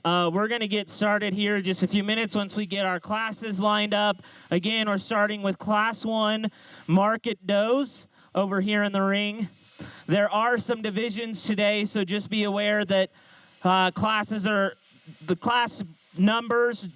We're going to get started here in just a few minutes once we get our classes lined up. Again, we're starting with Class 1 Market Does over here in the ring. There are some divisions today, so just be aware that the class numbers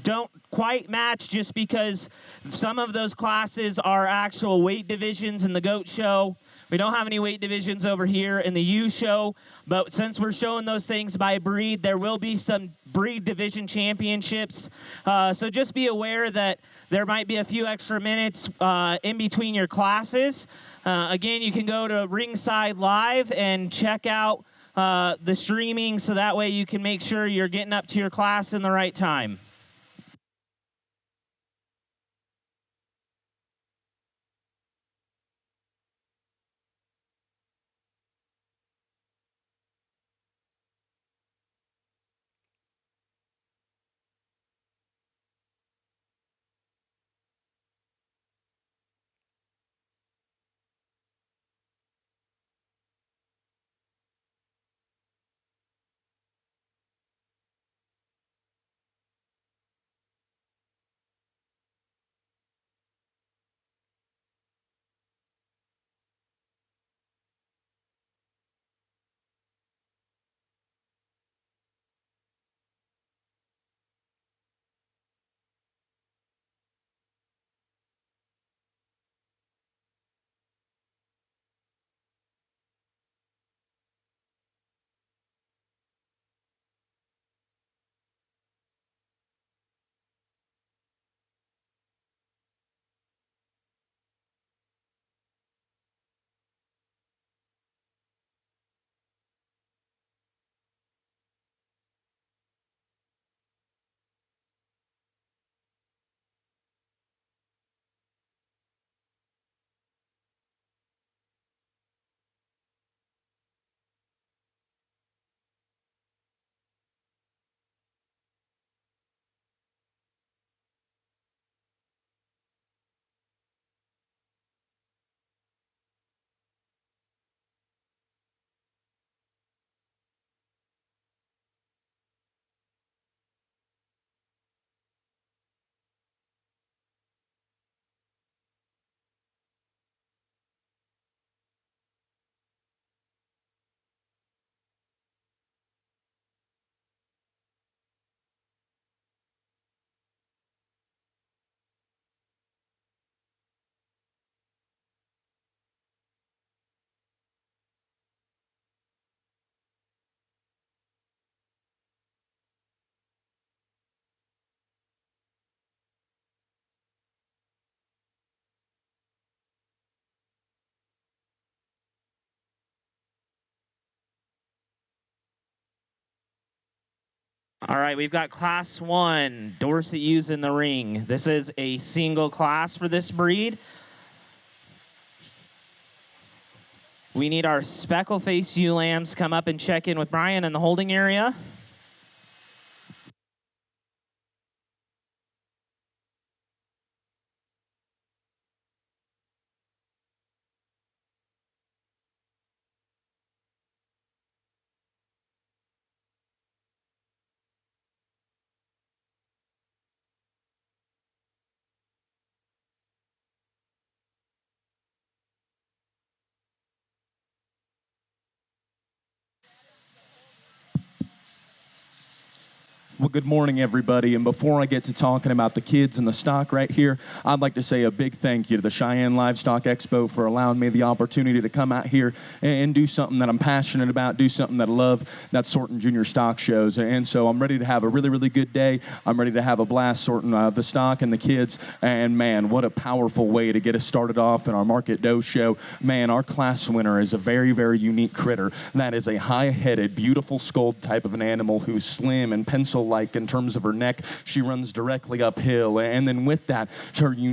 don't quite match just because some of those classes are actual weight divisions in the goat show. We don't have any weight divisions over here in the ewe show, but since we're showing those things by breed, there will be some breed division championships. So just be aware that there might be a few extra minutes in between your classes. Again, you can go to Ringside Live and check out the streaming, so that way you can make sure you're getting up to your class in the right time. All right, we've got Class 1, Dorset ewes in the ring. This is a single class for this breed. We need our speckle-faced ewe lambs come up and check in with Brian in the holding area. Well, good morning, everybody. And before I get to talking about the kids and the stock right here, I'd like to say a big thank you to the Cheyenne Livestock Expo for allowing me the opportunity to come out here and do something that I'm passionate about, do something that I love, that's sorting junior stock shows. And so I'm ready to have a really, really good day. I'm ready to have a blast sorting the stock and the kids. And man, what a powerful way to get us started off in our Market Doe show. Man, our class winner is a very, very unique critter. That is a high-headed, beautiful skulled type of an animal who's slim and pencil gazelle-like in terms of her neck. She runs directly uphill, and then with that,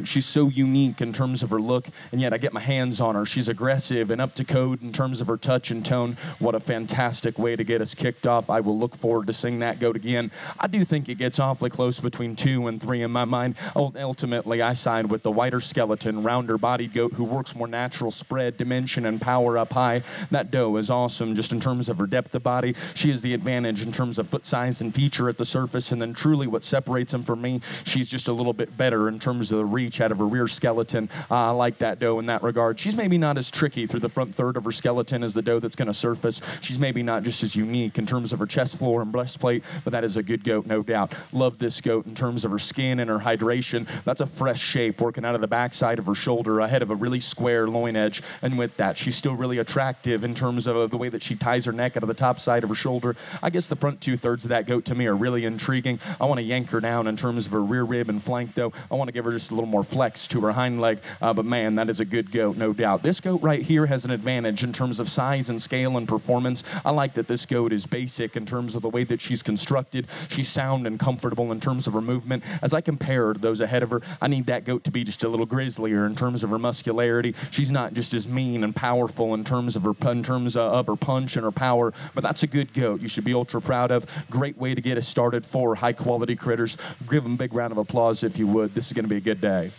she's so unique in terms of her look, and yet I get my hands on her. She's aggressive and up to code in terms of her touch and tone. What a fantastic way to get us kicked off. I will look forward to seeing that goat again. I do think it gets awfully close between 2 and 3 in my mind. Ultimately, I side with the whiter skeleton, rounder bodied goat who works more natural spread, dimension, and power up high. That doe is awesome just in terms of her depth of body. She has the advantage in terms of foot size and feature at the surface, and then truly what separates them from me, she's just a little bit better in terms of the reach out of her rear skeleton. I like that doe in that regard. She's maybe not as tricky through the front third of her skeleton as the doe that's going to surface. She's maybe not just as unique in terms of her chest floor and breastplate, but that is a good goat, no doubt. Love this goat in terms of her skin and her hydration. That's a fresh shape working out of the backside of her shoulder ahead of a really square loin edge, and with that, she's still really attractive in terms of the way that she ties her neck out of the top side of her shoulder. I guess the front 2/3 of that goat to me are really intriguing. I want to yank her down in terms of her rear rib and flank, though. I want to give her just a little more flex to her hind leg, but man, that is a good goat, no doubt. This goat right here has an advantage in terms of size and scale and performance. I like that this goat is basic in terms of the way that she's constructed. She's sound and comfortable in terms of her movement. As I compare those ahead of her, I need that goat to be just a little grislier in terms of her muscularity. She's not just as mean and powerful in terms of her punch and her power, but that's a good goat you should be ultra proud of. Great way to get us started for high quality critters. Give them a big round of applause if you would. This is going to be a good day.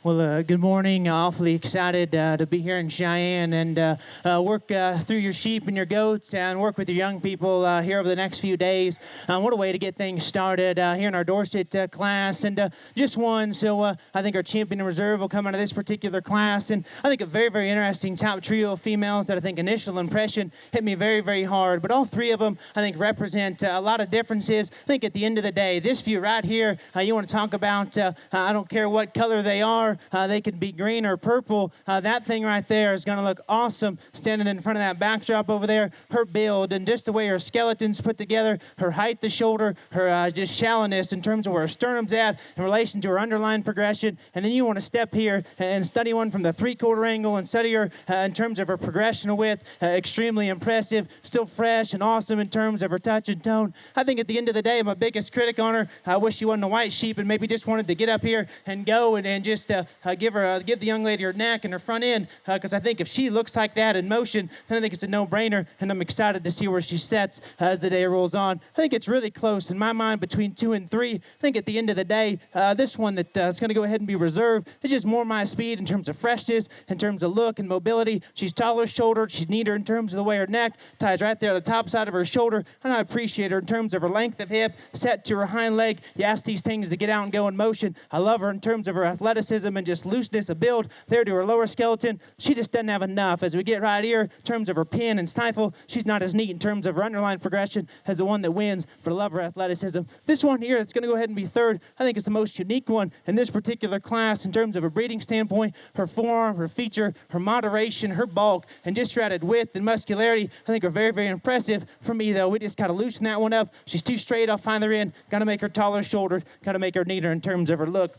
Well, good morning. Awfully excited to be here in Cheyenne and work through your sheep and your goats and work with your young people here over the next few days. What a way to get things started here in our Dorset class. And just one, so I think our champion in reserve will come out of this particular class. And I think a very, very interesting top trio of females that I think initial impression hit me very, very hard. But all three of them, I think, represent a lot of differences. I think at the end of the day, this view right here, you want to talk about, I don't care what color they are. They could be green or purple. That thing right there is going to look awesome standing in front of that backdrop over there. Her build and just the way her skeleton's put together, her height, the shoulder, her just shallowness in terms of where her sternum's at in relation to her underline progression. And then you want to step here and study one from the 3/4 angle and study her in terms of her progressional width. Extremely impressive, still fresh and awesome in terms of her touch and tone. I think at the end of the day, my biggest critic on her, I wish she wasn't a white sheep and maybe just wanted to get up here and go and just give the young lady her neck and her front end, because I think if she looks like that in motion, then I think it's a no-brainer, and I'm excited to see where she sets as the day rolls on. I think it's really close in my mind between 2 and 3. I think at the end of the day, this one that is going to go ahead and be reserved is just more my speed in terms of freshness, in terms of look and mobility. She's taller shouldered, she's neater in terms of the way her neck ties right there at the top side of her shoulder, and I appreciate her in terms of her length of hip set to her hind leg. You ask these things to get out and go in motion. I love her in terms of her athleticism and just looseness of build there to her lower skeleton. She just doesn't have enough. As we get right here in terms of her pin and stifle, she's not as neat in terms of her underline progression as the one that wins for the love of her athleticism. This one here that's going to go ahead and be third, I think is the most unique one in this particular class in terms of a breeding standpoint. Her form, her feature, her moderation, her bulk, and just her added width and muscularity, I think are very, very impressive. For me, though, we just got to loosen that one up. She's too straight off either end. Got to make her taller shouldered. Got to make her neater in terms of her look.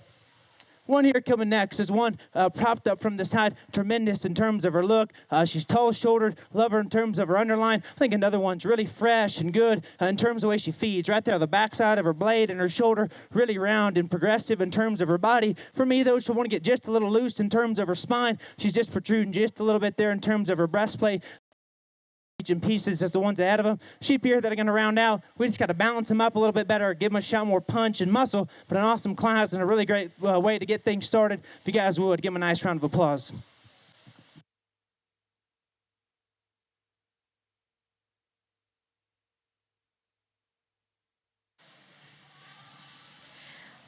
One here coming next is one propped up from the side, tremendous in terms of her look. She's tall-shouldered, love her in terms of her underline. I think another one's really fresh and good in terms of the way she feeds. Right there on the backside of her blade and her shoulder, really round and progressive in terms of her body. For me, though, she'll want to get just a little loose in terms of her spine. She's just protruding just a little bit there in terms of her breastplate. In pieces as the ones ahead of them. Sheep here that are going to round out. We just got to balance them up a little bit better, give them a shot more punch and muscle, but an awesome class and a really great way to get things started. If you guys would, give them a nice round of applause.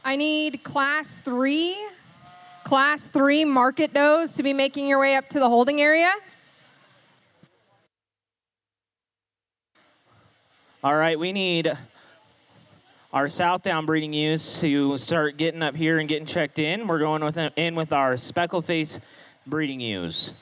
I need Class 3 market does to be making your way up to the holding area. All right, we need our Southdown breeding ewes to start getting up here and getting checked in. We're going in with our speckle face breeding ewes.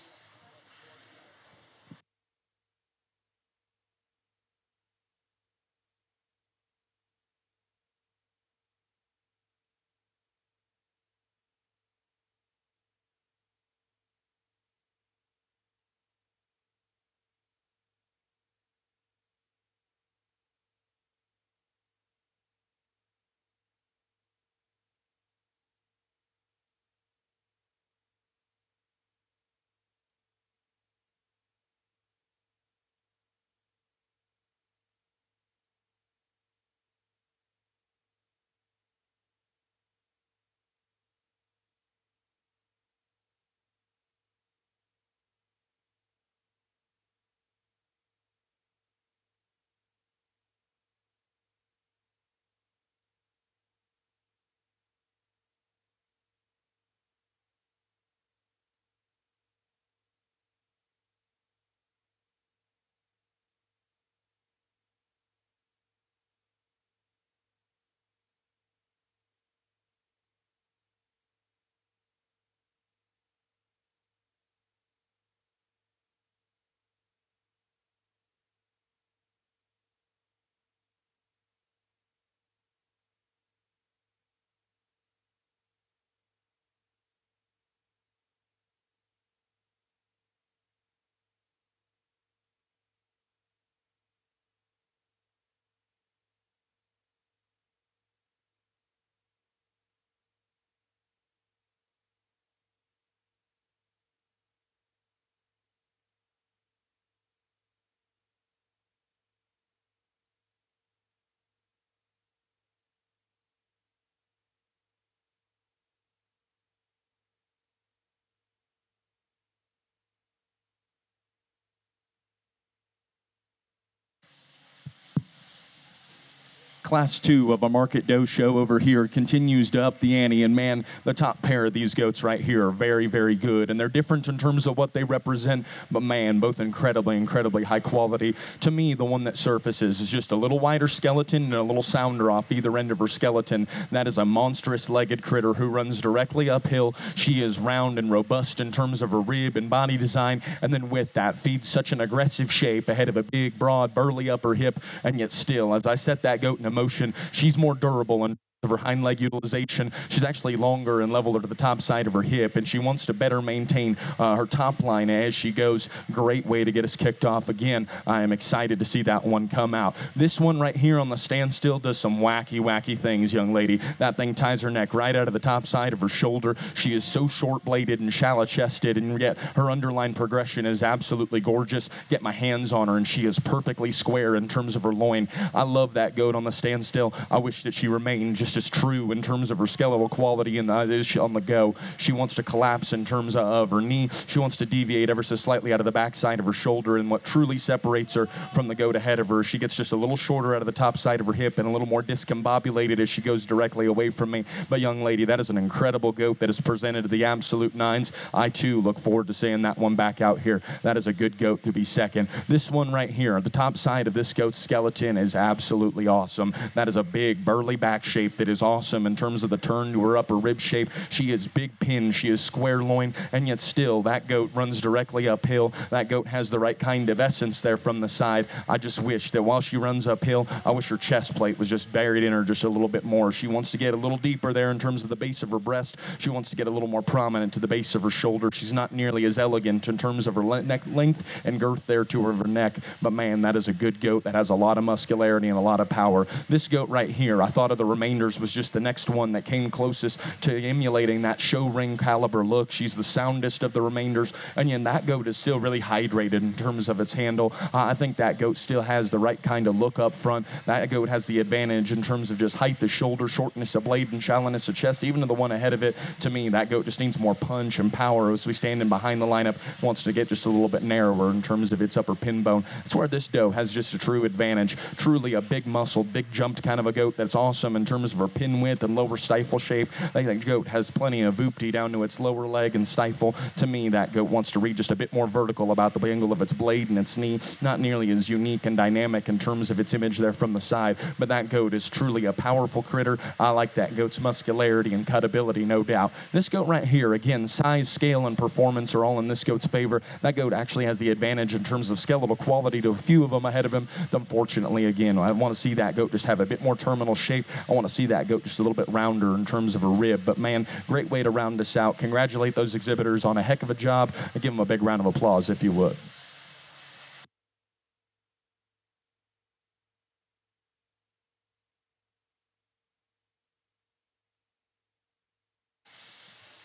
Class 2 of a market doe show over here continues to up the ante, and man, the top pair of these goats right here are very, very good, and they're different in terms of what they represent, but man, both incredibly high quality. To me, the one that surfaces is just a little wider skeleton and a little sounder off either end of her skeleton. That is a monstrous legged critter who runs directly uphill. She is round and robust in terms of her rib and body design, and then with that feeds such an aggressive shape ahead of a big, broad, burly upper hip, and yet still, as I set that goat in motion, she's more durable and of her hind leg utilization. She's actually longer and leveler to the top side of her hip, and she wants to better maintain her top line as she goes. Great way to get us kicked off. Again, I am excited to see that one come out. This one right here on the standstill does some wacky things, young lady. That thing ties her neck right out of the top side of her shoulder. She is so short-bladed and shallow-chested, and yet her underline progression is absolutely gorgeous. Get my hands on her, and she is perfectly square in terms of her loin. I love that goat on the standstill. I wish that she remained just as true in terms of her skeletal quality and is on the go. She wants to collapse in terms of her knee. She wants to deviate ever so slightly out of the backside of her shoulder, and what truly separates her from the goat ahead of her, she gets just a little shorter out of the top side of her hip and a little more discombobulated as she goes directly away from me. But young lady, that is an incredible goat that is presented to the absolute nines. I too look forward to seeing that one back out here. That is a good goat to be second. This one right here, the top side of this goat's skeleton is absolutely awesome. That is a big burly back shape that is awesome in terms of the turn to her upper rib shape. She is big pin, she is square loin, and yet still that goat runs directly uphill. That goat has the right kind of essence there from the side. I just wish that while she runs uphill, I wish her chest plate was just buried in her just a little bit more. She wants to get a little deeper there in terms of the base of her breast. She wants to get a little more prominent to the base of her shoulder. She's not nearly as elegant in terms of her neck length and girth there to her neck, but man, that is a good goat that has a lot of muscularity and a lot of power. This goat right here, I thought of the remainders was just the next one that came closest to emulating that show ring caliber look. She's the soundest of the remainders, and yet that goat is still really hydrated in terms of its handle. I think that goat still has the right kind of look up front. That goat has the advantage in terms of just height of shoulder, shortness of blade, and shallowness of chest. Even to the one ahead of it, to me, that goat just needs more punch and power as we stand in behind the lineup, wants to get just a little bit narrower in terms of its upper pin bone. That's where this doe has just a true advantage. Truly a big muscled, big jumped kind of a goat that's awesome in terms of her pin width and lower stifle shape. I think that goat has plenty of voopty down to its lower leg and stifle. To me, that goat wants to read just a bit more vertical about the angle of its blade and its knee. Not nearly as unique and dynamic in terms of its image there from the side, but that goat is truly a powerful critter. I like that goat's muscularity and cutability, no doubt. This goat right here, again, size, scale, and performance are all in this goat's favor. That goat actually has the advantage in terms of skeletal quality to a few of them ahead of him. Unfortunately, again, I want to see that goat just have a bit more terminal shape. I want to see that goat just a little bit rounder in terms of a rib. But man, great way to round this out. Congratulate those exhibitors on a heck of a job. Give them a big round of applause if you would.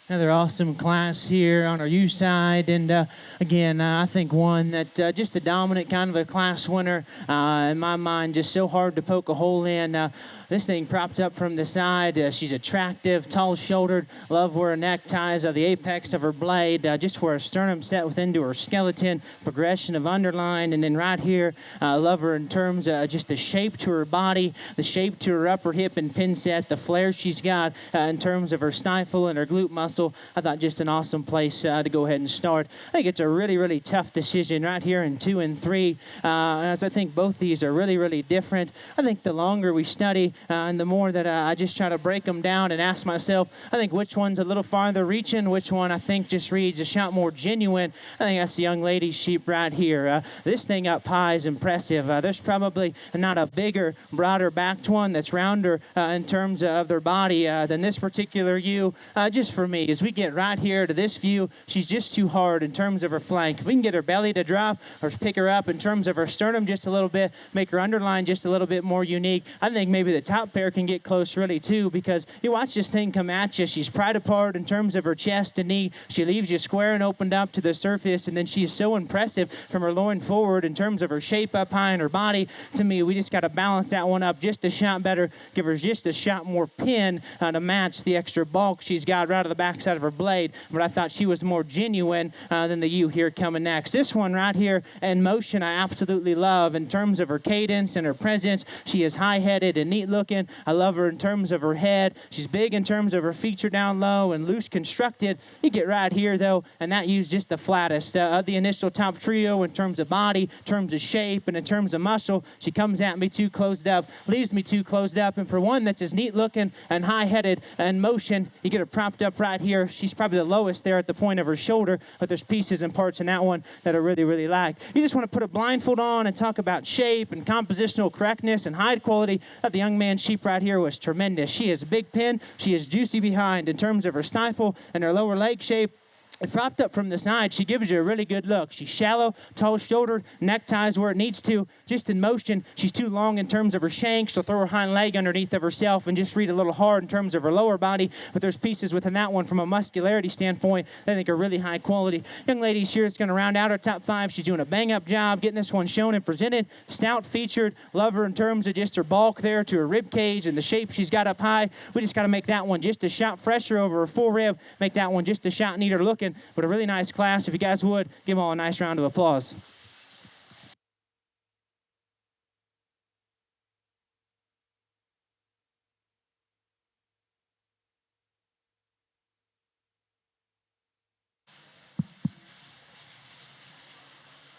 Another awesome class here on our U side, and again, I think one that just a dominant kind of a class winner. In my mind, just so hard to poke a hole in. This thing propped up from the side. She's attractive, tall-shouldered. Love where her neck ties the apex of her blade, just where her sternum set within to her skeleton. Progression of underline, and then right here, love her in terms of just the shape to her body, the shape to her upper hip and pin set, the flare she's got in terms of her stifle and her glute muscle. I thought just an awesome place to go ahead and start. I think it's a really tough decision right here in 2 and 3, as I think both these are really different. I think the longer we study and the more that I just try to break them down and ask myself, I think which one's a little farther reaching, which one I think just reads a shot more genuine. I think that's the young lady's sheep right here. This thing up high is impressive. There's probably not a bigger, broader backed one that's rounder in terms of their body than this particular ewe. Just for me, as we get right here to this view, she's just too hard in terms of her flank. If we can get her belly to drop or pick her up in terms of her sternum just a little bit, make her underline just a little bit more unique, I think maybe the top pair can get close really too, because you watch this thing come at you. She's pried apart in terms of her chest and knee. She leaves you square and opened up to the surface, and then she is so impressive from her loin forward in terms of her shape up high and her body. To me, we just got to balance that one up just a shot better, give her just a shot more pin to match the extra bulk she's got right out of the back backside of her blade, but I thought she was more genuine than the ewe here coming next. This one right here in motion I absolutely love in terms of her cadence and her presence. She is high-headed and neat-looking. I love her in terms of her head. She's big in terms of her feature down low and loose constructed. You get right here, though, and that used just the flattest of the initial top trio in terms of body, in terms of shape, and in terms of muscle. She comes at me too closed up, leaves me too closed up, and for one that's as neat-looking and high-headed and motion, you get her propped up right here. She's probably the lowest there at the point of her shoulder, but there's pieces and parts in that one that I really, really like. You just want to put a blindfold on and talk about shape and compositional correctness and hide quality. The young man's sheep right here was tremendous. She is a big pin. She is juicy behind in terms of her stifle and her lower leg shape. And propped up from the side, she gives you a really good look. She's shallow, tall-shouldered, neck ties where it needs to. Just in motion, she's too long in terms of her shank. She'll throw her hind leg underneath of herself and just read a little hard in terms of her lower body. But there's pieces within that one from a muscularity standpoint that I think are really high quality. Young lady here is going to round out her top 5. She's doing a bang-up job getting this one shown and presented. Stout featured. Love her in terms of just her bulk there to her rib cage and the shape she's got up high. We just got to make that one just a shot fresher over her full rib. Make that one just a shot neater looking. But a really nice class. If you guys would, give them all a nice round of applause.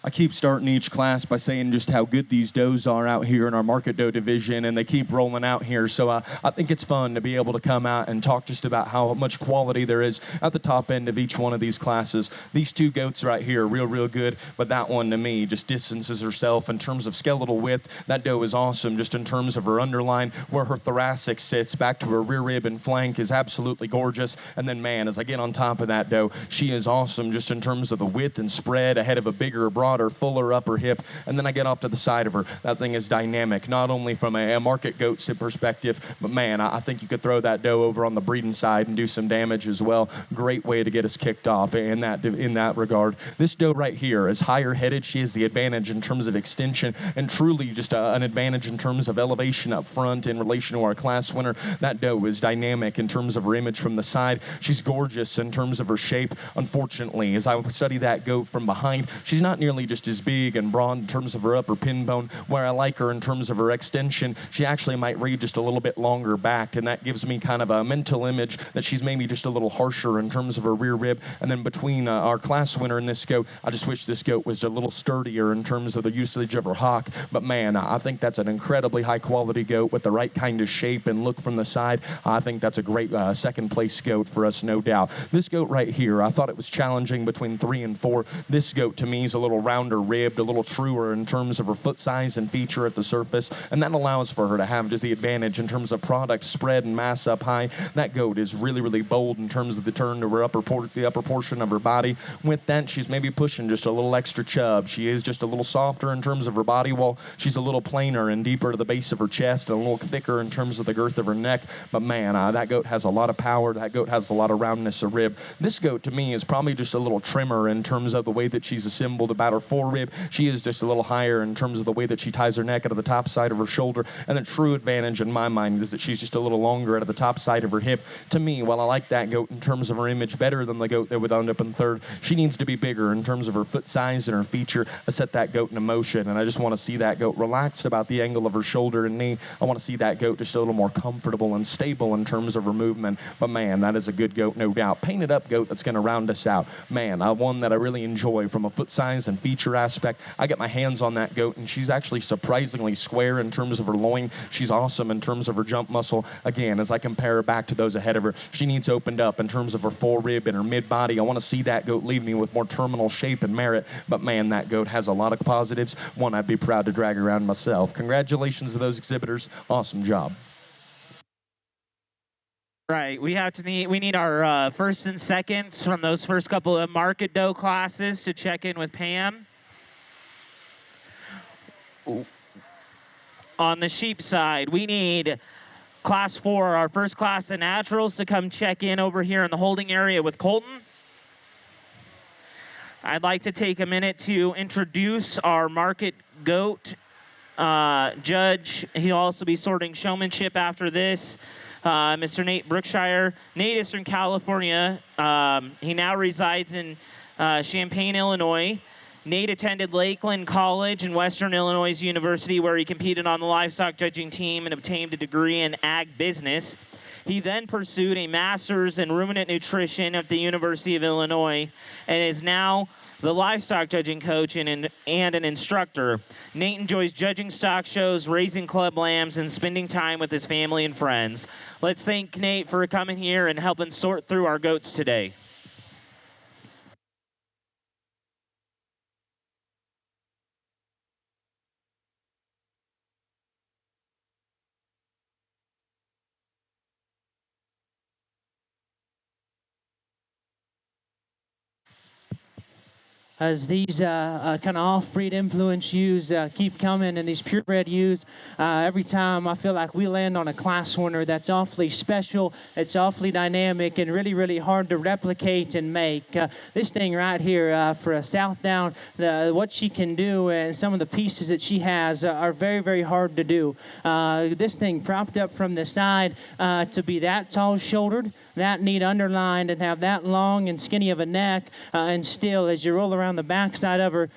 I keep starting each class by saying just how good these does are out here in our market doe division, and they keep rolling out here. So I think it's fun to be able to come out and talk just about how much quality there is at the top end of each one of these classes. These two goats right here, real good, but that one to me just distances herself in terms of skeletal width. That doe is awesome just in terms of her underline, where her thoracic sits back to her rear rib and flank is absolutely gorgeous. And then, man, as I get on top of that doe, she is awesome just in terms of the width and spread ahead of a bigger, broader, fuller upper hip. And then I get off to the side of her. That thing is dynamic, not only from a market goat perspective, but man, I think you could throw that doe over on the breeding side and do some damage as well. Great way to get us kicked off in that regard. This doe right here is higher headed. She has the advantage in terms of extension and truly just an advantage in terms of elevation up front in relation to our class winner. That doe is dynamic in terms of her image from the side. She's gorgeous in terms of her shape. Unfortunately, as I study that goat from behind, she's not nearly just as big and broad in terms of her upper pin bone. Where I like her in terms of her extension, she actually might read just a little bit longer back, and that gives me kind of a mental image that she's maybe just a little harsher in terms of her rear rib. And then between our class winner and this goat, I just wish this goat was a little sturdier in terms of the usage of her hock. But man, I think that's an incredibly high quality goat with the right kind of shape and look from the side. I think that's a great second place goat for us, no doubt. This goat right here, I thought it was challenging between 3 and 4. This goat to me is a little rounder ribbed, a little truer in terms of her foot size and feature at the surface, and that allows for her to have just the advantage in terms of product spread and mass up high. That goat is really bold in terms of the turn to her the upper portion of her body. With that, she's maybe pushing just a little extra chub. She is just a little softer in terms of her body wall. She's a little plainer and deeper to the base of her chest and a little thicker in terms of the girth of her neck. But man, that goat has a lot of power. That goat has a lot of roundness of rib. This goat to me is probably just a little trimmer in terms of the way that she's assembled about her forerib. She is just a little higher in terms of the way that she ties her neck out of the top side of her shoulder. And the true advantage in my mind is that she's just a little longer out of the top side of her hip. To me, while I like that goat in terms of her image better than the goat that would end up in third, she needs to be bigger in terms of her foot size and her feature. I set that goat into motion, and I just want to see that goat relaxed about the angle of her shoulder and knee. I want to see that goat just a little more comfortable and stable in terms of her movement. But man, that is a good goat, no doubt. Painted up goat that's going to round us out. Man, one that I really enjoy from a foot size and feature aspect. I get my hands on that goat, and she's actually surprisingly square in terms of her loin. She's awesome in terms of her jump muscle. Again, as I compare her back to those ahead of her, she needs opened up in terms of her forerib and her mid-body. I want to see that goat leave me with more terminal shape and merit. But man, that goat has a lot of positives. One I'd be proud to drag around myself. Congratulations to those exhibitors. Awesome job. Right, we need our first and seconds from those first couple of market doe classes to check in with Pam. On the sheep side, we need class 4, our first class of naturals, to come check in over here in the holding area with Colton. I'd like to take a minute to introduce our market goat judge. He'll also be sorting showmanship after this. Mr. Nate Brookshire. Nate is from California. He now resides in Champaign, Illinois. Nate attended Lakeland College and Western Illinois University, where he competed on the livestock judging team and obtained a degree in ag business. He then pursued a master's in ruminant nutrition at the University of Illinois and is now the livestock judging coach and an instructor. Nate enjoys judging stock shows, raising club lambs, and spending time with his family and friends. Let's thank Nate for coming here and helping sort through our goats today. As these kind of off-breed influence ewes keep coming, and these purebred ewes, every time I feel like we land on a class winner that's awfully special, it's awfully dynamic, and really, really hard to replicate and make. This thing right here for a Southdown, what she can do and some of the pieces that she has are very, very hard to do. This thing propped up from the side to be that tall-shouldered, that neat underlined, and have that long and skinny of a neck, and still, as you roll around the backside of her,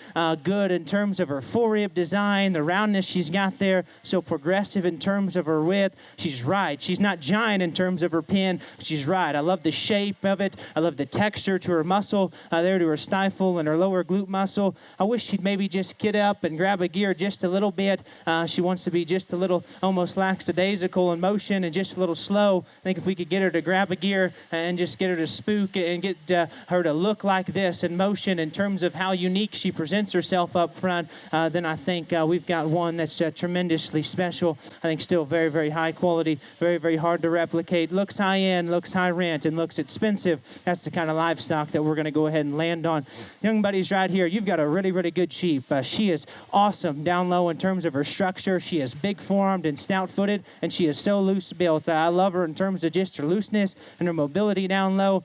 good in terms of her forerib design, the roundness she's got there, so progressive in terms of her width. She's right. She's not giant in terms of her pin. She's right. I love the shape of it. I love the texture to her muscle, there to her stifle and her lower glute muscle. I wish she'd maybe just get up and grab a gear just a little bit. She wants to be just a little almost lackadaisical in motion and just a little slow. I think if we could get her to grab a gear and just get her to spook and get her to look like this in motion in terms of how unique she presents herself up front, then I think we've got one that's tremendously special. I think still very, very high quality, very, very hard to replicate. Looks high end, looks high rent, and looks expensive. That's the kind of livestock that we're going to go ahead and land on. Young buddies right here, you've got a really, really good sheep. She is awesome down low in terms of her structure. She is big formed and stout footed, and she is so loose built. I love her in terms of just her looseness and her mobility down low.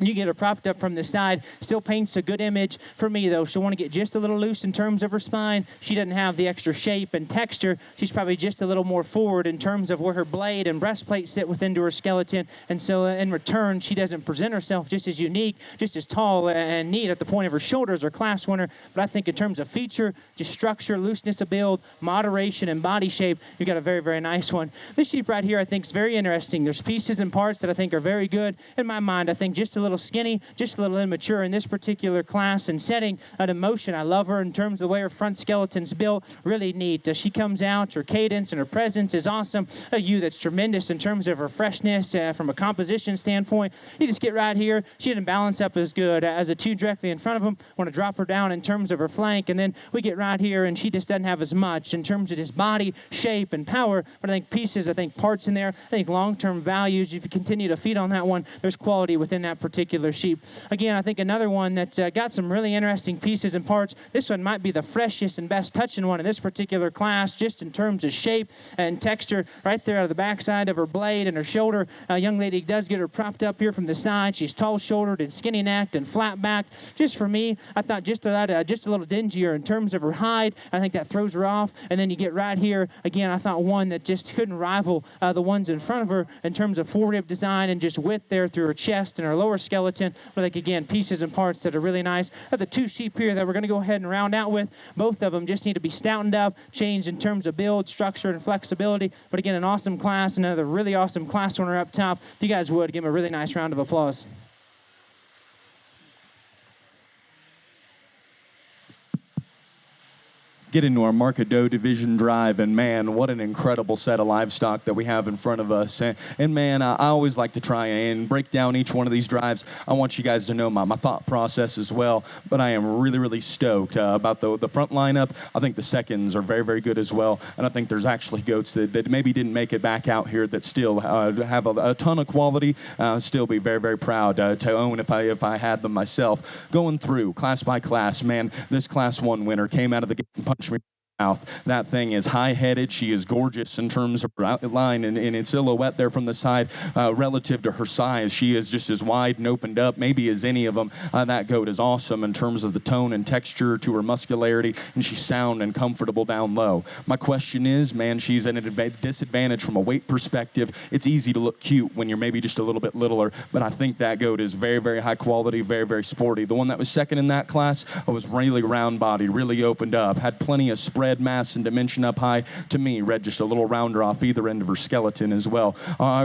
You get her propped up from the side. Still paints a good image for me, though. She'll want to get just a little loose in terms of her spine. She doesn't have the extra shape and texture. She's probably just a little more forward in terms of where her blade and breastplate sit within her skeleton. And so in return, she doesn't present herself just as unique, just as tall and neat at the point of her shoulders or class winner. But I think in terms of feature, just structure, looseness of build, moderation, and body shape, you've got a very, very nice one. This sheep right here I think is very interesting. There's pieces and parts that I think are very good. In my mind, I think just a little skinny, just a little immature in this particular class and setting. An emotion, I love her in terms of the way her front skeleton's built, really neat. She comes out, her cadence and her presence is awesome. A ewe that's tremendous in terms of her freshness from a composition standpoint. You just get right here, she didn't balance up as good as a two directly in front of them. Want to drop her down in terms of her flank, and then we get right here and she just doesn't have as much in terms of just body, shape, and power. But I think pieces, I think parts in there, I think long-term values, if you continue to feed on that one, there's quality within that particular sheep. Again, I think another one that's got some really interesting pieces and parts. This one might be the freshest and best touching one in this particular class, just in terms of shape and texture. Right there out of the backside of her blade and her shoulder. A young lady does get her propped up here from the side. She's tall-shouldered and skinny-necked and flat-backed. Just for me, I thought just a little dingier in terms of her hide. I think that throws her off. And then you get right here, again, I thought one that just couldn't rival the ones in front of her in terms of forerib design and just width there through her chest and her lower skeleton. But I think, again, pieces and parts that are really nice. The two sheep here that we're going to go ahead and round out with, both of them just need to be stoutened up, changed in terms of build, structure, and flexibility. But again, an awesome class, another really awesome class winner up top. If you guys would, give him a really nice round of applause. Get into our Market Doe Division Drive, and man, what an incredible set of livestock that we have in front of us. And man, I always like to try and break down each one of these drives. I want you guys to know my thought process as well, but I am really, really stoked about the front lineup. I think the seconds are very, very good as well, and I think there's actually goats that maybe didn't make it back out here that still have a ton of quality. Still be very, very proud to own if I had them myself. Going through class by class, man, this class 1 winner came out of the gate and punched me mouth. That thing is high-headed. She is gorgeous in terms of her outline and in silhouette there from the side relative to her size. She is just as wide and opened up maybe as any of them. That goat is awesome in terms of the tone and texture to her muscularity, and she's sound and comfortable down low. My question is, man, she's at a disadvantage from a weight perspective. It's easy to look cute when you're maybe just a little bit littler, but I think that goat is very, very high quality, very, very sporty. The one that was second in that class was really round-bodied, really opened up, had plenty of spread mass and dimension up high. To me, read just a little rounder off either end of her skeleton as well.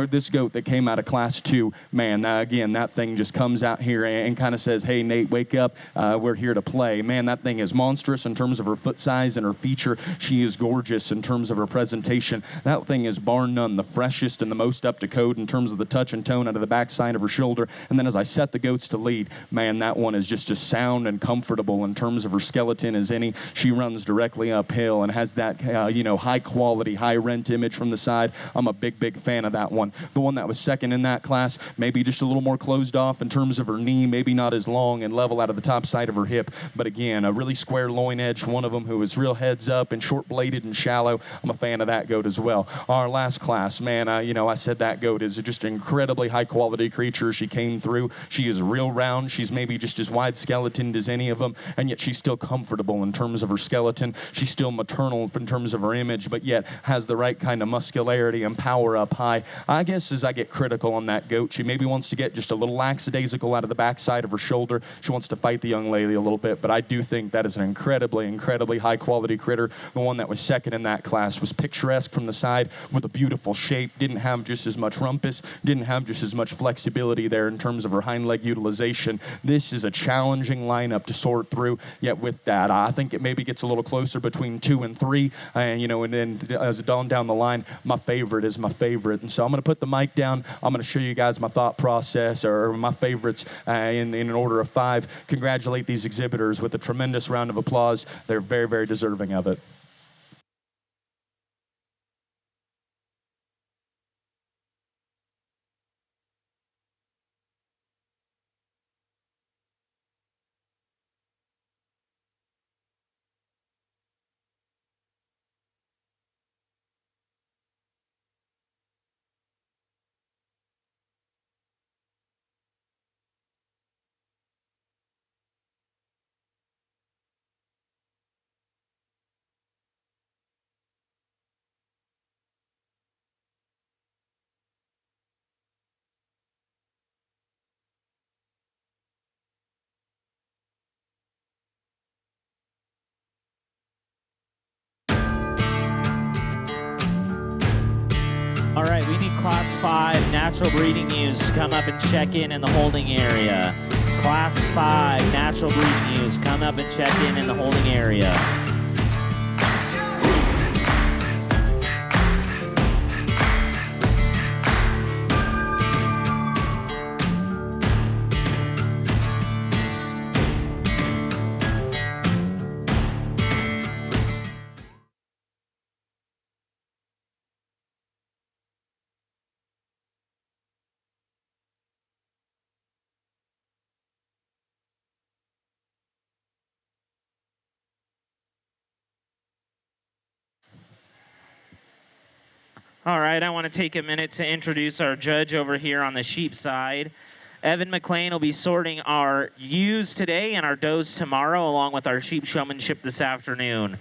This goat that came out of class 2, man, again, that thing just comes out here and kind of says, hey, Nate, wake up. We're here to play. Man, that thing is monstrous in terms of her foot size and her feature. She is gorgeous in terms of her presentation. That thing is bar none the freshest and the most up to code in terms of the touch and tone out of the backside of her shoulder. And then as I set the goats to lead, man, that one is just as sound and comfortable in terms of her skeleton as any. She runs directly uphill and has that, high quality, high rent image from the side. I'm a big, big fan of that one. The one that was second in that class, maybe just a little more closed off in terms of her knee, maybe not as long and level out of the top side of her hip, but again, a really square loin edge, one of them who is real heads up and short bladed and shallow. I'm a fan of that goat as well. Our last class, man, I said that goat is just an incredibly high quality creature. She came through. She is real round. She's maybe just as wide skeletoned as any of them, and yet she's still comfortable in terms of her skeleton. She's still maternal in terms of her image, but yet has the right kind of muscularity and power up high. I guess as I get critical on that goat, she maybe wants to get just a little lackadaisical out of the backside of her shoulder. She wants to fight the young lady a little bit, but I do think that is an incredibly, incredibly high quality critter. The one that was second in that class was picturesque from the side with a beautiful shape, didn't have just as much rumpus, didn't have just as much flexibility there in terms of her hind leg utilization. This is a challenging lineup to sort through, yet with that, I think it maybe gets a little closer between 2 and 3, and then as down the line, my favorite is my favorite. And so I'm going to put the mic down. I'm going to show you guys my thought process or my favorites in an order of 5. Congratulate these exhibitors with a tremendous round of applause. They're very, very deserving of it. All right, we need Class 5 natural breeding ewes to come up and check in the holding area. Class 5 natural breeding ewes, come up and check in the holding area. All right, I want to take a minute to introduce our judge over here on the sheep side. Evan McLean will be sorting our ewes today and our does tomorrow, along with our sheep showmanship this afternoon.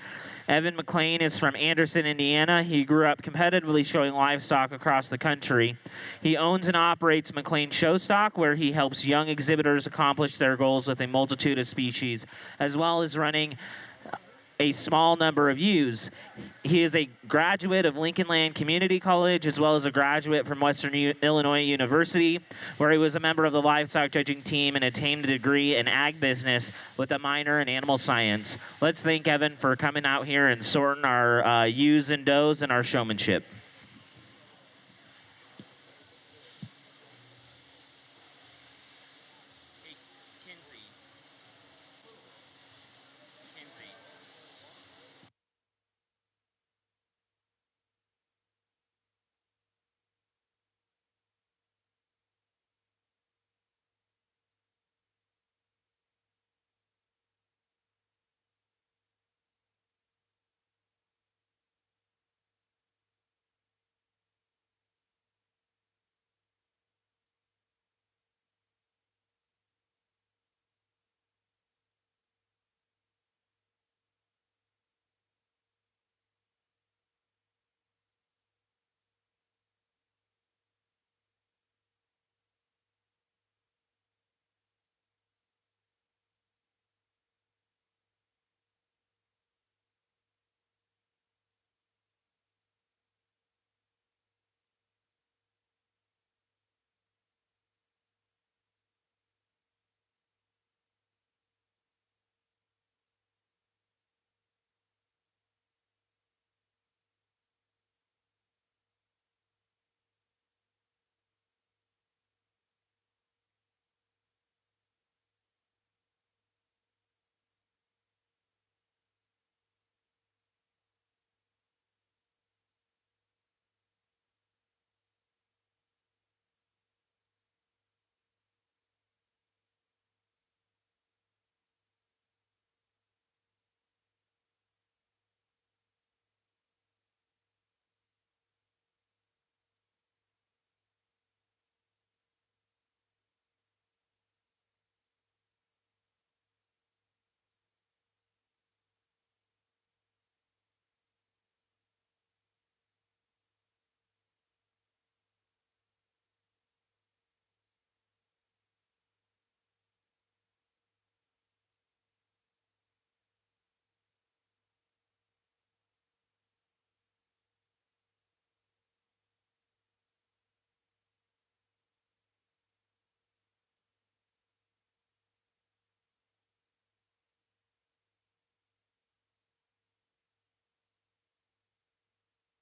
Evan McLean is from Anderson, Indiana. He grew up competitively showing livestock across the country. He owns and operates McLean Showstock, where he helps young exhibitors accomplish their goals with a multitude of species, as well as running a small number of ewes. He is a graduate of Lincoln Land Community College, as well as a graduate from Western Illinois University, where he was a member of the livestock judging team and attained a degree in ag business with a minor in animal science. Let's thank Evan for coming out here and sorting our ewes and does and our showmanship.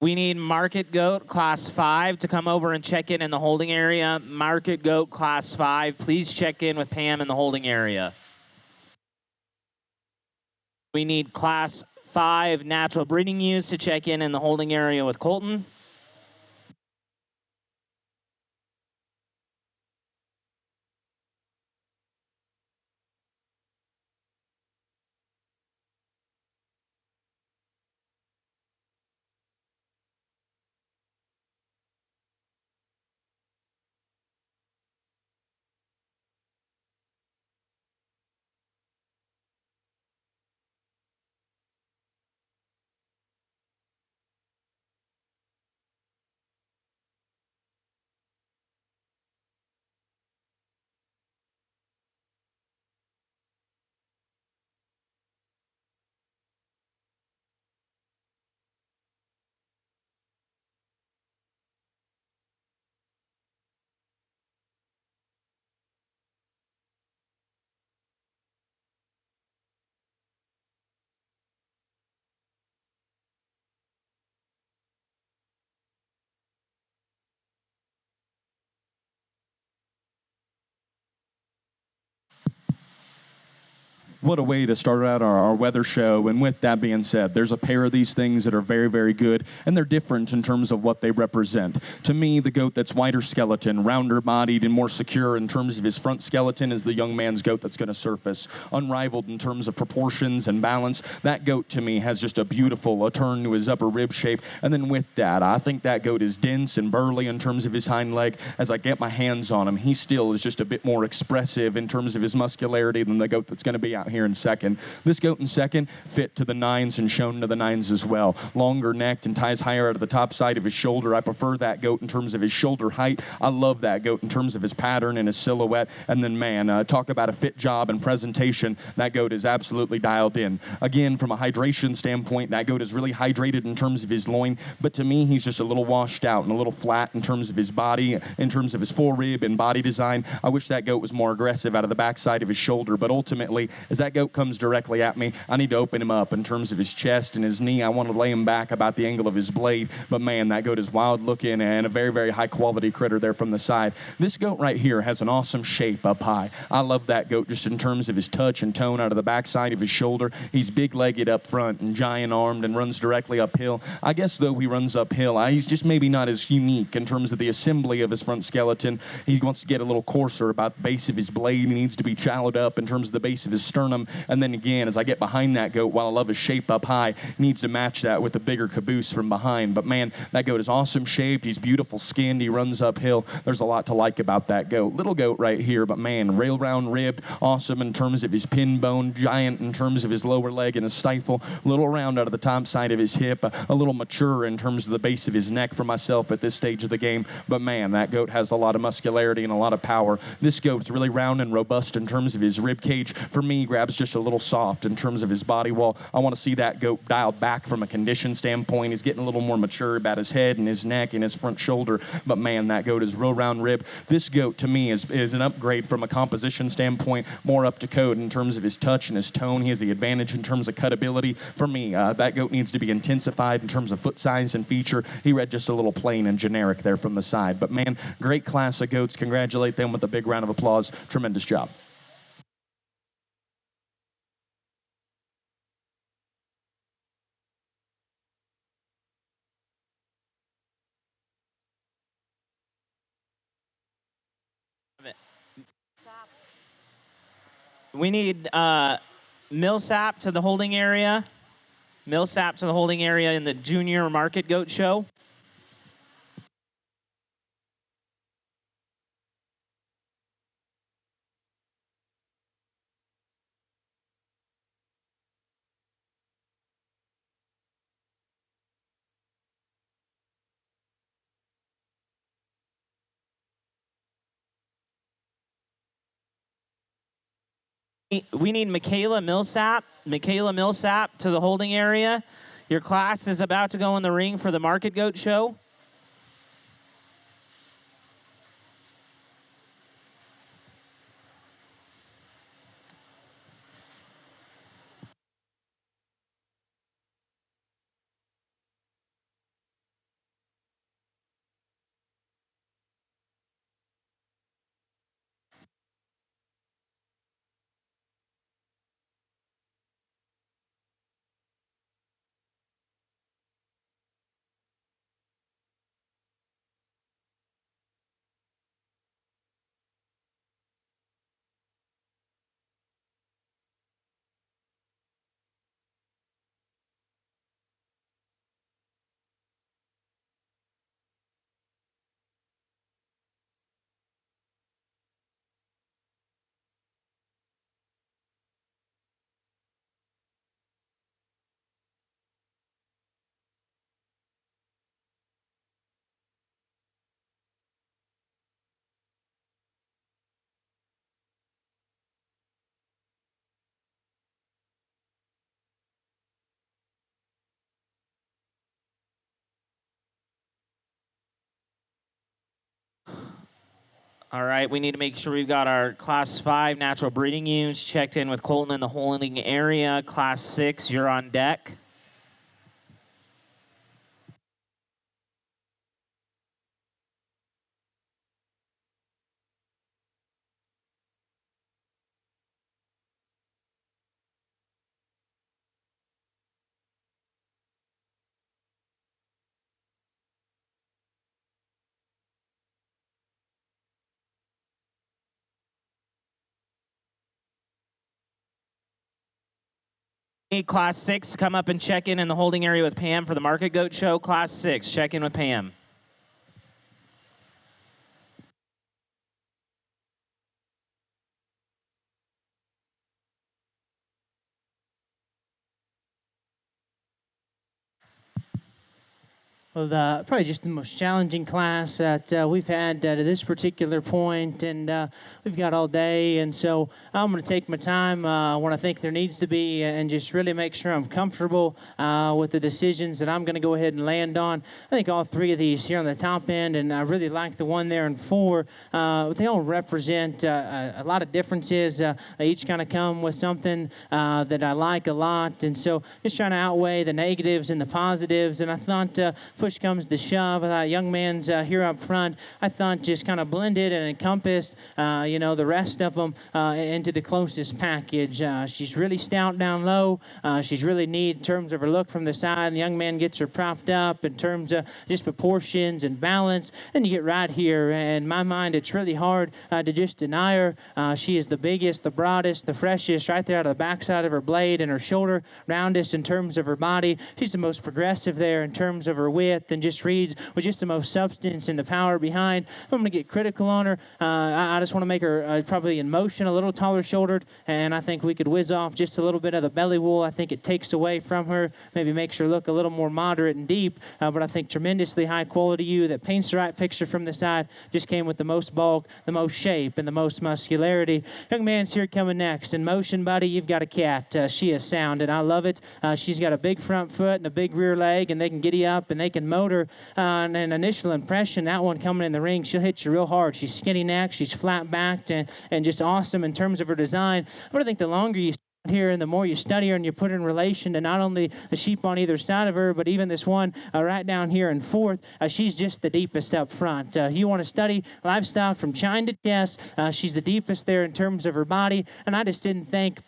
We need Market Goat Class 5 to come over and check in the holding area. Market Goat Class 5, please check in with Pam in the holding area. We need Class 5 natural breeding ewes to check in the holding area with Colton. What a way to start out our weather show. And with that being said, there's a pair of these things that are very, very good, and they're different in terms of what they represent. To me, the goat that's wider skeleton, rounder bodied, and more secure in terms of his front skeleton is the young man's goat that's going to surface. Unrivaled in terms of proportions and balance, that goat to me has just a beautiful turn to his upper rib shape. And then with that, I think that goat is dense and burly in terms of his hind leg. As I get my hands on him, he still is just a bit more expressive in terms of his muscularity than the goat that's going to be out here in second. This goat in second fit to the nines and shown to the nines as well. Longer necked and ties higher out of the top side of his shoulder. I prefer that goat in terms of his shoulder height. I love that goat in terms of his pattern and his silhouette. And then, man, talk about a fit job and presentation. That goat is absolutely dialed in. Again, from a hydration standpoint, that goat is really hydrated in terms of his loin. But to me, he's just a little washed out and a little flat in terms of his body, in terms of his forerib and body design. I wish that goat was more aggressive out of the backside of his shoulder. But ultimately, as that goat comes directly at me, I need to open him up in terms of his chest and his knee. I want to lay him back about the angle of his blade. But man, that goat is wild looking and a very, very high quality critter there from the side. This goat right here has an awesome shape up high. I love that goat just in terms of his touch and tone out of the backside of his shoulder. He's big legged up front and giant armed and runs directly uphill. I guess though he runs uphill, he's just maybe not as unique in terms of the assembly of his front skeleton. He wants to get a little coarser about the base of his blade. He needs to be challowed up in terms of the base of his sternum. And then again, as I get behind that goat, while I love his shape up high, he needs to match that with a bigger caboose from behind. But man, that goat is awesome shaped. He's beautiful skinned. He runs uphill. There's a lot to like about that goat. Little goat right here, but man, rail round ribbed, awesome in terms of his pin bone, giant in terms of his lower leg and his stifle, little round out of the top side of his hip, a little mature in terms of the base of his neck for myself at this stage of the game. But man, that goat has a lot of muscularity and a lot of power. This goat's really round and robust in terms of his rib cage. For me, grabs just a little soft in terms of his body wall. I want to see that goat dialed back from a condition standpoint. He's getting a little more mature about his head and his neck and his front shoulder. But man, that goat is real round rib. This goat to me is an upgrade from a composition standpoint, more up to code in terms of his touch and his tone. He has the advantage in terms of cutability. For me, that goat needs to be intensified in terms of foot size and feature. He read just a little plain and generic there from the side. But man, great class of goats. Congratulate them with a big round of applause. Tremendous job. We need Millsap to the holding area. Millsap to the holding area in the Junior Market Goat Show. We need Michaela Millsap to the holding area. Your class is about to go in the ring for the Market Goat Show. All right, we need to make sure we've got our Class 5 natural breeding ewes checked in with Colton in the holding area. Class 6, you're on deck. Class 6, come up and check in the holding area with Pam for the Market Goat Show. Class 6, check in with Pam. Well, probably just the most challenging class that we've had to this particular point, and we've got all day. And so I'm going to take my time when I think there needs to be, and just really make sure I'm comfortable with the decisions that I'm going to go ahead and land on. I think all three of these here on the top end, and I really like the one there in 4. They all represent a lot of differences. They each kind of come with something that I like a lot, and so just trying to outweigh the negatives and the positives. And I thought push comes to shove, young man's here up front, I thought just kind of blended and encompassed, the rest of them into the closest package. She's really stout down low. She's really neat in terms of her look from the side. The young man gets her propped up in terms of just proportions and balance. Then you get right here, and in my mind, it's really hard to just deny her. She is the biggest, the broadest, the freshest, right there out of the backside of her blade and her shoulder, roundest in terms of her body. She's the most progressive there in terms of her width, and just reads with just the most substance and the power behind. I'm going to get critical on her. I just want to make her probably in motion a little taller shouldered, and I think we could whiz off just a little bit of the belly wool. I think it takes away from her, maybe makes her look a little more moderate and deep, but I think tremendously high quality ewe that paints the right picture from the side. Just came with the most bulk, the most shape, and the most muscularity. Young man's here coming next. In motion, buddy, you've got a cat. She is sound, and I love it. She's got a big front foot and a big rear leg, and they can giddy up and they can motor. And an initial impression, that one coming in the ring, she'll hit you real hard. She's skinny neck, she's flat backed, and just awesome in terms of her design. But I think the longer you here and the more you study her and you put her in relation to not only the sheep on either side of her, but even this one right down here in 4th, she's just the deepest up front. You want to study livestock from chine to chest, she's the deepest there in terms of her body, and I just didn't think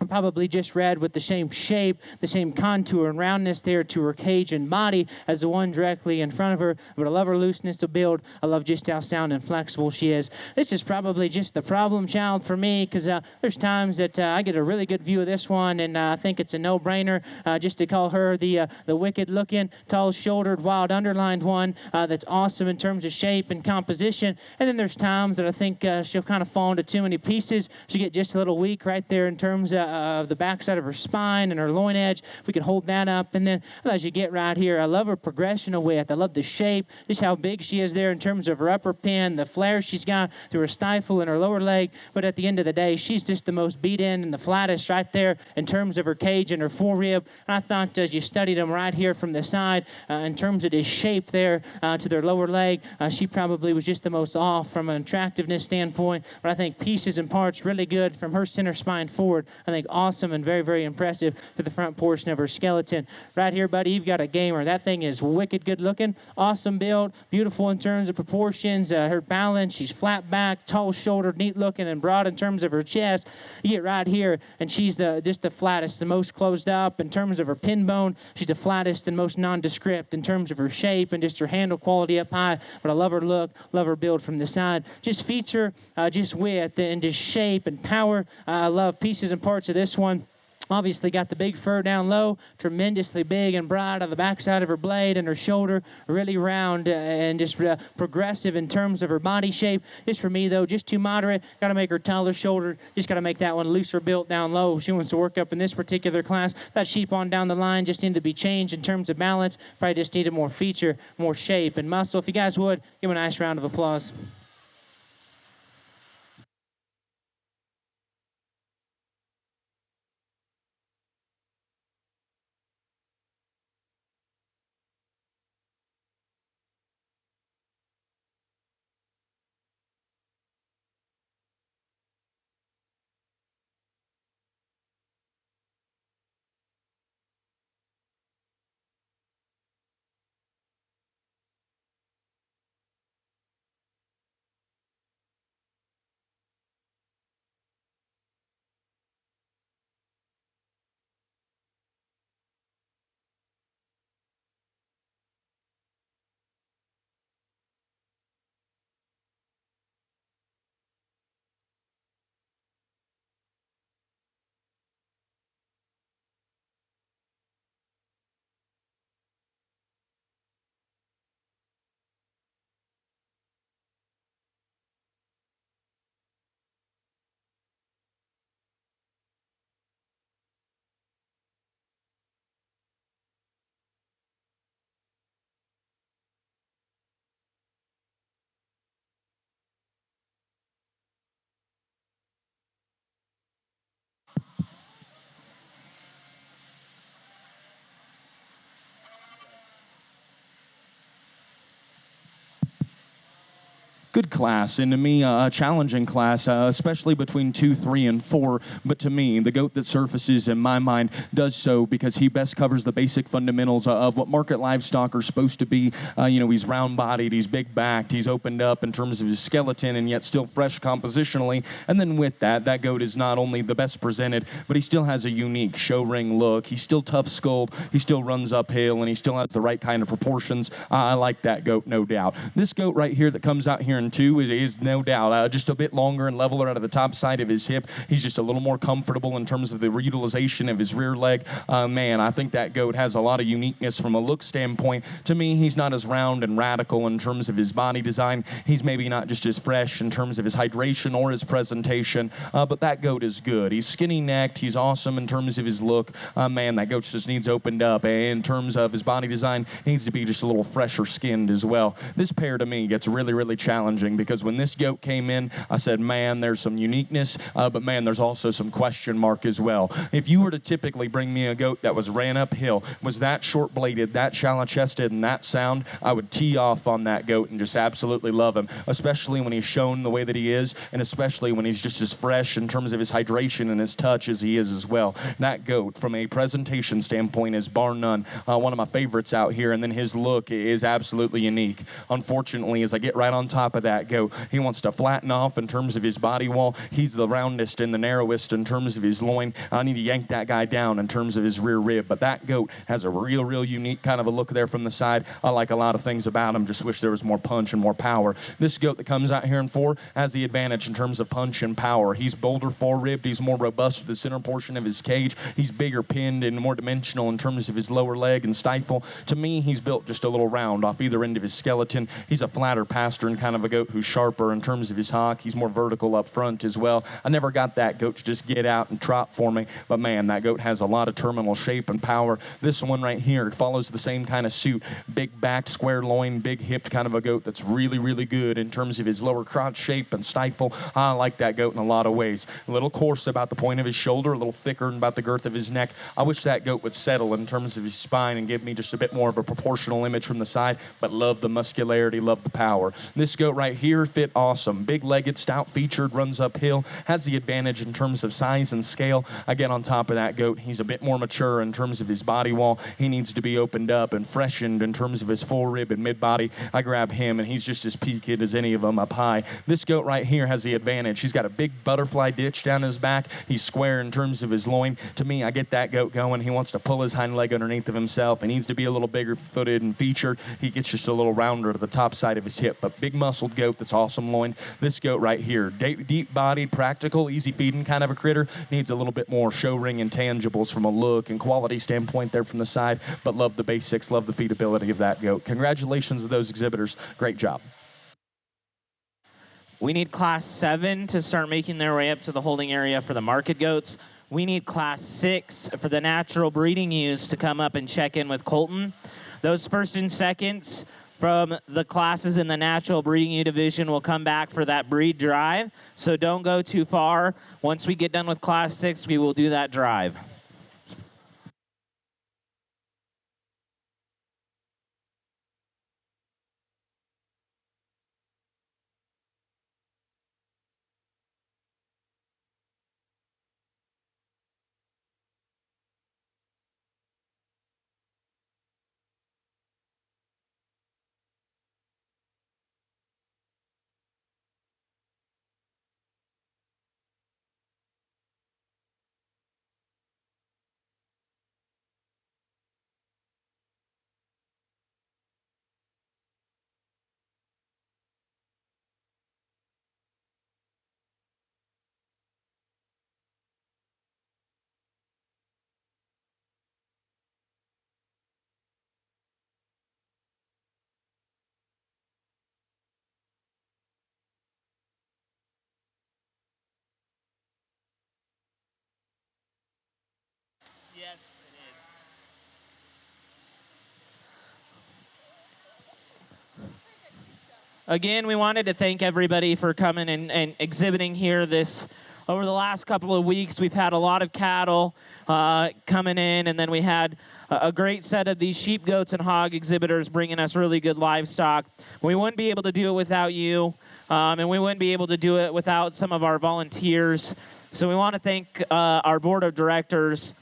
probably just read with the same shape, the same contour and roundness there to her cage and body as the one directly in front of her. But I love her looseness of build. I love just how sound and flexible she is. This is probably just the problem child for me, because there's times that I get a really good view of this one, and I think it's a no-brainer just to call her the wicked-looking, tall-shouldered, wild underlined one that's awesome in terms of shape and composition. And then there's times that I think she'll kind of fall into too many pieces. She'll get just a little weak right there in terms of the backside of her spine and her loin edge. We can hold that up. And then as you get right here, I love her progression of width. I love the shape, just how big she is there in terms of her upper pin, the flare she's got through her stifle and her lower leg. But at the end of the day, she's just the most beat in and the flattest right there in terms of her cage and her forerib. And I thought as you studied them right here from the side, in terms of this shape there to their lower leg, she probably was just the most off from an attractiveness standpoint. But I think pieces and parts really good from her center spine forward. I think awesome and very, very impressive to the front portion of her skeleton. Right here, buddy, you've got a gamer. That thing is wicked good looking, awesome build, beautiful in terms of proportions, her balance. She's flat back, tall shouldered, neat looking, and broad in terms of her chest. You get right here, and she's just the flattest, the most closed up in terms of her pin bone. She's the flattest and most nondescript in terms of her shape and just her handle quality up high. But I love her look, love her build from the side. Just feature, just width, and just shape and power. I love pieces and parts of this one. Obviously got the big fur down low, tremendously big and broad on the backside of her blade and her shoulder, really round and just progressive in terms of her body shape. Just for me, though, just too moderate. Got to make her taller shouldered. Just got to make that one looser built down low. She wants to work up in this particular class. That sheep on down the line just needed to be changed in terms of balance. Probably just needed more feature, more shape and muscle. If you guys would, give them a nice round of applause. good class, and to me, a challenging class, especially between 2, 3, and 4. But to me, the goat that surfaces in my mind does so because he best covers the basic fundamentals of what market livestock are supposed to be. He's round-bodied, he's big-backed, he's opened up in terms of his skeleton, and yet still fresh compositionally. And then with that goat is not only the best presented, but he still has a unique show ring look. He's still tough-skulled, he still runs uphill, and he still has the right kind of proportions. I like that goat, no doubt. This goat right here that comes out here in 2 is no doubt just a bit longer and leveler out of the top side of his hip. He's just a little more comfortable in terms of the utilization of his rear leg. Man, I think that goat has a lot of uniqueness from a look standpoint. To me, he's not as round and radical in terms of his body design. He's maybe not just as fresh in terms of his hydration or his presentation, but that goat is good. He's skinny-necked. He's awesome in terms of his look. Man, that goat just needs opened up. In terms of his body design, needs to be just a little fresher skinned as well. This pair to me gets really, really challenging because when this goat came in, I said, man, there's some uniqueness, but man, there's also some question mark as well. If you were to typically bring me a goat that was ran uphill, was that short-bladed, that shallow-chested, and that sound, I would tee off on that goat and just absolutely love him, especially when he's shown the way that he is, and especially when he's just as fresh in terms of his hydration and his touch as he is as well. That goat, from a presentation standpoint, is bar none one of my favorites out here, and then his look is absolutely unique. Unfortunately, as I get right on top of that goat, he wants to flatten off in terms of his body wall. He's the roundest and the narrowest in terms of his loin. I need to yank that guy down in terms of his rear rib, but that goat has a real unique kind of a look there from the side. I like a lot of things about him, just wish there was more punch and more power. This goat that comes out here in 4 has the advantage in terms of punch and power. He's bolder fore-ribbed, he's more robust with the center portion of his cage, he's bigger pinned and more dimensional in terms of his lower leg and stifle. To me, he's built just a little round off either end of his skeleton. He's a flatter pastern kind of a goat who's sharper in terms of his hock. He's more vertical up front as well. I never got that goat to just get out and trot for me, but man, that goat has a lot of terminal shape and power. This one right here follows the same kind of suit. Big backed, square loin, big hipped kind of a goat that's really good in terms of his lower crotch shape and stifle. I like that goat in a lot of ways. A little coarse about the point of his shoulder, a little thicker about the girth of his neck. I wish that goat would settle in terms of his spine and give me just a bit more of a proportional image from the side, but love the muscularity, love the power. This goat right here fit awesome. Big-legged, stout-featured, runs uphill, has the advantage in terms of size and scale. I get on top of that goat. He's a bit more mature in terms of his body wall. He needs to be opened up and freshened in terms of his fore-rib and mid-body. I grab him, and he's just as peaked as any of them up high. This goat right here has the advantage. He's got a big butterfly ditch down his back. He's square in terms of his loin. To me, I get that goat going. He wants to pull his hind leg underneath of himself. He needs to be a little bigger footed and featured. He gets just a little rounder to the top side of his hip, but big muscled goat that's awesome loin. This goat right here, deep bodied, practical, easy feeding kind of a critter, needs a little bit more show ring intangibles from a look and quality standpoint there from the side, but love the basics, love the feedability of that goat. Congratulations to those exhibitors. Great job. We need Class 7 to start making their way up to the holding area for the market goats. We need Class 6 for the natural breeding ewes to come up and check in with Colton. Those first and seconds from the classes in the natural breeding ewe division will come back for that breed drive, so don't go too far. Once we get done with Class 6, we will do that drive. Yes, it is. Again, we wanted to thank everybody for coming and exhibiting here over the last couple of weeks. We've had a lot of cattle coming in, and then we had a great set of these sheep, goats, and hog exhibitors bringing us really good livestock. We wouldn't be able to do it without you. and we wouldn't be able to do it without some of our volunteers. So we want to thank our board of directors,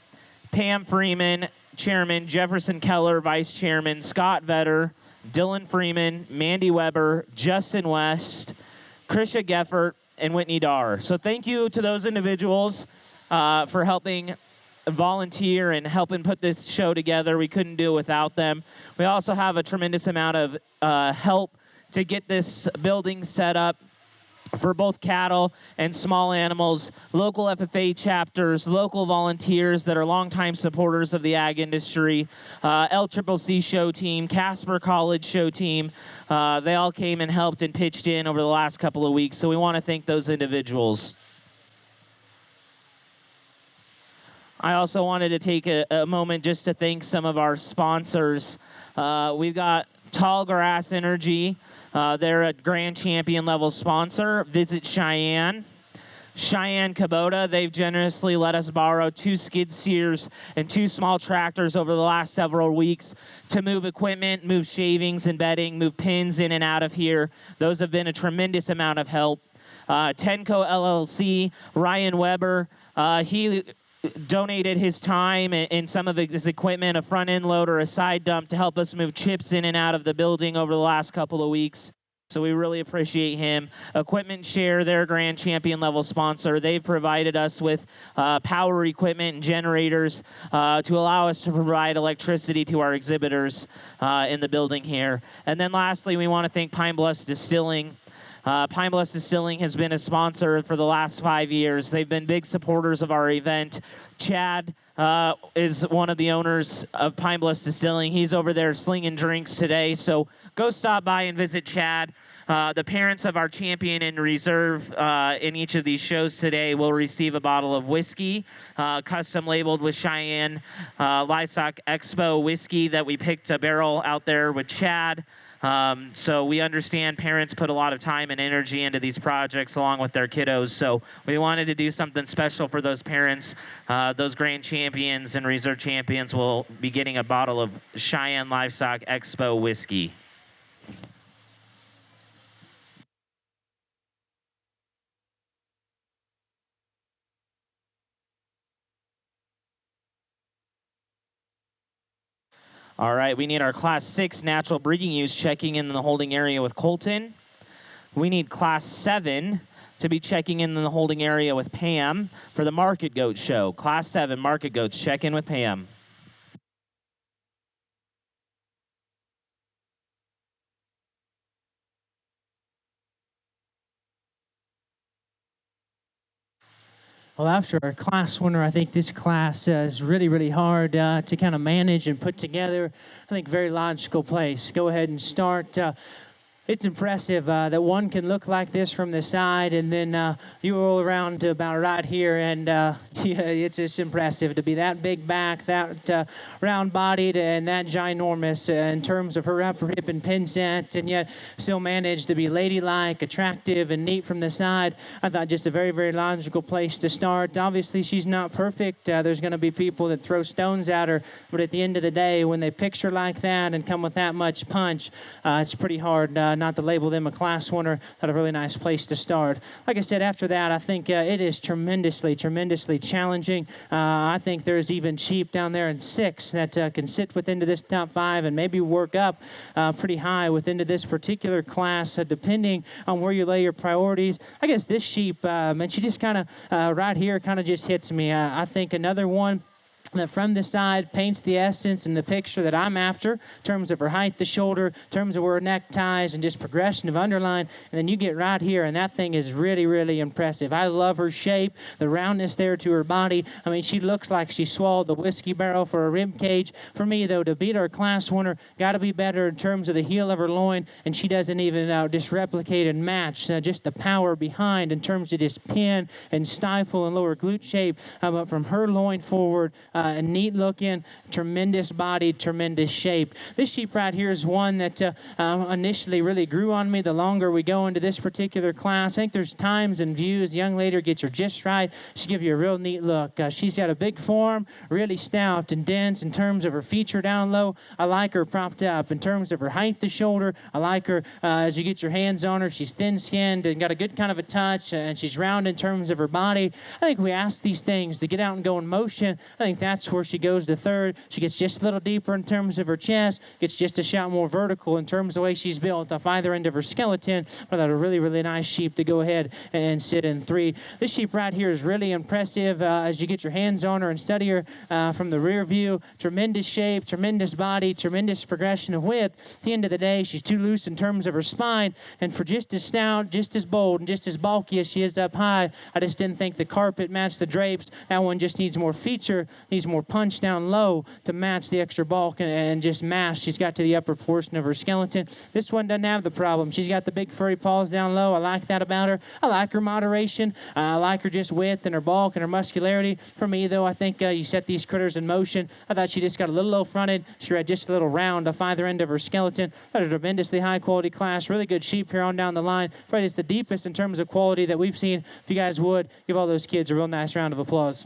Pam Freeman, Chairman, Jefferson Keller, Vice Chairman, Scott Vetter, Dylan Freeman, Mandy Weber, Justin West, Krisha Geffert, and Whitney Darr. So thank you to those individuals for helping volunteer and helping put this show together. We couldn't do it without them. We also have a tremendous amount of help to get this building set up for both cattle and small animals, local FFA chapters, local volunteers that are longtime supporters of the ag industry, LCCC show team, Casper College show team. They all came and helped and pitched in over the last couple of weeks, so we want to thank those individuals. I also wanted to take a moment just to thank some of our sponsors. We've got Tall Grass Energy. They're a grand champion level sponsor. Visit Cheyenne. Cheyenne Kubota, they've generously let us borrow 2 skid steers and 2 small tractors over the last several weeks to move equipment, move shavings and bedding, move pins in and out of here. Those have been a tremendous amount of help. Tenco LLC, Ryan Weber, he donated his time and some of his equipment, a front end loader, a side dump, to help us move chips in and out of the building over the last couple of weeks. So we really appreciate him. Equipment Share, their grand champion level sponsor, they've provided us with power equipment and generators to allow us to provide electricity to our exhibitors in the building here. And then lastly, we want to thank Pine Bluff Distilling. Pine Bluff Distilling has been a sponsor for the last 5 years. They've been big supporters of our event. Chad is one of the owners of Pine Bluff Distilling. He's over there slinging drinks today, so go stop by and visit Chad. The parents of our champion in reserve in each of these shows today will receive a bottle of whiskey, custom labeled with Cheyenne Livestock Expo whiskey that we picked a barrel out there with Chad. So we understand parents put a lot of time and energy into these projects along with their kiddos. So we wanted to do something special for those parents. Those grand champions and reserve champions will be getting a bottle of Cheyenne Livestock Expo whiskey. All right, we need our Class 6 natural breeding ewes checking in the holding area with Colton. We need Class 7 to be checking in the holding area with Pam for the Market Goat Show. Class 7 Market Goats, check in with Pam. Well, after our class winner, I think this class is really, really hard to kind of manage and put together. I think very logical place. Go ahead and start. It's impressive that one can look like this from the side, and then you roll around to about right here, and yeah, it's just impressive to be that big back, that round-bodied, and that ginormous in terms of her upper hip and pin sets, and yet still manage to be ladylike, attractive, and neat from the side. I thought just a very, very logical place to start. Obviously, she's not perfect. There's going to be people that throw stones at her, but at the end of the day, when they picture like that and come with that much punch, it's pretty hard not to label them a class winner. That's a really nice place to start. Like I said, after that, I think it is tremendously, tremendously challenging. I think there's even sheep down there in 6 that can sit within this top 5 and maybe work up pretty high within this particular class, depending on where you lay your priorities. I guess this sheep, man, she just kind of right here kind of just hits me. I think another one that from the side paints the essence and the picture that I'm after in terms of her height, the shoulder, in terms of where her neck ties, and just progression of underline. And then you get right here, and that thing is really, really impressive. I love her shape, the roundness there to her body. I mean, she looks like she swallowed the whiskey barrel for a rib cage. For me, though, to beat our class winner, got to be better in terms of the heel of her loin, and she doesn't even just replicate and match just the power behind in terms of just pin and stifle and lower glute shape. But from her loin forward, neat looking, tremendous body, tremendous shape. This sheep right here is one that initially really grew on me the longer we go into this particular class. I think there's times and views, the young lady gets her just right. She gives you a real neat look. She's got a big form, really stout and dense in terms of her feature down low. I like her propped up. In terms of her height to shoulder, I like her as you get your hands on her. She's thin-skinned and got a good kind of a touch, and she's round in terms of her body. I think we ask these things to get out and go in motion. I think that's where she goes to third. She gets just a little deeper in terms of her chest, gets just a shot more vertical in terms of the way she's built off either end of her skeleton. But that's a really, really nice sheep to go ahead and sit in 3. This sheep right here is really impressive as you get your hands on her and study her from the rear view. Tremendous shape, tremendous body, tremendous progression of width. At the end of the day, she's too loose in terms of her spine, and for just as stout, just as bold, and just as bulky as she is up high, I just didn't think the carpet matched the drapes. That one just needs more feature, needs more punch down low to match the extra bulk and just mass she's got to the upper portion of her skeleton. This one doesn't have the problem. She's got the big furry paws down low. I like that about her. I like her moderation. I like her just width and her bulk and her muscularity. For me, though, I think you set these critters in motion. I thought she just got a little low-fronted. She had just a little round off either end of her skeleton. But a tremendously high-quality class. Really good sheep here on down the line. Probably it's the deepest in terms of quality that we've seen. If you guys would, give all those kids a real nice round of applause.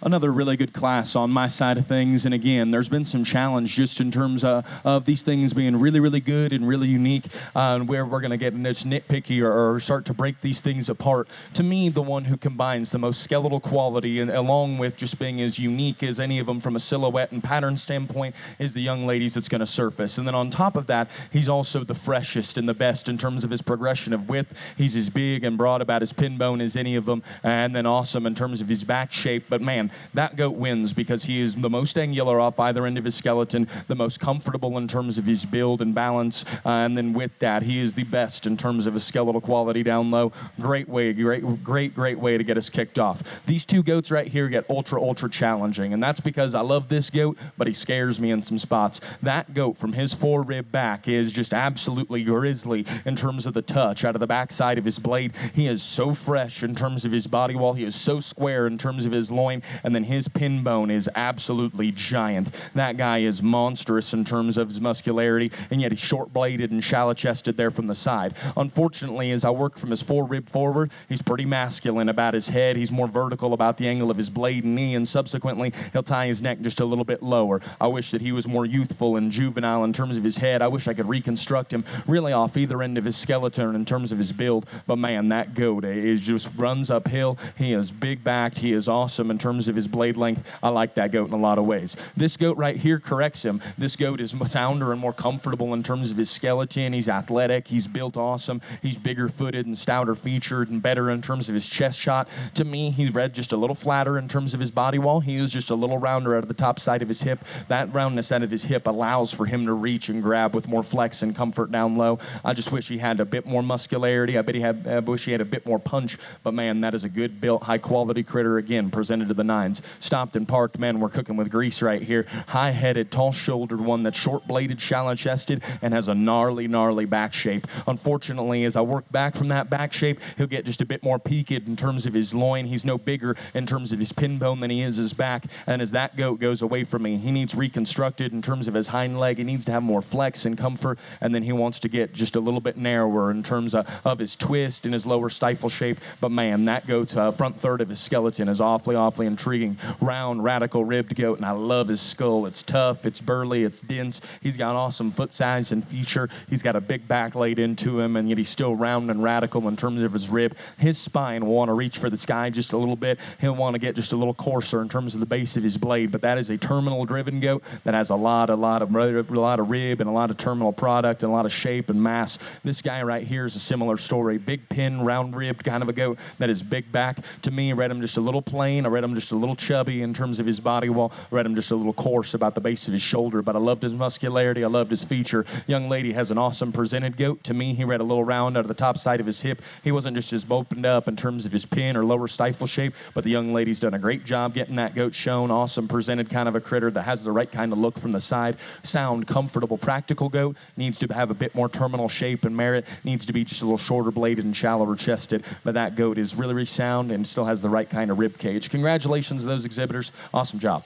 Another really good class on my side of things. And again, there's been some challenge just in terms of these things being really, really good and really unique, where we're going to get this nitpicky or start to break these things apart. To me, the one who combines the most skeletal quality and along with just being as unique as any of them from a silhouette and pattern standpoint is the young ladies that's going to surface. And then on top of that, he's also the freshest and the best in terms of his progression of width. He's as big and broad about his pin bone as any of them, and then awesome in terms of his back shape. But man, that goat wins because he is the most angular off either end of his skeleton, the most comfortable in terms of his build and balance, and then with that, he is the best in terms of his skeletal quality down low. Great way to get us kicked off. These two goats right here get ultra challenging, and that's because I love this goat, but he scares me in some spots. That goat from his forerib back is just absolutely grizzly in terms of the touch out of the backside of his blade. He is so fresh in terms of his body wall. He is so square in terms of his loin, and then his pin bone is absolutely giant. That guy is monstrous in terms of his muscularity, and yet he's short-bladed and shallow-chested there from the side. Unfortunately, as I work from his forerib forward, he's pretty masculine about his head. He's more vertical about the angle of his blade and knee, and subsequently, he'll tie his neck just a little bit lower. I wish that he was more youthful and juvenile in terms of his head. I wish I could reconstruct him really off either end of his skeleton in terms of his build, but man, that goat is just runs uphill. He is big-backed. He is awesome in terms of his blade length. I like that goat in a lot of ways. This goat right here corrects him. This goat is sounder and more comfortable in terms of his skeleton. He's athletic. He's built awesome. He's bigger footed and stouter featured and better in terms of his chest shot. To me, he's read just a little flatter in terms of his body wall. He is just a little rounder out of the top side of his hip. That roundness out of his hip allows for him to reach and grab with more flex and comfort down low. I just wish he had a bit more muscularity. I wish he had a bit more punch. But man, that is a good built, high quality critter again, presented to the nines. Stopped and parked, man, we're cooking with grease right here. High-headed, tall-shouldered one that's short-bladed, shallow-chested, and has a gnarly back shape. Unfortunately, as I work back from that back shape, he'll get just a bit more peaked in terms of his loin. He's no bigger in terms of his pin bone than he is his back, and as that goat goes away from me, he needs reconstructed in terms of his hind leg. He needs to have more flex and comfort, and then he wants to get just a little bit narrower in terms of his twist and his lower stifle shape. But man, that goat's front third of his skeleton is awfully intriguing. Round, radical ribbed goat, and I love his skull. It's tough, it's burly, it's dense. He's got awesome foot size and feature. He's got a big back laid into him, and yet he's still round and radical in terms of his rib. His spine will want to reach for the sky just a little bit. He'll want to get just a little coarser in terms of the base of his blade, but that is a terminal driven goat that has a lot of rib and a lot of terminal product and a lot of shape and mass. This guy right here is a similar story. Big pin, round ribbed kind of a goat that is big back. To me, I read him just a little plain. I read him just a little chubby in terms of his body wall. Read him just a little coarse about the base of his shoulder, but I loved his muscularity. I loved his feature. Young lady has an awesome presented goat. To me, he read a little round out of the top side of his hip. He wasn't just as opened up in terms of his pin or lower stifle shape, but the young lady's done a great job getting that goat shown. Awesome presented kind of a critter that has the right kind of look from the side. Sound, comfortable, practical goat. Needs to have a bit more terminal shape and merit. Needs to be just a little shorter bladed and shallower chested, but that goat is really, really sound and still has the right kind of rib cage. Congratulations to those exhibitors. Awesome job.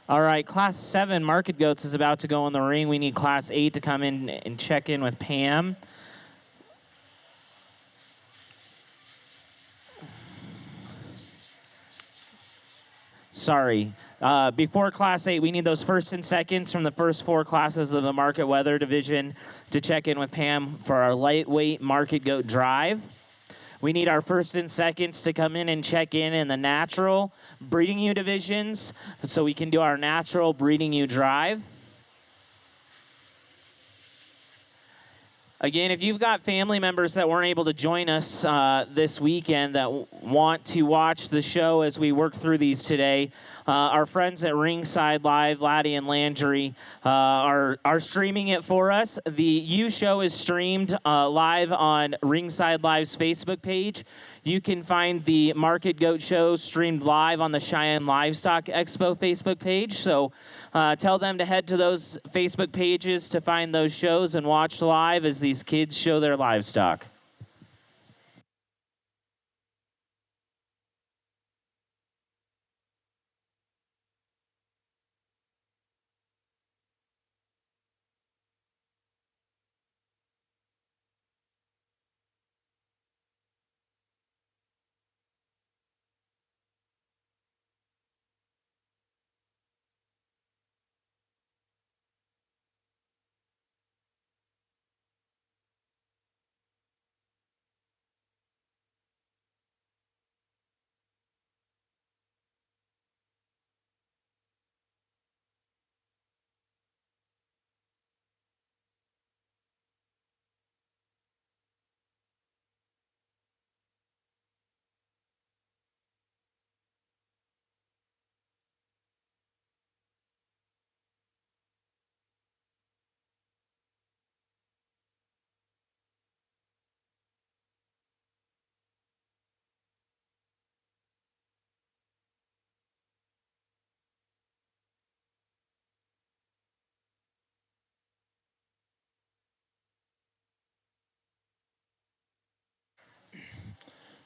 All right, Class 7 Market Goats is about to go in the ring. We need Class 8 to come in and check in with Pam. Sorry. Before Class 8, we need those first and seconds from the first 4 classes of the Market Weather Division to check in with Pam for our lightweight Market Goat drive. We need our first and seconds to come in and check in the natural breeding ewe divisions so we can do our natural breeding ewe drive. Again, if you've got family members that weren't able to join us this weekend that want to watch the show as we work through these today, our friends at Ringside Live, Laddie and Landry, are streaming it for us. The U Show is streamed live on Ringside Live's Facebook page. You can find the Market Goat Show streamed live on the Cheyenne Livestock Expo Facebook page. So tell them to head to those Facebook pages to find those shows and watch live as these kids show their livestock.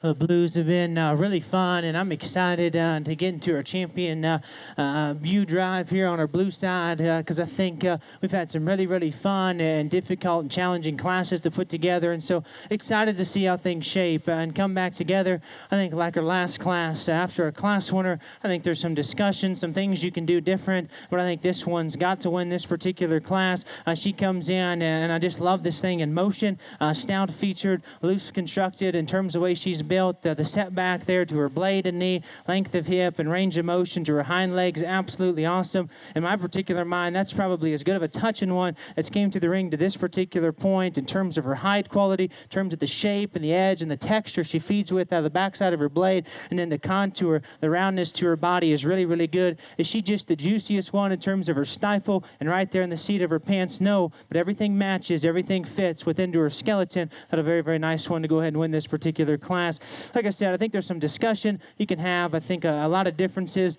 The Blues have been really fun, and I'm excited to get into our champion view drive here on our blue side because I think we've had some really, really fun and difficult and challenging classes to put together, and so excited to see how things shape and come back together. I think like our last class, after a class winner, I think there's some discussion, some things you can do different, but I think this one's got to win this particular class. She comes in, and I just love this thing in motion, stout featured, loose constructed in terms of the way she's built, the setback there to her blade and knee, length of hip and range of motion to her hind legs, absolutely awesome. In my particular mind, that's probably as good of a touching one that's came to the ring to this particular point in terms of her hide quality, in terms of the shape and the edge and the texture she feeds with out of the backside of her blade, and then the contour, the roundness to her body is really, really good. Is she just the juiciest one in terms of her stifle and right there in the seat of her pants? No, but everything matches, everything fits within to her skeleton. That's a very, very nice one to go ahead and win this particular class. Like I said, I think there's some discussion you can have. I think a lot of differences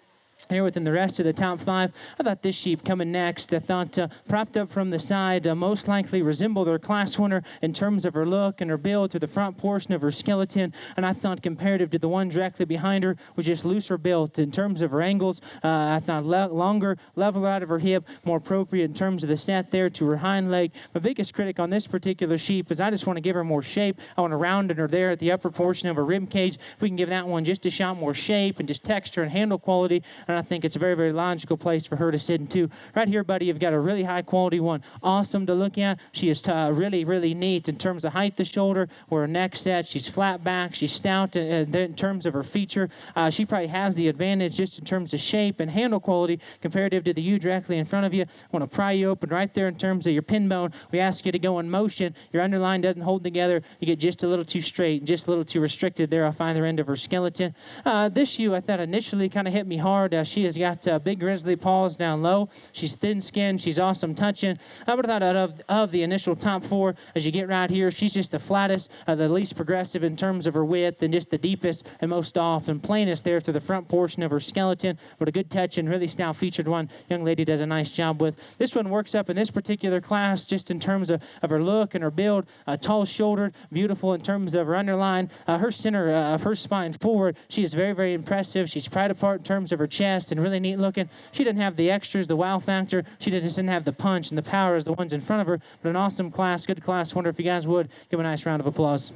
here within the rest of the top 5. I thought this sheep coming next, I thought propped up from the side, most likely resembled her class winner in terms of her look and her build through the front portion of her skeleton. And I thought comparative to the one directly behind her was just looser built in terms of her angles. I thought longer, level out of her hip, more appropriate in terms of the set there to her hind leg. My biggest critic on this particular sheep is I just want to give her more shape. I want to round her there at the upper portion of her rib cage. If we can give that one just a shot more shape and just texture and handle quality, and I think it's a very, very logical place for her to sit in too. Right here, buddy, you've got a really high quality one. Awesome to look at. She is really, really neat in terms of height of shoulder, where her neck's set. She's flat back. She's stout in terms of her feature. She probably has the advantage just in terms of shape and handle quality comparative to the ewe directly in front of you. I want to pry you open right there in terms of your pin bone. We ask you to go in motion. Your underline doesn't hold together. You get just a little too straight and just a little too restricted there off either end of her skeleton. This ewe, I thought initially kind of hit me hard. She has got big grizzly paws down low. She's thin-skinned. She's awesome touching. I would have thought of the initial top four, as you get right here, she's just the flattest, the least progressive in terms of her width, and just the deepest and most off and plainest there through the front portion of her skeleton. But a good touch and really stout-featured one. Young lady does a nice job with. This one works up in this particular class just in terms of her look and her build. Tall-shouldered, beautiful in terms of her underline. Her center of her spine forward, she is very, very impressive. She's pried apart in terms of her chest and really neat looking. She doesn't have the extras, the wow factor. She doesn't have the punch and the power as the ones in front of her, but an awesome class, good class. Wonder if you guys would give a nice round of applause.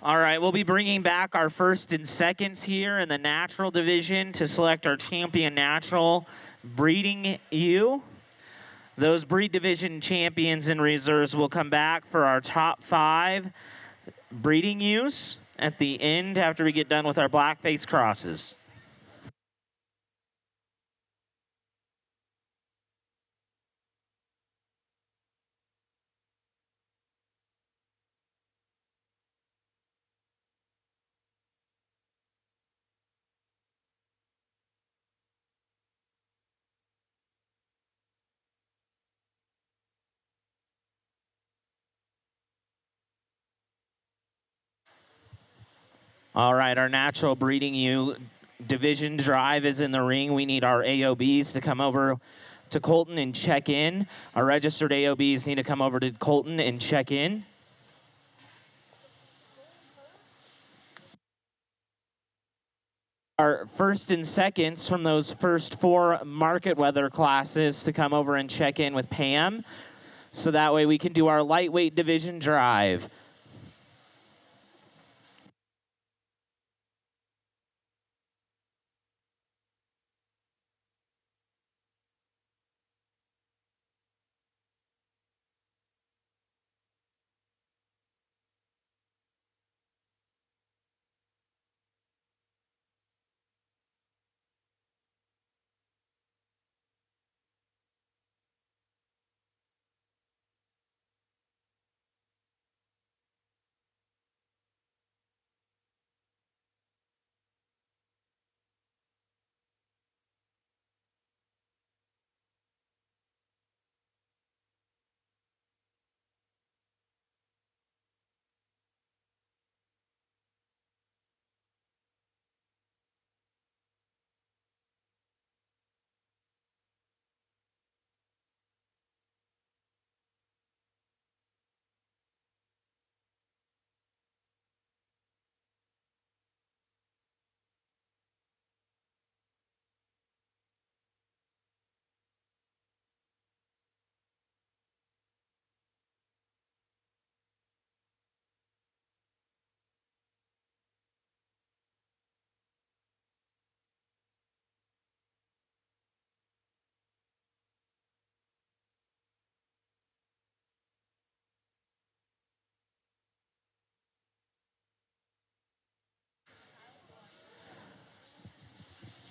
All right, we'll be bringing back our first and seconds here in the natural division to select our champion natural breeding ewe. Those breed division champions and reserves will come back for our top 5 breeding ewes at the end after we get done with our Blackface crosses. All right, our natural breeding ewe division drive is in the ring. We need our AOBs to come over to Colton and check in. Our registered AOBs need to come over to Colton and check in. Our first and seconds from those first 4 market weather classes to come over and check in with Pam. So that way we can do our lightweight division drive.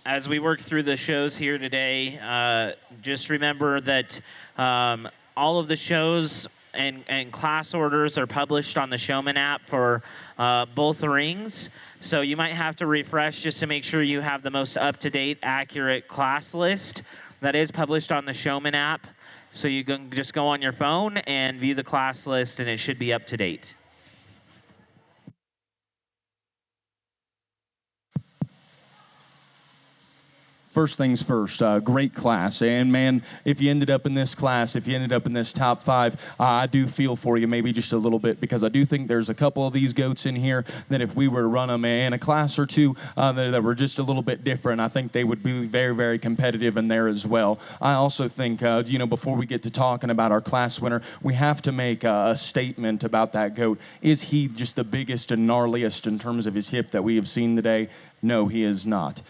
As we work through the shows here today, just remember that all of the shows and class orders are published on the Showman app for both rings. So you might have to refresh just to make sure you have the most up-to-date, accurate class list that is published on the Showman app. So you can just go on your phone and view the class list, and it should be up to date. first things first, great class. And man, if you ended up in this class, if you ended up in this top 5, I do feel for you maybe just a little bit, because I do think there's a couple of these goats in here that if we were to run them in a class or two that were just a little bit different, I think they would be very, very competitive in there as well. I also think, before we get to talking about our class winner, we have to make a statement about that goat. Is he just the biggest and gnarliest in terms of his hip that we have seen today? No, he is not.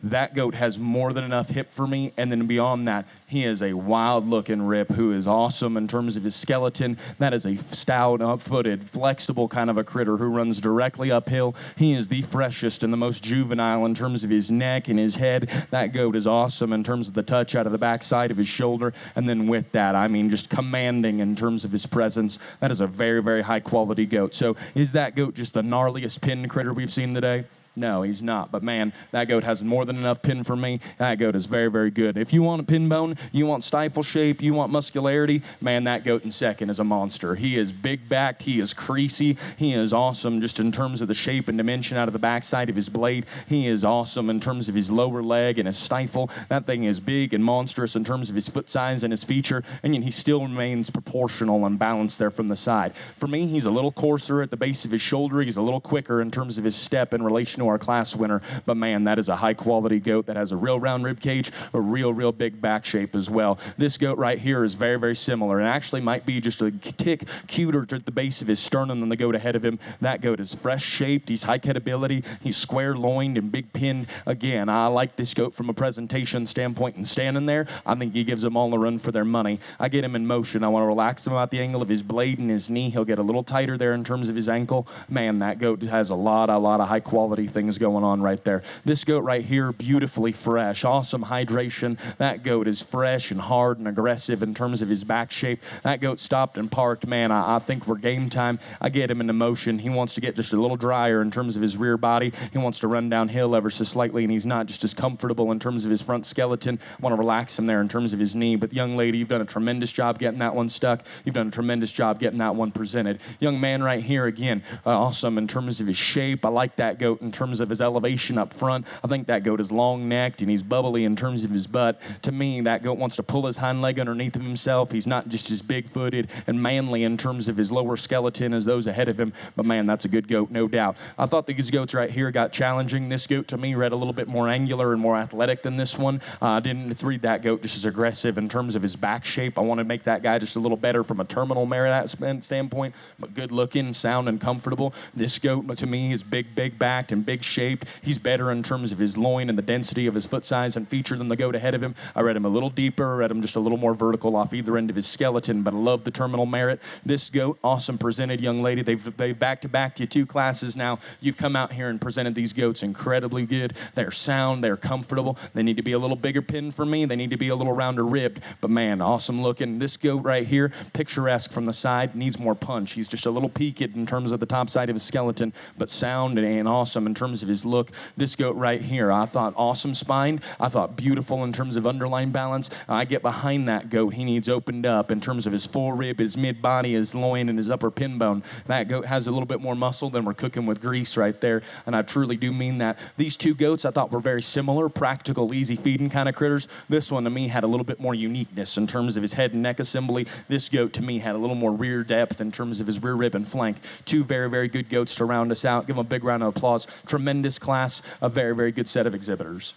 That goat has more than enough hip for me, and then beyond that, he is a wild-looking rip who is awesome in terms of his skeleton. That is a stout, up-footed, flexible kind of a critter who runs directly uphill. He is the freshest and the most juvenile in terms of his neck and his head. That goat is awesome in terms of the touch out of the backside of his shoulder, and then with that, I mean, just commanding in terms of his presence. That is a very, very high-quality goat. So is that goat just the gnarliest pin critter we've seen today? No, he's not. But man, that goat has more than enough pin for me. That goat is very, very good. If you want a pin bone, you want stifle shape, you want muscularity, man, that goat in second is a monster. He is big-backed. He is creasy. He is awesome just in terms of the shape and dimension out of the backside of his blade. He is awesome in terms of his lower leg and his stifle. That thing is big and monstrous in terms of his foot size and his feature, and yet he still remains proportional and balanced there from the side. For me, he's a little coarser at the base of his shoulder. He's a little quicker in terms of his step in relation to our class winner, but man, that is a high quality goat that has a real round rib cage, a real big back shape as well. This goat right here is very, very similar, and actually might be just a tick cuter at the base of his sternum than the goat ahead of him. That goat is fresh shaped, he's high catability, he's square loined and big pinned. Again, I like this goat from a presentation standpoint, and standing there, I think he gives them all a run for their money. I get him in motion, I want to relax him about the angle of his blade and his knee. He'll get a little tighter there in terms of his ankle. Man, that goat has a lot of high quality things going on right there. This goat right here, beautifully fresh, awesome hydration. That goat is fresh and hard and aggressive in terms of his back shape. That goat stopped and parked. Man, I think we're game time. I get him into motion. He wants to get just a little drier in terms of his rear body. He wants to run downhill ever so slightly, and he's not just as comfortable in terms of his front skeleton. I want to relax him there in terms of his knee. But young lady, you've done a tremendous job getting that one stuck. You've done a tremendous job getting that one presented. Young man right here, again, awesome in terms of his shape. I like that goat in terms of his elevation up front. I think that goat is long-necked and he's bubbly in terms of his butt. To me, that goat wants to pull his hind leg underneath of himself. He's not just as big-footed and manly in terms of his lower skeleton as those ahead of him, but man, that's a good goat, no doubt. I thought these goats right here got challenging. This goat, to me, read a little bit more angular and more athletic than this one. Didn't read that goat just as aggressive in terms of his back shape. I want to make that guy just a little better from a terminal merit standpoint, but good-looking, sound, and comfortable. This goat, to me, is big-backed and big-shaped. He's better in terms of his loin and the density of his foot size and feature than the goat ahead of him. I read him a little deeper, read him just a little more vertical off either end of his skeleton, but I love the terminal merit. This goat, awesome presented, young lady. They've back-to-back you 2 classes now. You've come out here and presented these goats incredibly good. They're sound, they're comfortable. They need to be a little bigger pin for me. They need to be a little rounder ribbed, but man, awesome looking. This goat right here, picturesque from the side, needs more punch. He's just a little peaked in terms of the top side of his skeleton, but sound and awesome in terms of his look. This goat right here, I thought awesome spine. I thought beautiful in terms of underline balance. I get behind that goat. He needs opened up in terms of his full rib, his mid body, his loin, and his upper pin bone. That goat has a little bit more muscle than we're cooking with grease right there, and I truly do mean that. These 2 goats I thought were very similar, practical, easy feeding kind of critters. This one to me had a little bit more uniqueness in terms of his head and neck assembly. This goat to me had a little more rear depth in terms of his rear rib and flank. 2 very, very good goats to round us out. Give them a big round of applause. Tremendous class, a very, very good set of exhibitors.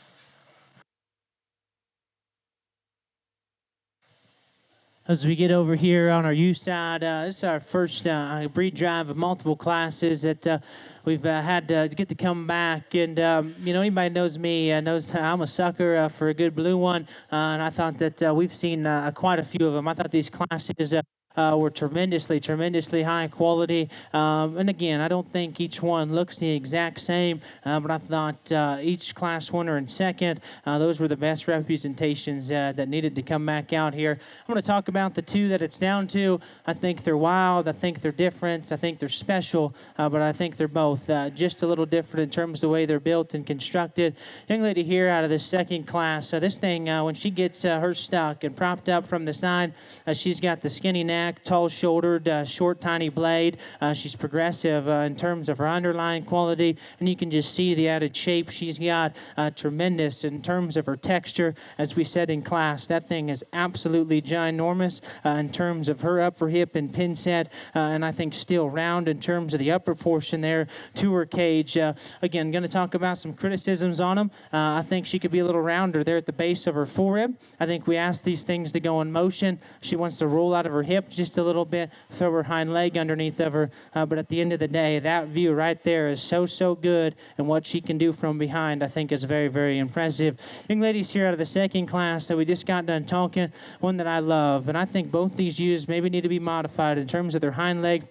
As we get over here on our youth side, this is our first breed drive of multiple classes that we've had to get to come back. And, anybody knows me knows I'm a sucker for a good blue one. And I thought that we've seen quite a few of them. I thought these classes were tremendously high quality. And again, I don't think each one looks the exact same, but I thought each class winner and second, those were the best representations that needed to come back out here. I'm going to talk about the 2 that it's down to. I think they're wild. I think they're different. I think they're special, but I think they're both just a little different in terms of the way they're built and constructed. Young lady here out of the second class, this thing, when she gets her stuck and propped up from the side, she's got the skinny neck neck, tall-shouldered, short, tiny blade. She's progressive in terms of her underlying quality, and you can just see the added shape she's got. Tremendous in terms of her texture. As we said in class, that thing is absolutely ginormous in terms of her upper hip and pin set, and I think still round in terms of the upper portion there to her cage. Again, going to talk about some criticisms on them. I think she could be a little rounder there at the base of her forerib. I think we asked these things to go in motion. She wants to roll out of her hip just a little bit, throw her hind leg underneath of her, but at the end of the day, that view right there is so good, and what she can do from behind I think is very, very impressive. Young ladies here out of the second class that we just got done talking, one that I love, and I think both these ewes maybe need to be modified in terms of their hind leg.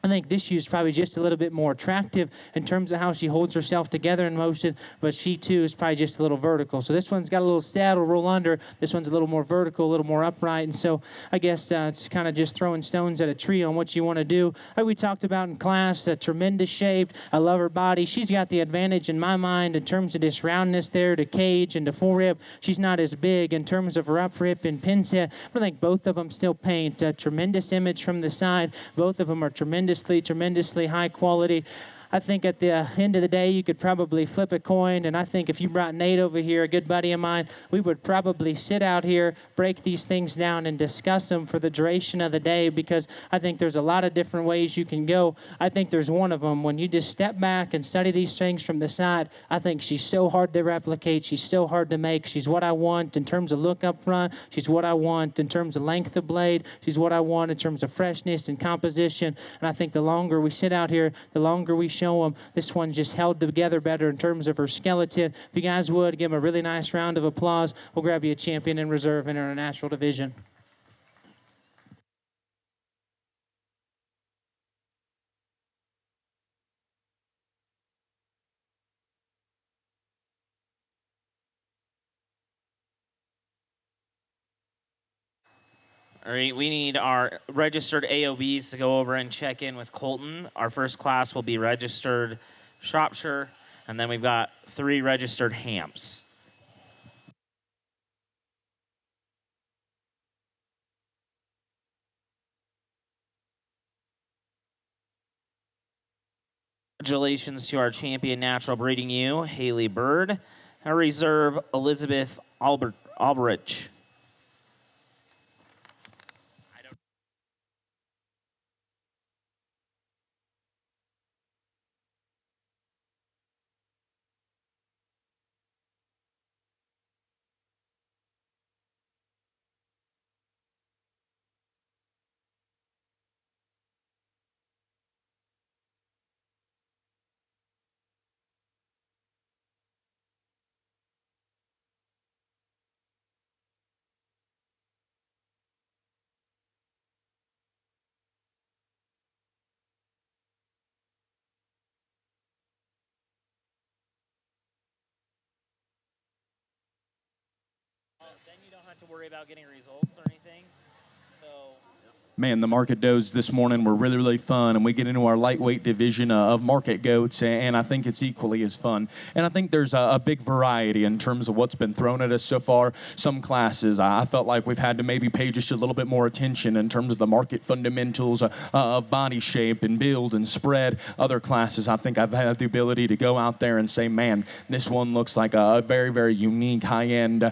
I think this ewe is probably just a little bit more attractive in terms of how she holds herself together in motion, but she too is probably just a little vertical. So this one's got a little saddle roll under. This one's a little more vertical, a little more upright, and so I guess it's kind of just throwing stones at a tree on what you want to do. Like we talked about in class, tremendous shape. I love her body. She's got the advantage in my mind in terms of this roundness there to cage and to forerib. She's not as big in terms of her upper hip and pin set, but I think both of them still paint a tremendous image from the side. Both of them are tremendously high quality. I think at the end of the day, you could probably flip a coin, and I think if you brought Nate over here, a good buddy of mine, we would probably sit out here, break these things down, and discuss them for the duration of the day, because I think there's a lot of different ways you can go. I think there's one of them. When you just step back and study these things from the side, I think she's so hard to replicate. She's so hard to make. She's what I want in terms of look up front. She's what I want in terms of length of blade. She's what I want in terms of freshness and composition. And I think the longer we sit out here, the longer we show them, this one's just held together better in terms of her skeleton. If you guys would, give them a really nice round of applause. We'll grab you a champion in reserve in our natural division. All right, we need our registered AOBs to go over and check in with Colton. Our first class will be registered Shropshire, and then we've got 3 registered Hamps. Congratulations to our champion natural breeding ewe, Haley Bird. Our reserve, Elizabeth Alberich. Then you don't have to worry about getting results or anything. So. Man, the market does this morning were really fun, and we get into our lightweight division of market goats, and I think it's equally as fun. And I think there's a big variety in terms of what's been thrown at us so far. Some classes, I felt like we've had to maybe pay just a little bit more attention in terms of the market fundamentals of body shape and build and spread. Other classes, I think I've had the ability to go out there and say, man, this one looks like a very unique, high-end,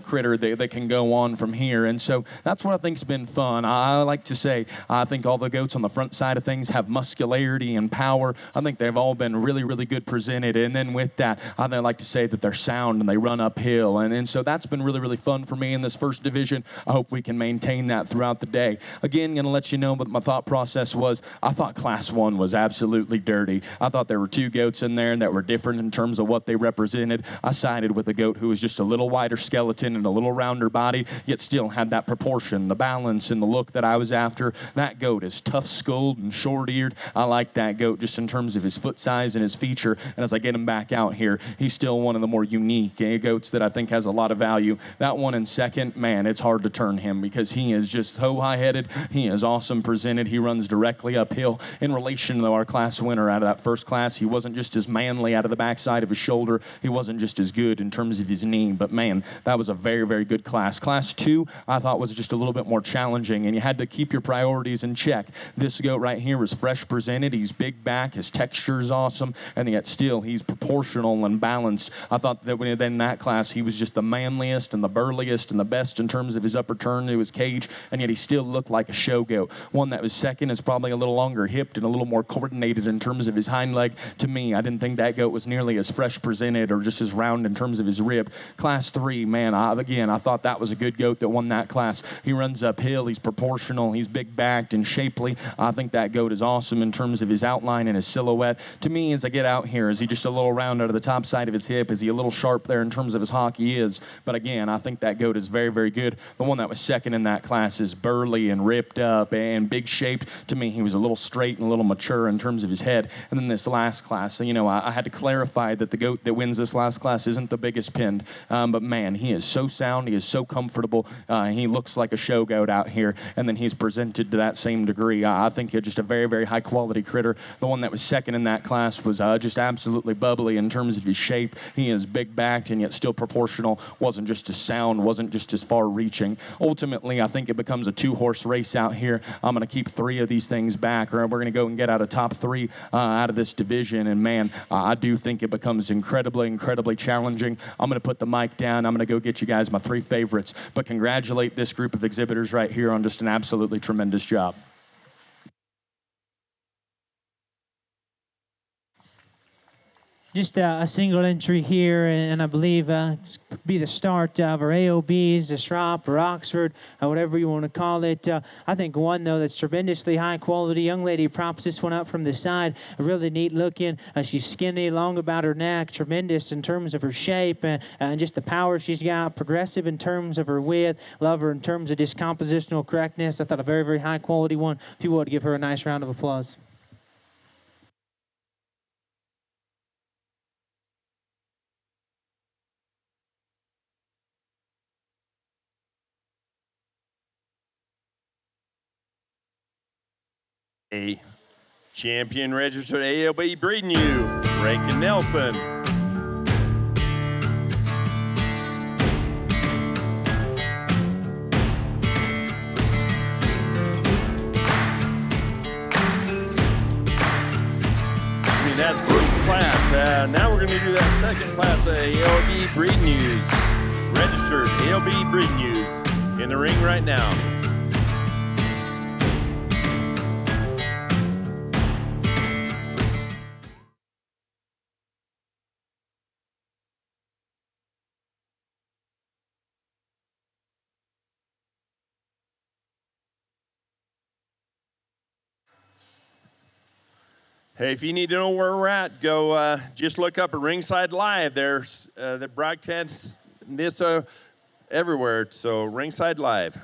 critter that can go on from here. And so that's what I think's been fun. I like to say, I think all the goats on the front side of things have muscularity and power. I think they've all been really good presented. And then with that, I like to say that they're sound and they run uphill. And so that's been really fun for me in this first division. I hope we can maintain that throughout the day. Again, going to let you know what my thought process was. I thought class 1 was absolutely dirty. I thought there were 2 goats in there that were different in terms of what they represented. I sided with a goat who was just a little wider skeleton and a little rounder body, yet still had that proportion, the balance, and the look that I was after. That goat is tough-skulled and short-eared. I like that goat just in terms of his foot size and his feature. And as I get him back out here, he's still one of the more unique goats that I think has a lot of value. That one in second, man, it's hard to turn him because he is just so high-headed. He is awesome presented. He runs directly uphill. In relation to our class winner out of that first class, he wasn't just as manly out of the backside of his shoulder. He wasn't just as good in terms of his knee. But, man, that was a very good class. Class 2, I thought, was just a little bit more challenging, and you had to keep your priorities in check. This goat right here is fresh presented. He's big back. His texture is awesome, and yet still he's proportional and balanced. I thought that when in that class he was just the manliest and the burliest and the best in terms of his upper turn to his cage, and yet he still looked like a show goat. One that was second is probably a little longer hipped and a little more coordinated in terms of his hind leg. To me, I didn't think that goat was nearly as fresh presented or just as round in terms of his rib. Class 3, man, I thought that was a good goat that won that class. He runs uphill, he's proportional, he's big backed and shapely. I think that goat is awesome in terms of his outline and his silhouette. To me, as I get out here, is he just a little round out of the top side of his hip? Is he a little sharp there in terms of his hock? He is. But again, I think that goat is very, very good. The one that was second in that class is burly and ripped up and big shaped. To me, he was a little straight and a little mature in terms of his head. And then this last class, I had to clarify that the goat that wins this last class isn't the biggest pinned. But man, he is so sound. He is so comfortable. He looks like a show goat out here. And then he's presented to that same degree. I think he's just a very, very high quality critter. The one that was second in that class was just absolutely bubbly in terms of his shape. He is big backed and yet still proportional. Wasn't just as sound, wasn't just as far reaching. Ultimately, I think it becomes a 2-horse race out here. I'm going to keep 3 of these things back, or we're going to go and get out a top 3 out of this division. And man, I do think it becomes incredibly, incredibly challenging. I'm going to put the mic down. I'm going to go get you guys my 3 favorites, but congratulate this group of exhibitors right here on just an absolutely tremendous job. Just a single entry here, and I believe be the start of our AOBs, the Shrop, or Oxford, whatever you want to call it. I think one, though, that's tremendously high quality. Young lady props this one up from the side. Really neat looking. She's skinny, long about her neck, tremendous in terms of her shape, and just the power she's got. Progressive in terms of her width. Love her in terms of just compositional correctness. I thought a very, very high quality one. If you would, give her a nice round of applause. A champion registered AOB breeding you, Rankin Nelson. That's first class. Now we're going to do that second class AOB breeding news. Registered AOB breeding news in the ring right now. Hey, if you need to know where we're at, go just look up at Ringside Live. There's the broadcast this everywhere, so Ringside Live.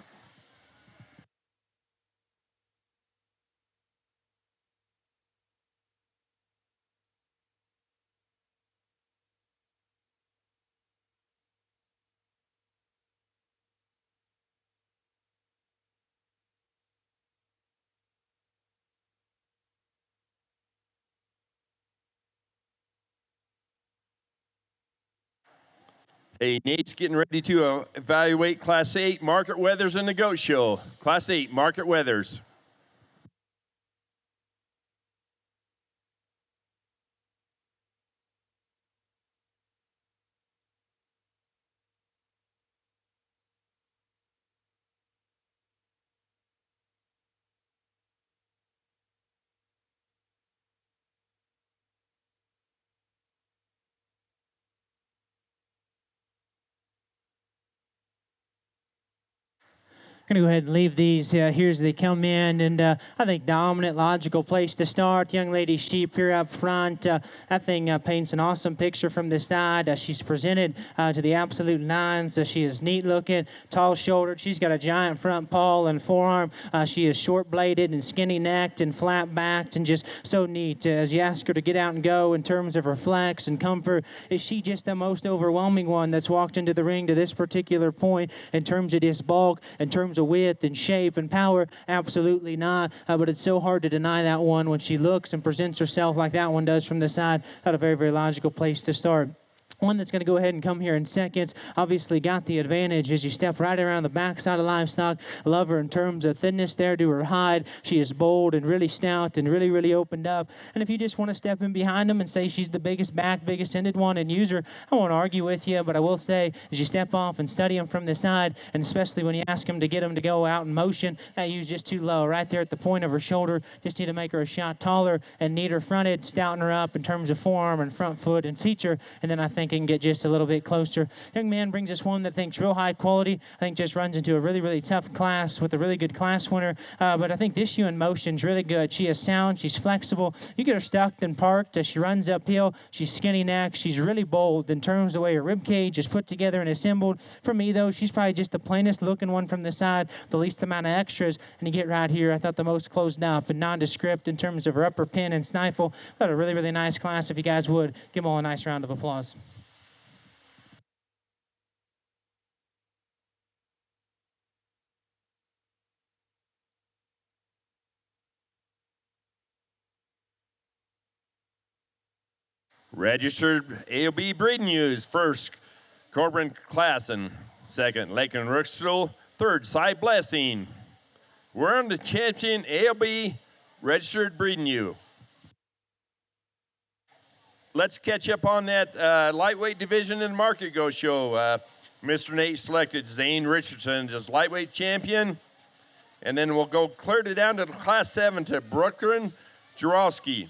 Hey, Nate's getting ready to evaluate Class 8 Market Weathers in the Goat Show. Class 8 Market Weathers. Going to go ahead and leave these here as they come in, and I think dominant, logical place to start. Young lady sheep here up front. That thing paints an awesome picture from the side. She's presented to the absolute nines. She is neat looking, tall shouldered. She's got a giant front paw and forearm. She is short bladed and skinny necked and flat backed and just so neat. As you ask her to get out and go in terms of her flex and comfort, is she just the most overwhelming one that's walked into the ring to this particular point in terms of this bulk, in terms of width and shape and power? Absolutely not. But it's so hard to deny that one when she looks and presents herself like that one does from the side. Not a very, very logical place to start. One that's going to go ahead and come here in seconds. Obviously got the advantage as you step right around the backside of Livestock. Love her in terms of thinness there to her hide. She is bold and really stout and really, really opened up. And if you just want to step in behind them and say she's the biggest back, biggest ended one and use her, I won't argue with you, but I will say as you step off and study them from the side, and especially when you ask them to get them to go out in motion, that ew's just too low. Right there at the point of her shoulder, just need to make her a shot taller and neater fronted, stouten her up in terms of forearm and front foot and feature, and then I think can get just a little bit closer. Young man brings us one that thinks real high quality. I think just runs into a really, really tough class with a really good class winner. But I think this ewe in motion's really good. She is sound. She's flexible. You get her stuck and parked as she runs uphill. She's skinny neck. She's really bold in terms of the way her rib cage is put together and assembled. For me, though, she's probably just the plainest looking one from the side, the least amount of extras. And you get right here, I thought the most closed up and nondescript in terms of her upper pin and stifle. I thought a really, really nice class. If you guys would, give them all a nice round of applause. Registered AOB breeding ewes. First, Corbin Klassen. Second, Lakin Rookstel. Third, Cy Blessing. We're on the champion AOB registered breeding ewe. Let's catch up on that lightweight division in the Market Go show. Mr. Nate selected Zane Richardson as lightweight champion. And then we'll go clear it down to the Class 7 to Brooklyn Jarowski.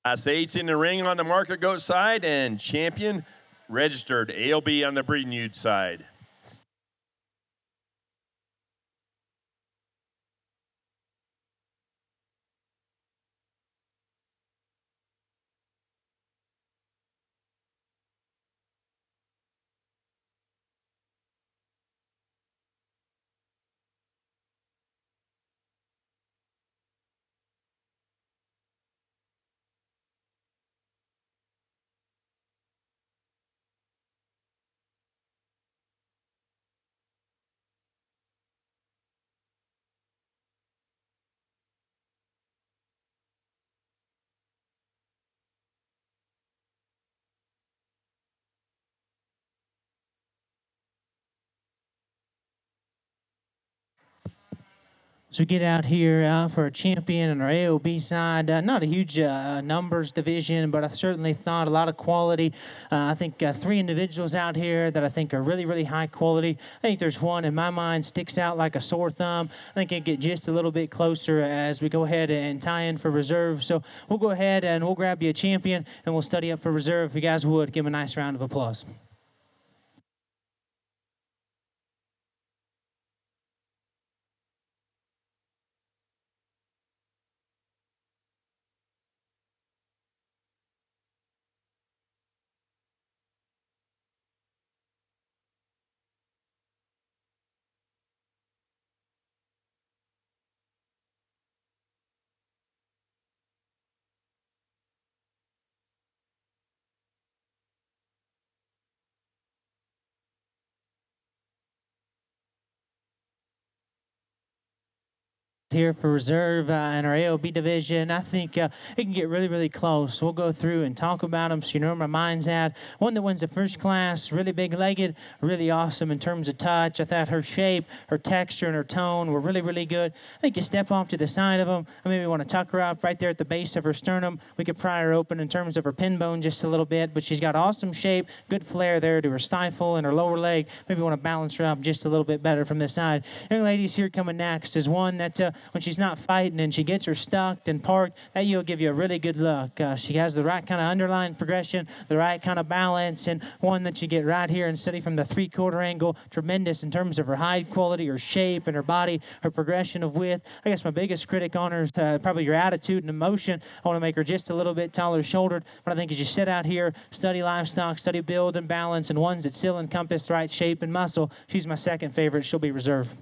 Class 8's in the ring on the Market Goat side, and champion registered ALB on the breeding ewe side. So we get out here for a champion on our AOB side. Not a huge numbers division, but I certainly thought a lot of quality. I think 3 individuals out here that I think are really, really high quality. I think there's one in my mind sticks out like a sore thumb. I think it get just a little bit closer as we go ahead and tie in for reserve. So we'll go ahead and we'll grab you a champion and we'll study up for reserve. If you guys would, give him a nice round of applause. Here for reserve in our AOB division. I think it can get really, really close. We'll go through and talk about them so you know where my mind's at. One that wins the first class, really big-legged, really awesome in terms of touch. I thought her shape, her texture, and her tone were really, really good. I think you step off to the side of them. I maybe want to tuck her up right there at the base of her sternum. We could pry her open in terms of her pin bone just a little bit, but she's got awesome shape, good flare there to her stifle and her lower leg. Maybe want to balance her up just a little bit better from this side. Young ladies here coming next is one that when she's not fighting and she gets her stuck and parked, that you'll give you a really good look. She has the right kind of underlying progression, the right kind of balance, and one that you get right here and study from the 3/4 angle. Tremendous in terms of her hide quality, her shape, and her body, her progression of width. I guess my biggest critic on her is probably your attitude and emotion. I want to make her just a little bit taller shouldered, but I think as you sit out here, study livestock, study build and balance, and ones that still encompass the right shape and muscle, she's my second favorite. She'll be reserved.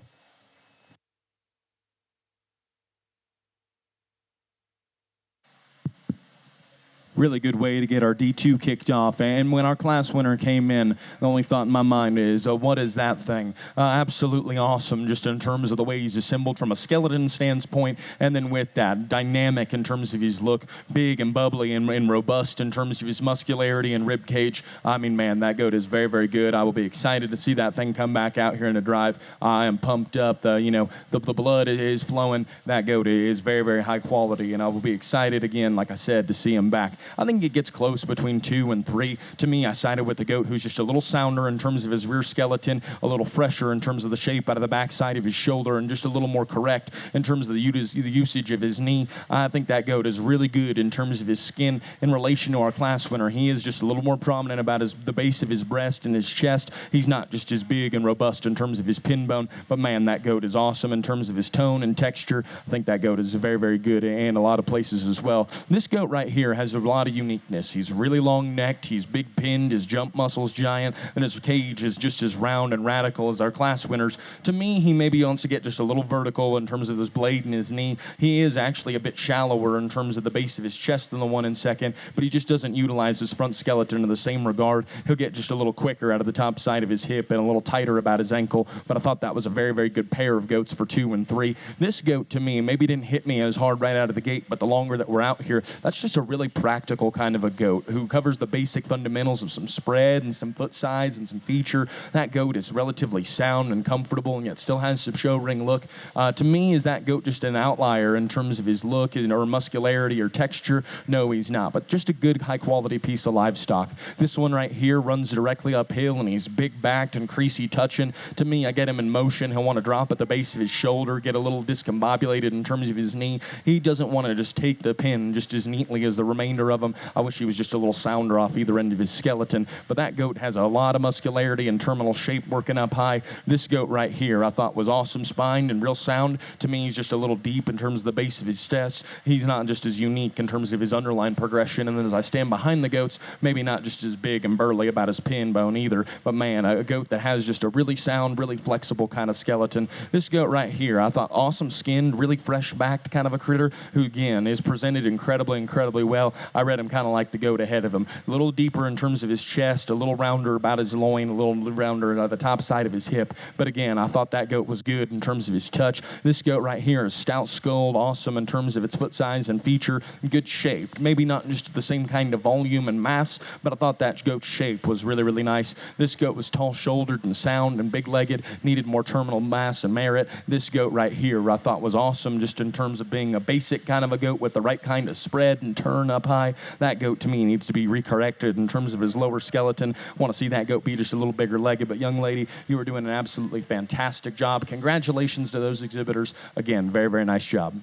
really good way to get our D2 kicked off. And when our class winner came in, the only thought in my mind is, what is that thing? Absolutely awesome, just in terms of the way he's assembled from a skeleton standpoint, and then with that, dynamic in terms of his look, big and bubbly and robust in terms of his muscularity and rib cage. I mean, man, that goat is very, very good. I will be excited to see that thing come back out here in the drive. I am pumped up. The blood is flowing. That goat is very, very high quality, and I will be excited again, like I said, to see him back. I think it gets close between 2 and 3. To me, I sided with the goat who's just a little sounder in terms of his rear skeleton, a little fresher in terms of the shape out of the backside of his shoulder, and just a little more correct in terms of the usage of his knee. I think that goat is really good in terms of his skin in relation to our class winner. He is just a little more prominent about the base of his breast and his chest. He's not just as big and robust in terms of his pin bone, but man, that goat is awesome in terms of his tone and texture. I think that goat is very, very good in a lot of places as well. This goat right here has a lot of uniqueness. He's really long-necked, he's big pinned, his jump muscle's giant, and his cage is just as round and radical as our class winners. To me, he maybe wants to get just a little vertical in terms of his blade and his knee. He is actually a bit shallower in terms of the base of his chest than the one in second, but he just doesn't utilize his front skeleton in the same regard. He'll get just a little quicker out of the top side of his hip and a little tighter about his ankle, but I thought that was a very, very good pair of goats for 2 and 3. This goat, to me, maybe didn't hit me as hard right out of the gate, but the longer that we're out here, that's just a really practical kind of a goat who covers the basic fundamentals of some spread and some foot size and some feature. That goat is relatively sound and comfortable and yet still has some show ring look. To me, is that goat just an outlier in terms of his look or muscularity or texture? No, he's not, but just a good high-quality piece of livestock. This one right here runs directly uphill, and he's big-backed and creasy touching. To me, I get him in motion. He'll want to drop at the base of his shoulder, get a little discombobulated in terms of his knee. He doesn't want to just take the pin just as neatly as the remainder of them. I wish he was just a little sounder off either end of his skeleton, but that goat has a lot of muscularity and terminal shape working up high. This goat right here I thought was awesome spined and real sound. To me, he's just a little deep in terms of the base of his chest. He's not just as unique in terms of his underline progression, and then as I stand behind the goats, maybe not just as big and burly about his pin bone either, but man, a goat that has just a really sound, really flexible kind of skeleton. This goat right here, I thought awesome skinned, really fresh backed kind of a critter who again is presented incredibly well. I read him kind of like the goat ahead of him. A little deeper in terms of his chest, a little rounder about his loin, a little rounder at the top side of his hip. But again, I thought that goat was good in terms of his touch. This goat right here is stout skulled, awesome in terms of its foot size and feature, good shape. Maybe not just the same kind of volume and mass, but I thought that goat's shape was really nice. This goat was tall-shouldered and sound and big-legged, needed more terminal mass and merit. This goat right here I thought was awesome just in terms of being a basic kind of a goat with the right kind of spread and turn up high. That goat to me needs to be recorrected in terms of his lower skeleton. Want to see that goat be just a little bigger legged, but young lady, you are doing an absolutely fantastic job. Congratulations to those exhibitors. Again, very nice job.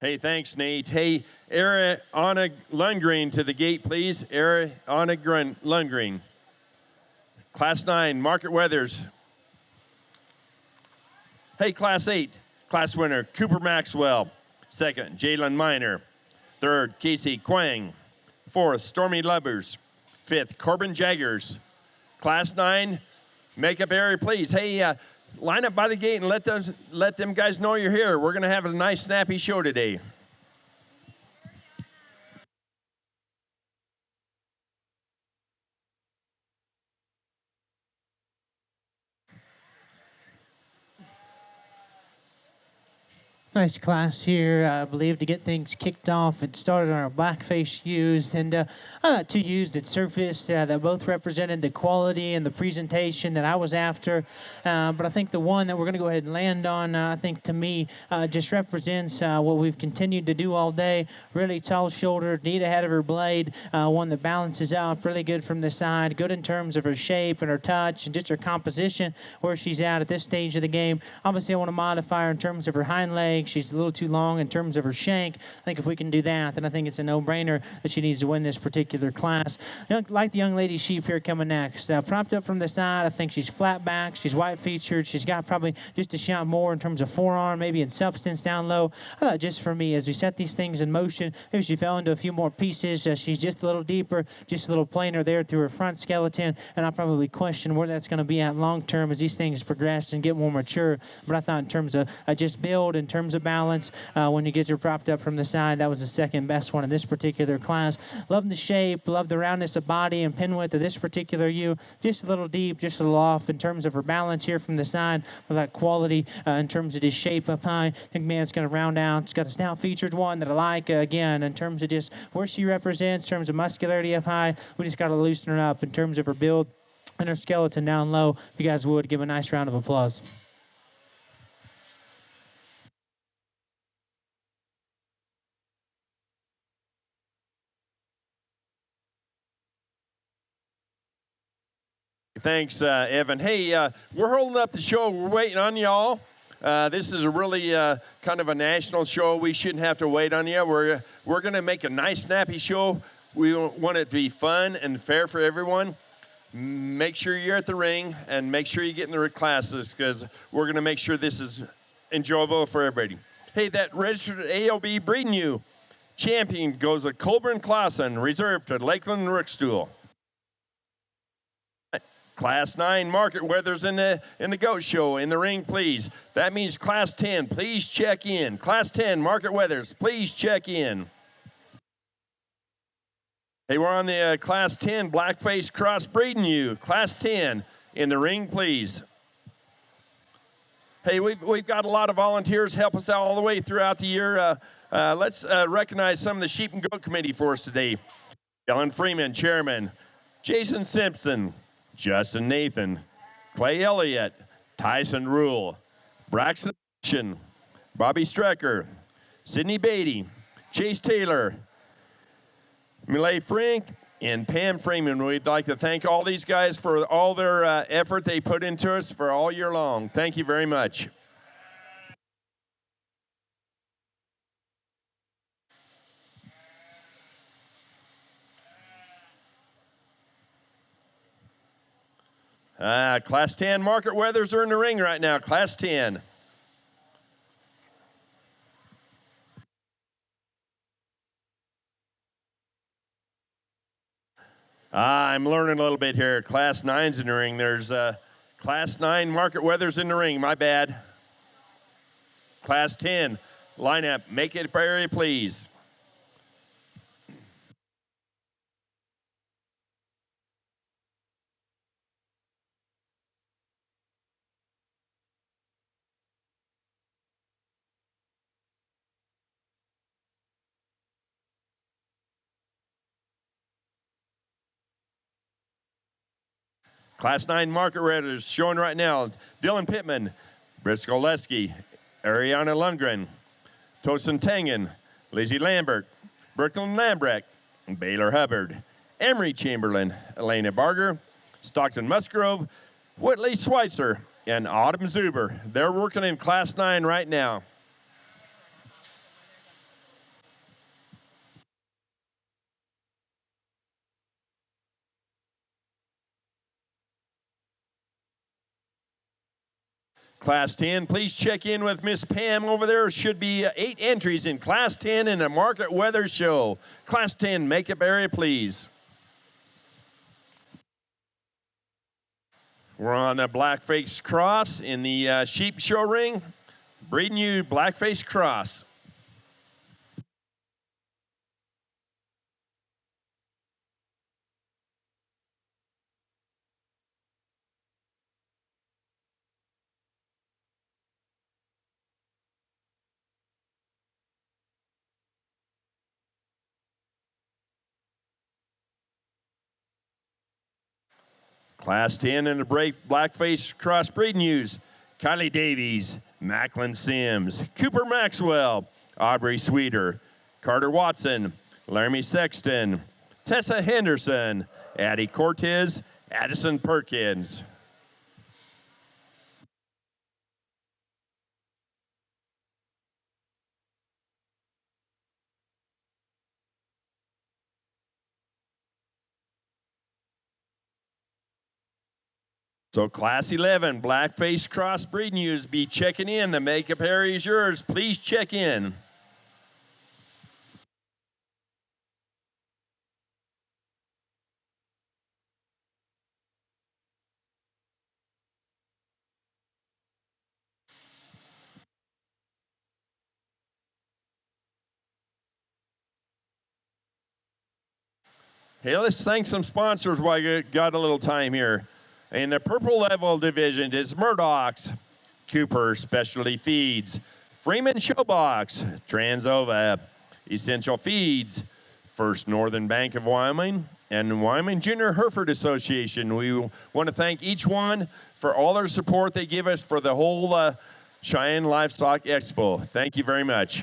Hey, thanks, Nate. Hey, Ariana Lundgren to the gate, please. Ariana Lundgren. Class 9, Market Weathers. Hey, Class 8, class winner, Cooper Maxwell. Second, Jalen Miner. Third, Casey Quang. Fourth, Stormy Lubbers. Fifth, Corbin Jaggers. Class 9, makeup area, please. Hey, line up by the gate and let them guys know you're here. We're going to have a nice, snappy show today. Nice class here, I believe, to get things kicked off. It started on our Blackface ewes, and I thought 2 ewes that surfaced that both represented the quality and the presentation that I was after. But I think the one that we're going to go ahead and land on, I think to me, just represents what we've continued to do all day. Really tall-shouldered, neat ahead of her blade, one that balances out really good from the side, good in terms of her shape and her touch and just her composition, where she's at this stage of the game. Obviously, I want to modify her in terms of her hind legs. She's a little too long in terms of her shank. I think if we can do that, then I think it's a no-brainer that she needs to win this particular class. Like the young lady sheep here coming next. Propped up from the side, I think she's flat back. She's white-featured. She's got probably just a shot more in terms of forearm, maybe in substance down low. I thought just for me, as we set these things in motion, maybe she fell into a few more pieces. She's just a little deeper, just a little plainer there through her front skeleton, and I'll probably question where that's going to be at long-term as these things progress and get more mature. But I thought in terms of just build, in terms terms of balance. When you get her propped up from the side, that was the second best one in this particular class. Love the shape, love the roundness of body and pin width of this particular ewe. Just a little deep, just a little off in terms of her balance here from the side, with that quality in terms of the shape up high. I think, man, it's going to round out. It's got a snout featured one that I like. Again, in terms of just where she represents, in terms of muscularity up high, we just got to loosen her up in terms of her build and her skeleton down low. If you guys would, give a nice round of applause. Thanks, Evan. Hey, we're holding up the show. We're waiting on y'all. This is a really kind of a national show. We shouldn't have to wait on you. We're going to make a nice, snappy show. We want it to be fun and fair for everyone. Make sure you're at the ring and make sure you get in the classes, because we're going to make sure this is enjoyable for everybody. Hey, that registered AOB breeding ewe champion goes to Colburn Clausen, reserved to Lakeland Rookstool. Class 9 market weathers in the goat show in the ring, please. That means Class 10, please check in. Class 10 market weathers, please check in. Hey, we're on the Class 10 Blackface cross breeding ewe. Class 10 in the ring, please. Hey, we've got a lot of volunteers help us out all the way throughout the year. Let's recognize some of the sheep and goat committee for us today. Ellen Freeman, chairman. Jason Simpson. Justin Nathan, Clay Elliott, Tyson Rule, Braxton, Bobby Strecker, Sidney Beatty, Chase Taylor, Millie Frink, and Pam Freeman. We'd like to thank all these guys for all their effort they put into us for all year long. Thank you very much. Class 10 market weathers are in the ring right now. Class 10. I'm learning a little bit here. Class 9's in the ring. There's Class 9 market weathers in the ring. My bad. Class 10 lineup. Make it area, please. Class 9 market weathers showing right now. Dylan Pittman, Briscoe Lesky, Ariana Lundgren, Tosin Tangen, Lizzie Lambert, Brooklyn Lambrecht, Baylor Hubbard, Emery Chamberlain, Elena Barger, Stockton Musgrove, Whitley Schweitzer, and Autumn Zuber. They're working in Class 9 right now. Class 10, please check in with Miss Pam over there. Should be 8 entries in Class 10 in the market weather show. Class 10 makeup area, please. We're on the Blackface Cross in the sheep show ring. Breeding you Blackface Cross. Class 10 in the Blackface Cross breeding ewes. Kylie Davies, Macklin Sims, Cooper Maxwell, Aubrey Sweeter, Carter Watson, Laramie Sexton, Tessa Henderson, Addie Cortez, Addison Perkins. So Class 11, Blackface Cross breeding ewes, be checking in. The makeup area is yours. Please check in. Hey, let's thank some sponsors while you got a little time here. In the purple level division is Murdoch's, Cooper Specialty Feeds, Freeman Showbox, Transova, Essential Feeds, First Northern Bank of Wyoming, and Wyoming Junior Hereford Association. We want to thank each one for all their support they give us for the whole Cheyenne Livestock Expo. Thank you very much.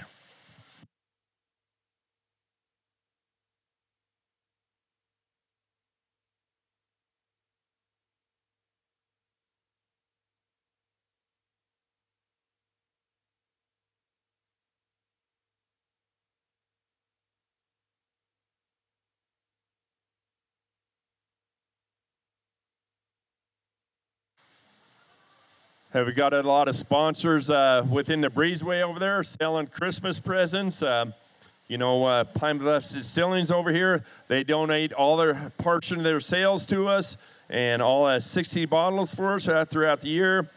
Have we got a lot of sponsors within the breezeway over there selling Christmas presents? Pine Bluff Distilling's over here. They donate all their portion of their sales to us and all 60 bottles for us throughout the year.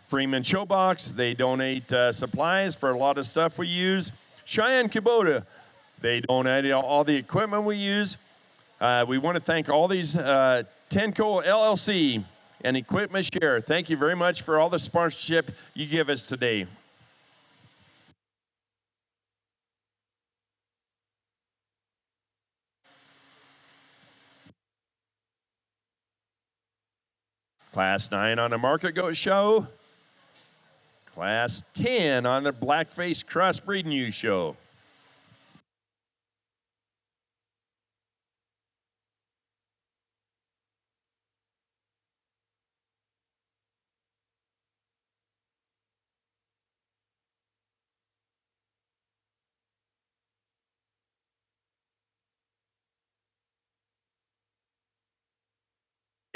Freeman Showbox, they donate supplies for a lot of stuff we use. Cheyenne Kubota, they donate all the equipment we use. We want to thank all these Tenco LLC and Equipment Share. Thank you very much for all the sponsorship you give us today. Class 9 on the Market Goat Show. Class 10 on the Blackface Crossbreed News Show.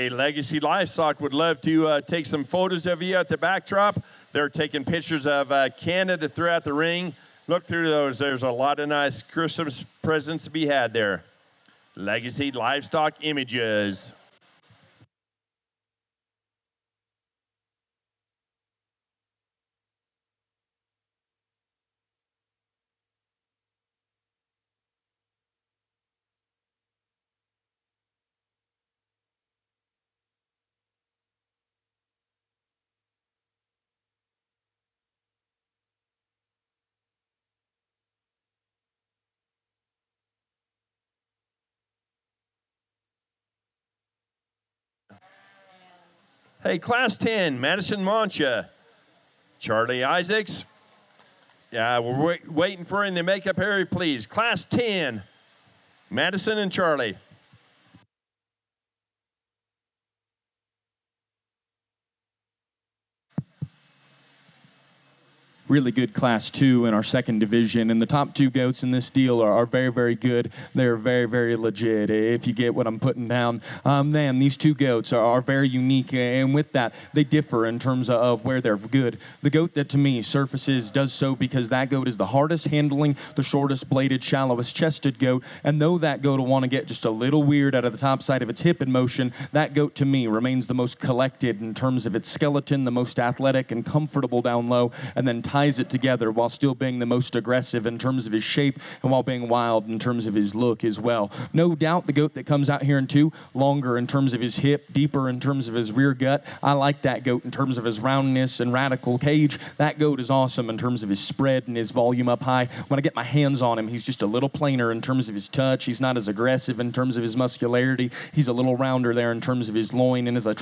Legacy Livestock would love to take some photos of you at the backdrop. They're taking pictures of Canada throughout the ring. Look through those. There's a lot of nice Christmas presents to be had there. Legacy Livestock Images. Hey, Class 10, Madison Mancha, Charlie Isaacs. Yeah, we're waiting for in the makeup area, please. Class 10, Madison and Charlie. Really good Class 2 in our second division, and the top two goats in this deal are very, very good. They're very, very legit, if you get what I'm putting down. Man, these two goats are very unique, and with that, they differ in terms of where they're good. The goat that, to me, surfaces does so because that goat is the hardest handling, the shortest bladed, shallowest chested goat, and though that goat will want to get just a little weird out of the top side of its hip in motion, that goat, to me, remains the most collected in terms of its skeleton, the most athletic and comfortable down low, and then ties it together while still being the most aggressive in terms of his shape and while being wild in terms of his look as well. No doubt the goat that comes out here in two, longer in terms of his hip, deeper in terms of his rear gut. I like that goat in terms of his roundness and radical cage. That goat is awesome in terms of his spread and his volume up high. When I get my hands on him, he's just a little plainer in terms of his touch. He's not as aggressive in terms of his muscularity. He's a little rounder there in terms of his loin, and as I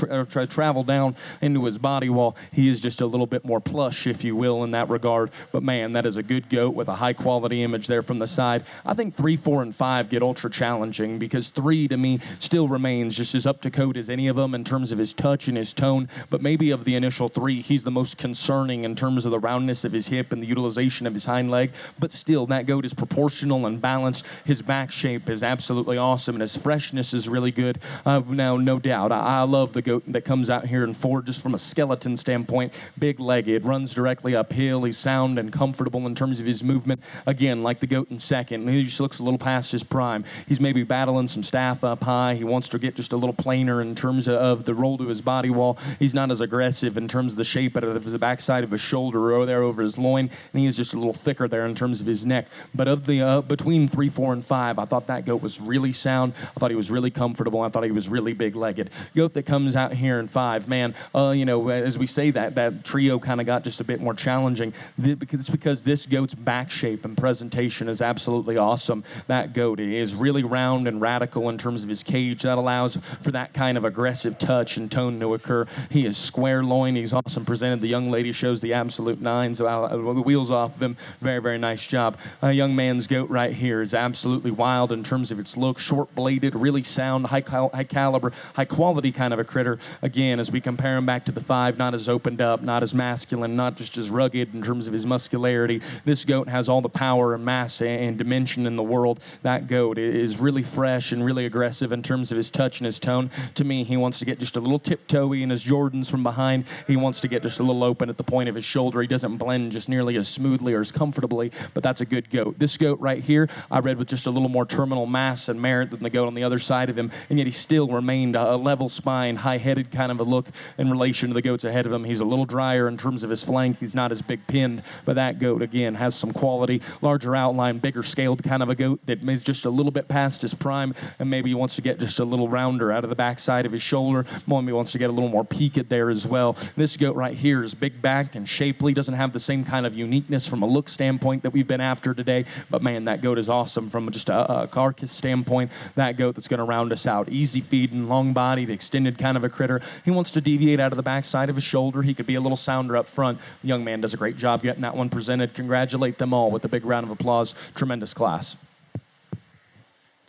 travel down into his body wall, he is just a little bit more plush, if you will, in that regard. But man, that is a good goat with a high quality image there from the side. I think 3, 4, and 5 get ultra challenging because 3 to me still remains just as up to code as any of them in terms of his touch and his tone. But maybe of the initial 3, he's the most concerning in terms of the roundness of his hip and the utilization of his hind leg. But still, that goat is proportional and balanced. His back shape is absolutely awesome, and his freshness is really good. Now, no doubt, I love the goat that comes out here in 4 just from a skeleton standpoint. Big-legged, runs directly uphill. really sound and comfortable in terms of his movement. Again, like the goat in second, he just looks a little past his prime. He's maybe battling some staff up high. He wants to get just a little plainer in terms of the roll to his body wall. He's not as aggressive in terms of the shape of the backside of his shoulder or there over his loin, and he is just a little thicker there in terms of his neck. But of the between 3, 4, and 5, I thought that goat was really sound. I thought he was really comfortable. I thought he was really big-legged. Goat that comes out here in 5, man, as we say that trio kind of got just a bit more challenging because this goat's back shape and presentation is absolutely awesome. That goat is really round and radical in terms of his cage. That allows for that kind of aggressive touch and tone to occur. He is square loin. He's awesome presented. The young lady shows the absolute nines, the wheels off of him. Very, very nice job. A young man's goat right here is absolutely wild in terms of its look. Short-bladed, really sound, high caliber, high quality kind of a critter. Again, as we compare him back to the 5, not as opened up, not as masculine, not just as rugged in terms of his muscularity. This goat has all the power and mass and dimension in the world. That goat is really fresh and really aggressive in terms of his touch and his tone. To me, he wants to get just a little tiptoey in his Jordans from behind. He wants to get just a little open at the point of his shoulder. He doesn't blend just nearly as smoothly or as comfortably, but that's a good goat. This goat right here, I read with just a little more terminal mass and merit than the goat on the other side of him, and yet he still remained a level spine, high-headed kind of a look in relation to the goats ahead of him. He's a little drier in terms of his flank. He's not as big pinned, but that goat, again, has some quality, larger outline, bigger scaled kind of a goat that is just a little bit past his prime, and maybe he wants to get just a little rounder out of the backside of his shoulder. Maybe he wants to get a little more peaked there as well. This goat right here is big-backed and shapely, doesn't have the same kind of uniqueness from a look standpoint that we've been after today, but man, that goat is awesome from just a carcass standpoint. That goat that's going to round us out. Easy feeding, long-bodied, extended kind of a critter. He wants to deviate out of the backside of his shoulder. He could be a little sounder up front. The young man does a great job getting that one presented. Congratulate them all with a big round of applause. Tremendous class.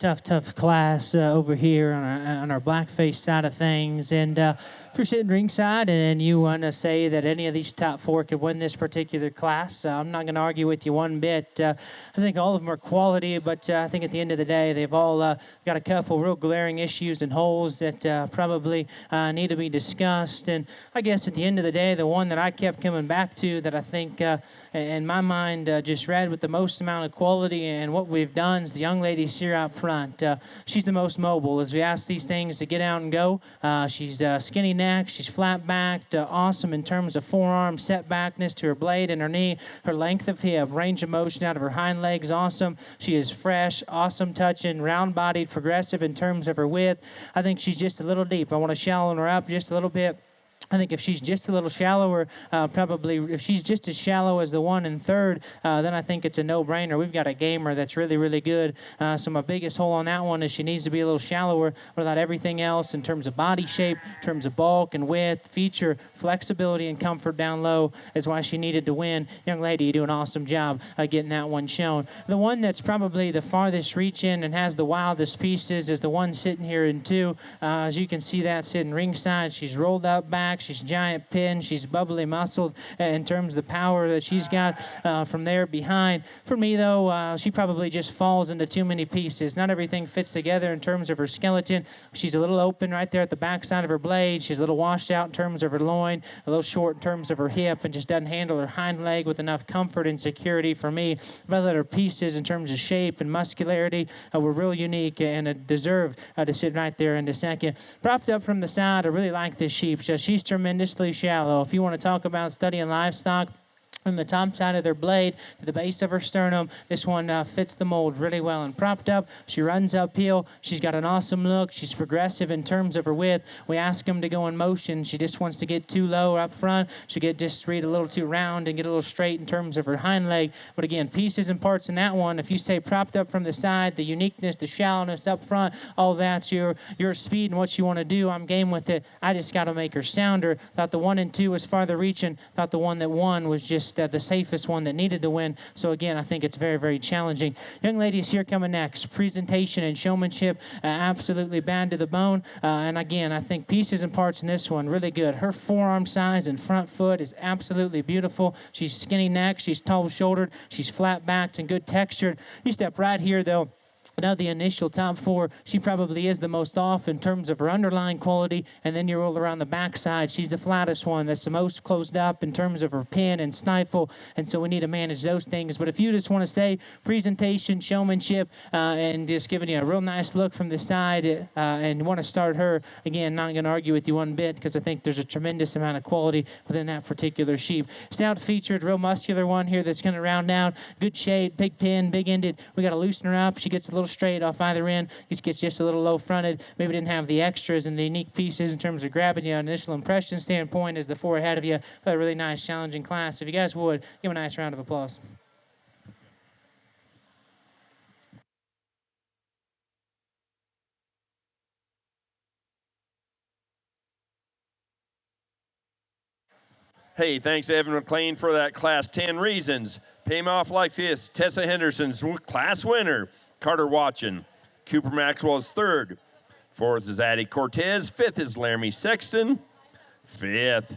Tough class over here on our Blackface side of things. And if you're sitting ringside and you want to say that any of these top 4 could win this particular class, I'm not going to argue with you one bit. I think all of them are quality, but I think at the end of the day, they've all got a couple real glaring issues and holes that probably need to be discussed. And I guess at the end of the day, the one that I kept coming back to that I think in my mind just read with the most amount of quality and what we've done is the young ladies here out front. She's the most mobile as we ask these things to get out and go. She's skinny neck, she's flat backed, awesome in terms of forearm setbackness to her blade and her knee, her length of hip, range of motion out of her hind legs, awesome. She is fresh, awesome touching, round bodied, progressive in terms of her width. I think she's just a little deep. I want to shallow her up just a little bit. I think if she's just a little shallower, probably if she's just as shallow as the one in third, then I think it's a no-brainer. We've got a gamer that's really, really good. So my biggest hole on that one is she needs to be a little shallower without everything else in terms of body shape, in terms of bulk and width, feature, flexibility, and comfort down low is why she needed to win. Young lady, you do an awesome job getting that one shown. The one that's probably the farthest reach in and has the wildest pieces is the one sitting here in 2. As you can see that sitting ringside, she's rolled up back. She's giant pin. She's bubbly muscled in terms of the power that she's got from there behind. For me, though, she probably just falls into too many pieces. Not everything fits together in terms of her skeleton. She's a little open right there at the backside of her blade. She's a little washed out in terms of her loin, a little short in terms of her hip, and just doesn't handle her hind leg with enough comfort and security for me. But her pieces in terms of shape and muscularity were real unique and deserve to sit right there in the second. Propped up from the side, I really like this sheep. She's tremendously shallow. If you want to talk about studying livestock, from the top side of their blade to the base of her sternum, this one fits the mold really well. And propped up, she runs uphill. She's got an awesome look. She's progressive in terms of her width. We ask them to go in motion. She just wants to get too low up front. She'll get just read a little too round and get a little straight in terms of her hind leg. But again, pieces and parts in that one. If you stay propped up from the side, the uniqueness, the shallowness up front, all that's your speed and what you want to do. I'm game with it. I just got to make her sounder. Thought the 1 and 2 was farther reaching. Thought the one that won was just the safest one that needed to win. So again, I think it's very, very challenging. Young ladies here coming next. Presentation and showmanship, absolutely bad to the bone. And again, I think pieces and parts in this one really good. Her forearm size and front foot is absolutely beautiful. She's skinny neck. She's tall shouldered. She's flat backed and good textured. You step right here though. But out of the initial top 4, she probably is the most off in terms of her underlying quality, and then you roll around the backside, she's the flattest one. That's the most closed up in terms of her pin and stifle, and so we need to manage those things. But if you just want to say presentation, showmanship, and just giving you a real nice look from the side, and want to start her, again, not going to argue with you one bit, because I think there's a tremendous amount of quality within that particular sheep. Stout featured, real muscular one here that's going to round out. Good shape, big pin, big ended. We got to loosen her up. She gets a little straight off either end. Just gets just a little low fronted. Maybe didn't have the extras and the unique pieces in terms of grabbing you on initial impression standpoint as the 4 ahead of you. A really nice, challenging class. If you guys would, give a nice round of applause. Hey, thanks, Evan McLean, for that Class 10 reasons. Pay 'em off like this. Tessa Henderson's class winner. Carter Watson. Cooper Maxwell's 3rd. 4th is Addie Cortez. 5th is Laramie Sexton. 5th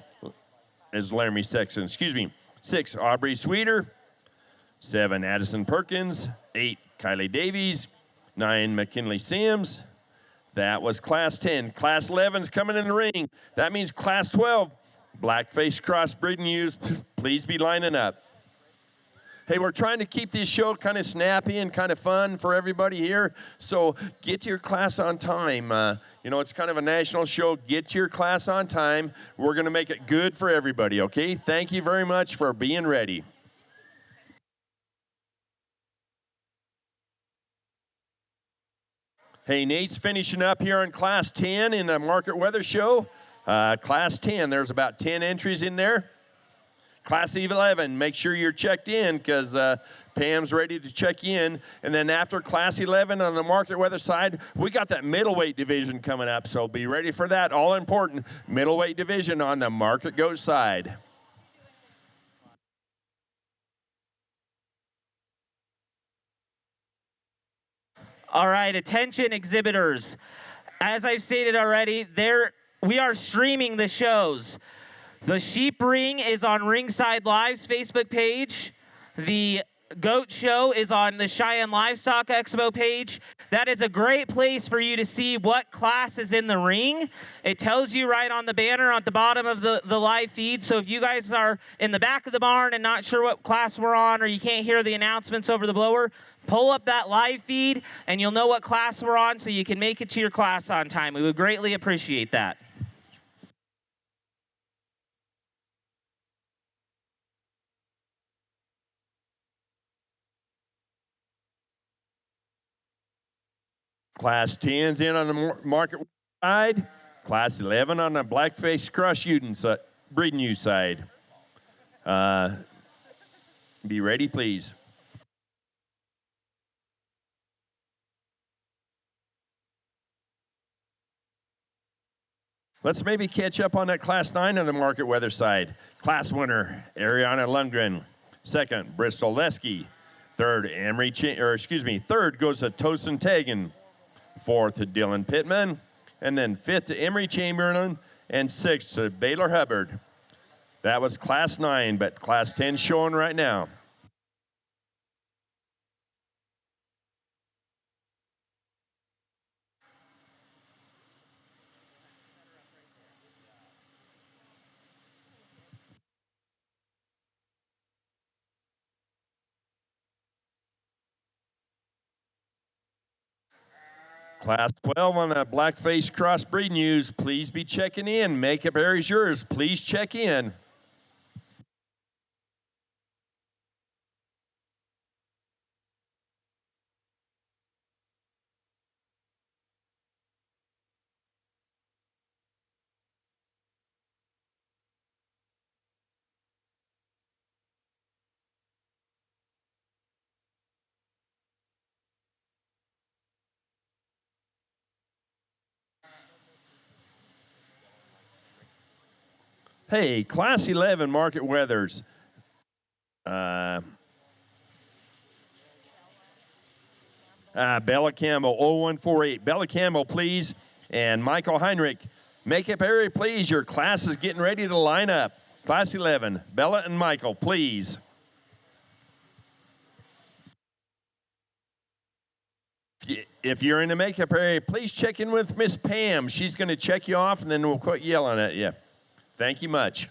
is Laramie Sexton, excuse me. 6, Aubrey Sweeter. 7, Addison Perkins. 8, Kylie Davies. 9, McKinley Sims. That was Class 10. Class 11's coming in the ring. That means Class 12. Blackface crossbreeding ewes, please be lining up. Hey, we're trying to keep this show kind of snappy and kind of fun for everybody here, so get to your class on time. You know, it's kind of a national show. Get to your class on time. We're going to make it good for everybody, okay? Thank you very much for being ready. Hey, Nate's finishing up here in Class 10 in the Market Weather Show. Class 10, there's about 10 entries in there. Class 11, make sure you're checked in because Pam's ready to check in. And then after Class 11 on the Market Weather side, we got that middleweight division coming up. So be ready for that. All important middleweight division on the Market Goat side. All right, attention exhibitors. As I've stated already, we are streaming the shows. The Sheep Ring is on Ringside Live's Facebook page. The Goat Show is on the Cheyenne Livestock Expo page. That is a great place for you to see what class is in the ring. It tells you right on the banner at the bottom of the live feed. So if you guys are in the back of the barn and not sure what class we're on, or you can't hear the announcements over the blower, pull up that live feed and you'll know what class we're on so you can make it to your class on time. We would greatly appreciate that. Class 10's in on the Market side. Class 11 on the Blackface breeding ewe side. Be ready, please. Let's maybe catch up on that Class 9 on the Market Weather side. Class winner, Ariana Lundgren. 2nd, Bristol Lesky. 3rd, third goes to Tosin Tegan. 4th to Dylan Pittman. And then 5th to Emery Chamberlain. And 6th to Baylor Hubbard. That was Class 9, but Class 10 showing right now. Class 12 on that Blackface crossbreeding ewes, please be checking in. Makeup area is yours. Please check in. Hey, Class 11 Market Weathers. Bella Campbell, 0148. Bella Campbell, please. And Michael Heinrich. Makeup area, please. Your class is getting ready to line up. Class 11, Bella and Michael, please. If you're in the makeup area, please check in with Miss Pam. She's going to check you off, and then we'll quit yelling at you. Thank you much.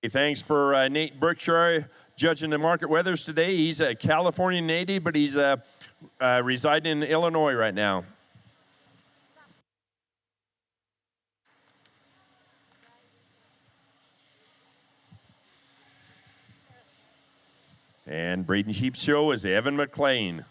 Thanks for Nate Berkshire judging the market weathers today. He's a California native, but he's residing in Illinois right now. And Breeding Sheep Show is Evan McLean.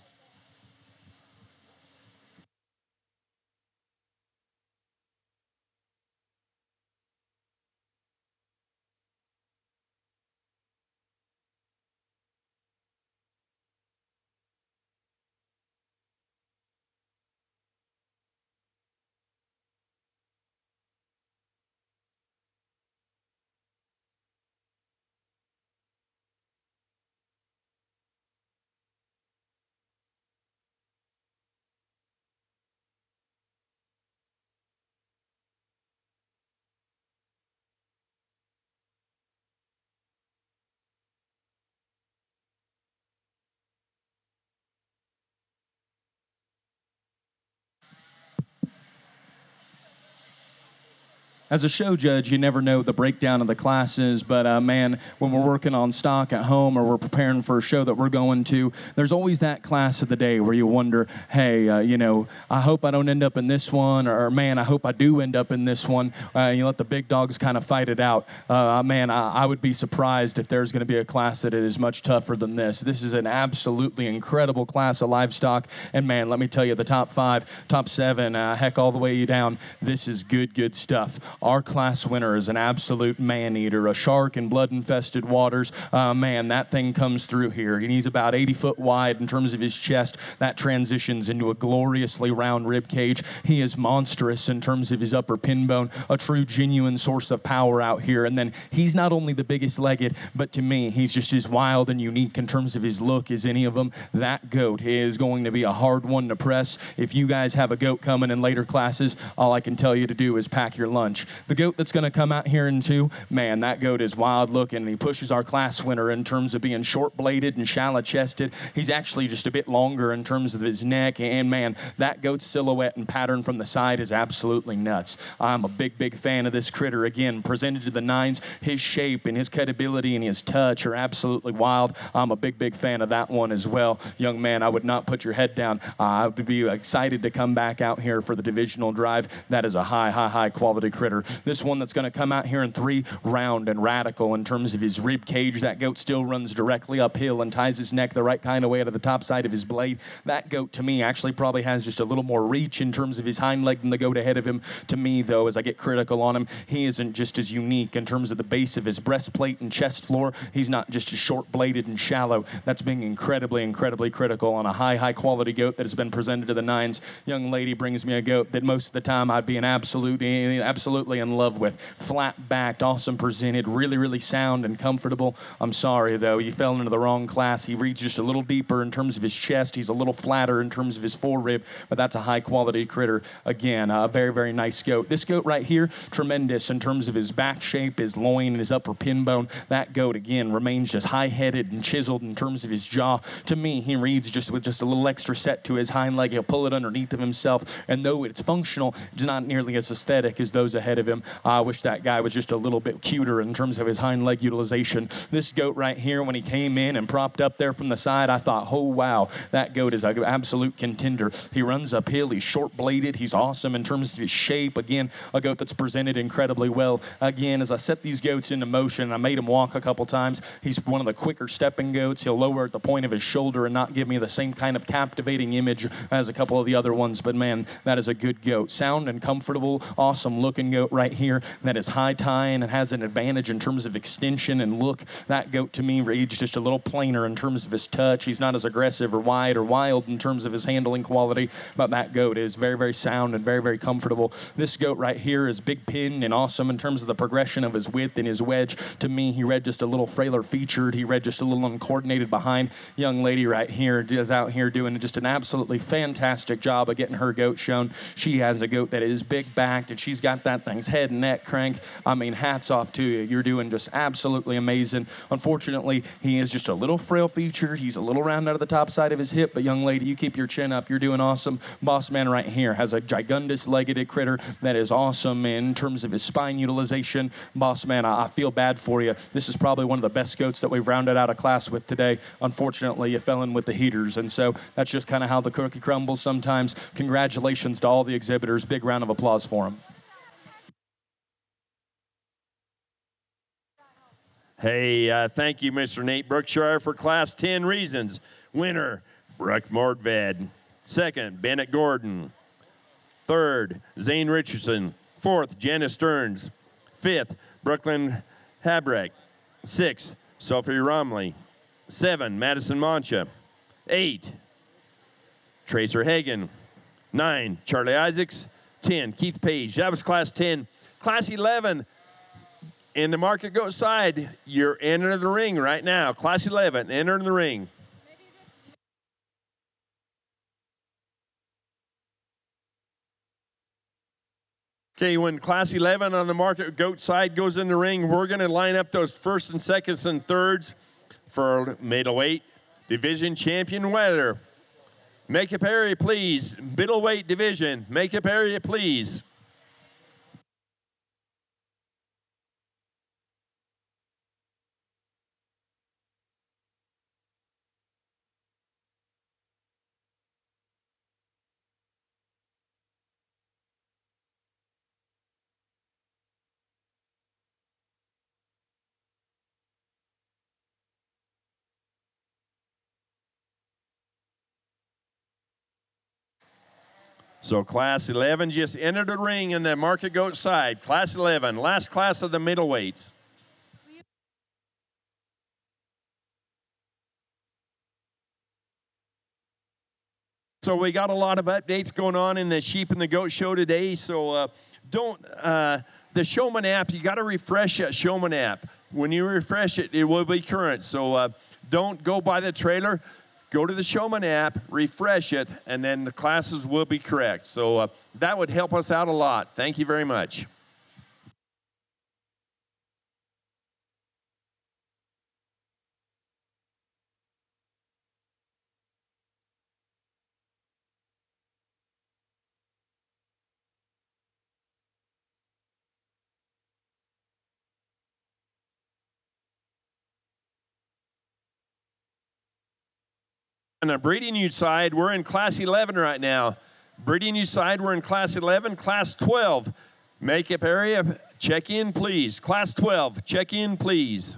As a show judge, you never know the breakdown of the classes, but man, when we're working on stock at home or we're preparing for a show that we're going to, there's always that class of the day where you wonder, hey, I hope I don't end up in this one, or man, I hope I do end up in this one. You let the big dogs kind of fight it out. I would be surprised if there's going to be a class that is much tougher than this. This is an absolutely incredible class of livestock, and man, let me tell you, the top 5, top 7, heck, all the way down, this is good stuff. Our class winner is an absolute man-eater, a shark in blood-infested waters. Man, that thing comes through here. And he's about 80 foot wide in terms of his chest. That transitions into a gloriously round rib cage. He is monstrous in terms of his upper pin bone, a true genuine source of power out here. And then he's not only the biggest legged, but to me, he's just as wild and unique in terms of his look as any of them. That goat is going to be a hard one to press. If you guys have a goat coming in later classes, all I can tell you to do is pack your lunch. The goat that's going to come out here in 2, man, that goat is wild looking. He pushes our class winner in terms of being short-bladed and shallow-chested. He's actually just a bit longer in terms of his neck, and man, that goat's silhouette and pattern from the side is absolutely nuts. I'm a big fan of this critter. Again, presented to the 9s, his shape and his cutability and his touch are absolutely wild. I'm a big fan of that one as well. Young man, I would not put your head down. I would be excited to come back out here for the divisional drive. That is a high quality critter. This one that's going to come out here in 3, round and radical in terms of his rib cage. That goat still runs directly uphill and ties his neck the right kind of way to the top side of his blade. That goat, to me, actually probably has just a little more reach in terms of his hind leg than the goat ahead of him. To me, though, as I get critical on him, he isn't just as unique in terms of the base of his breastplate and chest floor. He's not just as short-bladed and shallow. That's being incredibly critical on a high quality goat that has been presented to the 9s. Young lady brings me a goat that most of the time I'd be absolutely in love with. Flat-backed, awesome presented, really sound and comfortable. I'm sorry, though, you fell into the wrong class. He reads just a little deeper in terms of his chest. He's a little flatter in terms of his forerib, but that's a high-quality critter. Again, a very nice goat. This goat right here, tremendous in terms of his back shape, his loin, and his upper pin bone. That goat, again, remains just high-headed and chiseled in terms of his jaw. To me, he reads just with just a little extra set to his hind leg. He'll pull it underneath of himself, and though it's functional, it's not nearly as aesthetic as those ahead of him. I wish that guy was just a little bit cuter in terms of his hind leg utilization. This goat right here, when he came in and propped up there from the side, I thought, oh wow, that goat is an absolute contender. He runs uphill, he's short-bladed, he's awesome in terms of his shape. Again, a goat that's presented incredibly well. Again, as I set these goats into motion, I made him walk a couple times. He's one of the quicker stepping goats. He'll lower at the point of his shoulder and not give me the same kind of captivating image as a couple of the other ones, but man, that is a good goat. Sound and comfortable, awesome looking goat. goat right here that is high tying and has an advantage in terms of extension and look. That goat to me reads just a little plainer in terms of his touch. He's not as aggressive or wide or wild in terms of his handling quality, but that goat is very, very sound and very, very comfortable. This goat right here is big pin and awesome in terms of the progression of his width and his wedge. To me, he read just a little frailer featured. He read just a little uncoordinated behind. Young lady right here is out here doing just an absolutely fantastic job of getting her goat shown. She has a goat that is big backed, and she's got that thing's head and neck cranked. I mean, hats off to you. You're doing just absolutely amazing. Unfortunately, he is just a little frail featured. He's a little round out of the top side of his hip, but young lady, you keep your chin up. You're doing awesome. Boss man right here has a gigundous legged critter that is awesome in terms of his spine utilization. Boss man, I feel bad for you. This is probably one of the best goats that we've rounded out a class with today. Unfortunately, you fell in with the heaters, and so that's just kind of how the cookie crumbles sometimes. Congratulations to all the exhibitors. Big round of applause for them. Hey, thank you, Mr. Nate Brookshire, for Class 10 reasons. Winner, Brooke Mordved. Second, Bennett Gordon. Third, Zane Richardson. Fourth, Janice Stearns. Fifth, Brooklyn Habrek. Sixth, Sophie Romley. 7, Madison Mancha. 8, Tracer Hagan. 9, Charlie Isaacs. 10, Keith Page. That was Class 10. Class 11, in the market goat side, you're entering the ring right now. Class 11, entering the ring. Okay, when Class 11 on the market goat side goes in the ring, we're going to line up those first and seconds and thirds for middleweight division champion weather. Make up area, please. Middleweight division, make up area, please. So Class 11 just entered the ring in the market goat side. Class 11, last class of the middleweights. So we got a lot of updates going on in the sheep and the goat show today. So the Showman app, you got to refresh that Showman app. When you refresh it, it will be current. So don't go by the trailer. Go to the Showman app, refresh it, and then the classes will be correct. So that would help us out a lot. Thank you very much. On the breeding youth side, we're in Class 11 right now. Breeding youth side, we're in Class 11. Class 12, makeup area, check in, please. Class 12, check in, please.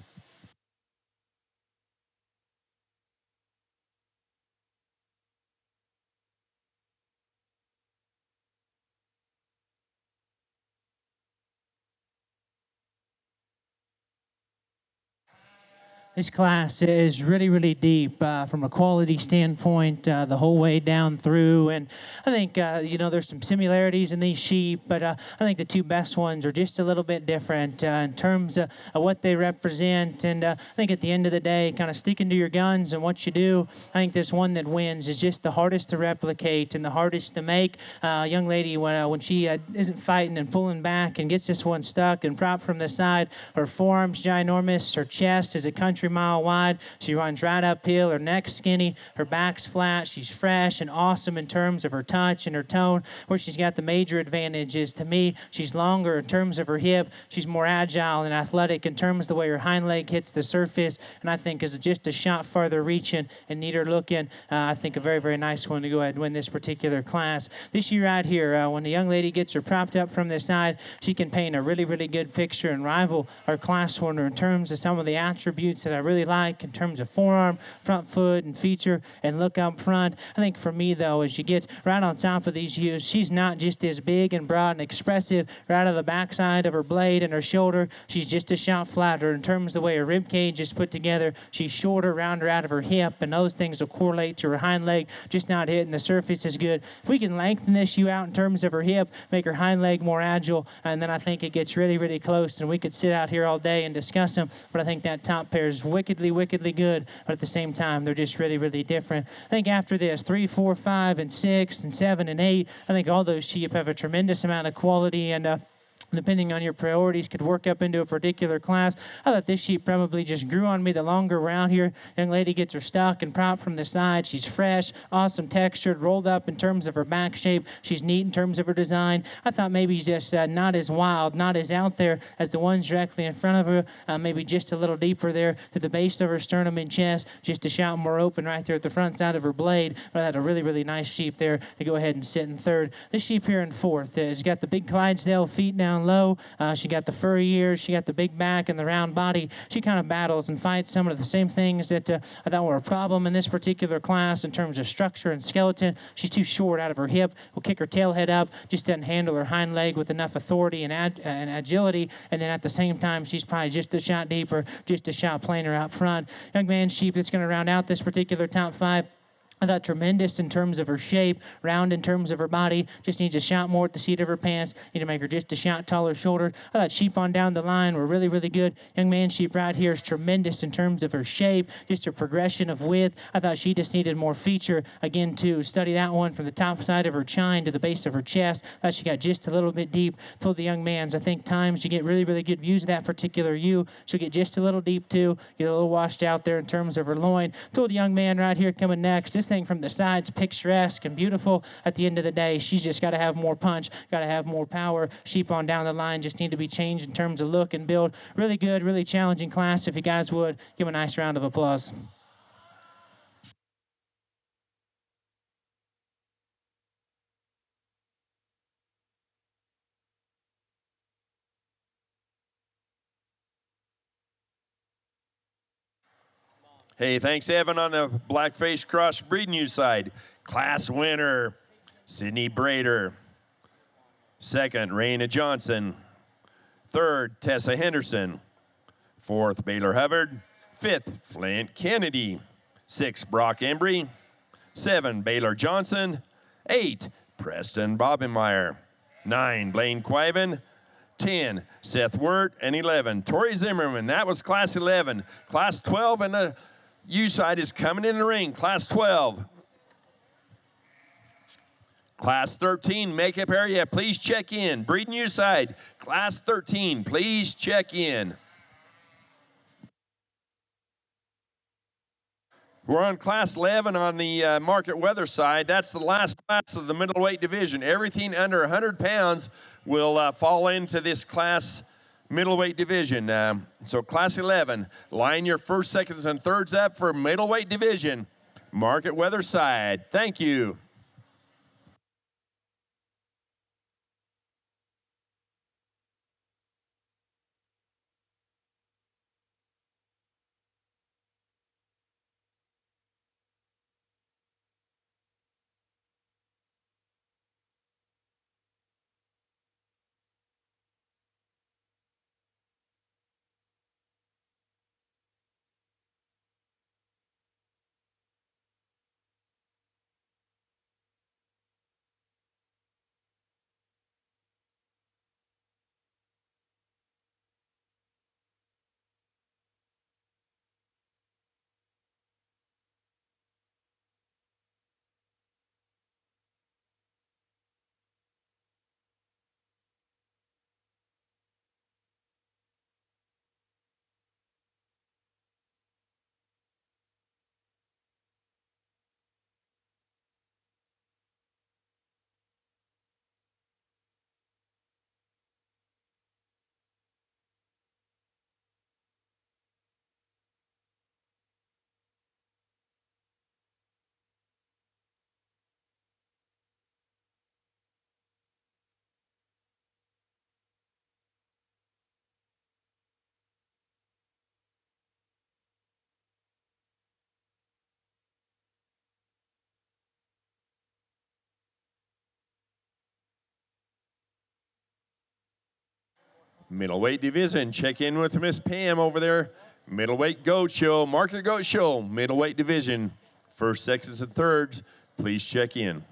This class is really, really deep from a quality standpoint the whole way down through. And I think, there's some similarities in these sheep, but I think the two best ones are just a little bit different in terms of what they represent. And I think at the end of the day, kind of sticking to your guns and what you do, I think this one that wins is just the hardest to replicate and the hardest to make. Young lady, when she isn't fighting and pulling back and gets this one stuck and propped from the side, her forearms ginormous, her chest is a country mile wide. She runs right uphill. Her neck's skinny. Her back's flat. She's fresh and awesome in terms of her touch and her tone. Where she's got the major advantage is, to me, she's longer in terms of her hip. She's more agile and athletic in terms of the way her hind leg hits the surface, and I think is just a shot farther reaching and neater looking. I think a very, very nice one to go ahead and win this particular class. This year right here, when the young lady gets her propped up from the side, she can paint a really, really good picture and rival our class winner in terms of some of the attributes that that I really like in terms of forearm, front foot, and feature, and look up front. I think for me, though, as you get right on top of these ewes, she's not just as big and broad and expressive right out of the backside of her blade and her shoulder. She's just a shot flatter in terms of the way her rib cage is put together. She's shorter, rounder out of her hip, and those things will correlate to her hind leg just not hitting the surface as good. If we can lengthen this ewe out in terms of her hip, make her hind leg more agile, and then I think it gets really, really close, and we could sit out here all day and discuss them, but I think that top pair is wickedly, wickedly good, but at the same time, they're just really, really different. I think after this, 3, 4, 5, and 6, and 7, and 8, I think all those sheep have a tremendous amount of quality, and depending on your priorities, could work up into a particular class. I thought this sheep probably just grew on me the longer we're out here. Young lady gets her stock and prop from the side. She's fresh, awesome textured, rolled up in terms of her back shape. She's neat in terms of her design. I thought maybe just not as wild, not as out there as the ones directly in front of her. Maybe just a little deeper there to the base of her sternum and chest, just a shout more open right there at the front side of her blade. But I had a really, really nice sheep there to go ahead and sit in third. This sheep here in fourth has got the big Clydesdale feet down low. She got the furry ears. She got the big back and the round body. She kind of battles and fights some of the same things that I thought were a problem in this particular class in terms of structure and skeleton. She's too short out of her hip. Will kick her tail head up. Just doesn't handle her hind leg with enough authority and agility. And then at the same time, she's probably just a shot deeper, just a shot plainer out front. Young man sheep that's going to round out this particular top 5. I thought tremendous in terms of her shape, round in terms of her body, just needs a shot more at the seat of her pants, need to make her just a shot taller shouldered. I thought sheep on down the line were really, really good. Young man sheep right here is tremendous in terms of her shape, just her progression of width. I thought she just needed more feature. Again, to study that one from the top side of her chine to the base of her chest. I thought she got just a little bit deep. Told the young mans, I think times you get really, really good views of that particular ewe. She'll get just a little deep too, get a little washed out there in terms of her loin. Told the young man right here coming next, this thing from the sides picturesque and beautiful. At the end of the day, she's just got to have more punch, got to have more power. Sheep on down the line just need to be changed in terms of look and build. Really good, really challenging class. If you guys would, give a nice round of applause. Hey, thanks, Evan, on the Blackface cross breeding ewe side. Class winner, Sydney Brader. Second, Raina Johnson. Third, Tessa Henderson. Fourth, Baylor Hubbard. Fifth, Flint Kennedy. Sixth, Brock Embry. 7, Baylor Johnson. 8, Preston Bobbenmeyer. 9, Blaine Quiven. 10, Seth Wirt. And 11, Tori Zimmerman. That was Class 11. Class 12 and the U side is coming in the ring. Class 12. Class 13, makeup area, please check in. Breeding U side, Class 13, please check in. We're on Class 11 on the market weather side. That's the last class of the middleweight division. Everything under 100 pounds will fall into this class middleweight division. So Class 11, line your first, seconds, and thirds up for middleweight division. Market weather side. Thank you. Middleweight division, check in with Miss Pam over there. Middleweight goat show, market goat show, middleweight division. First, seconds, and thirds, please check in.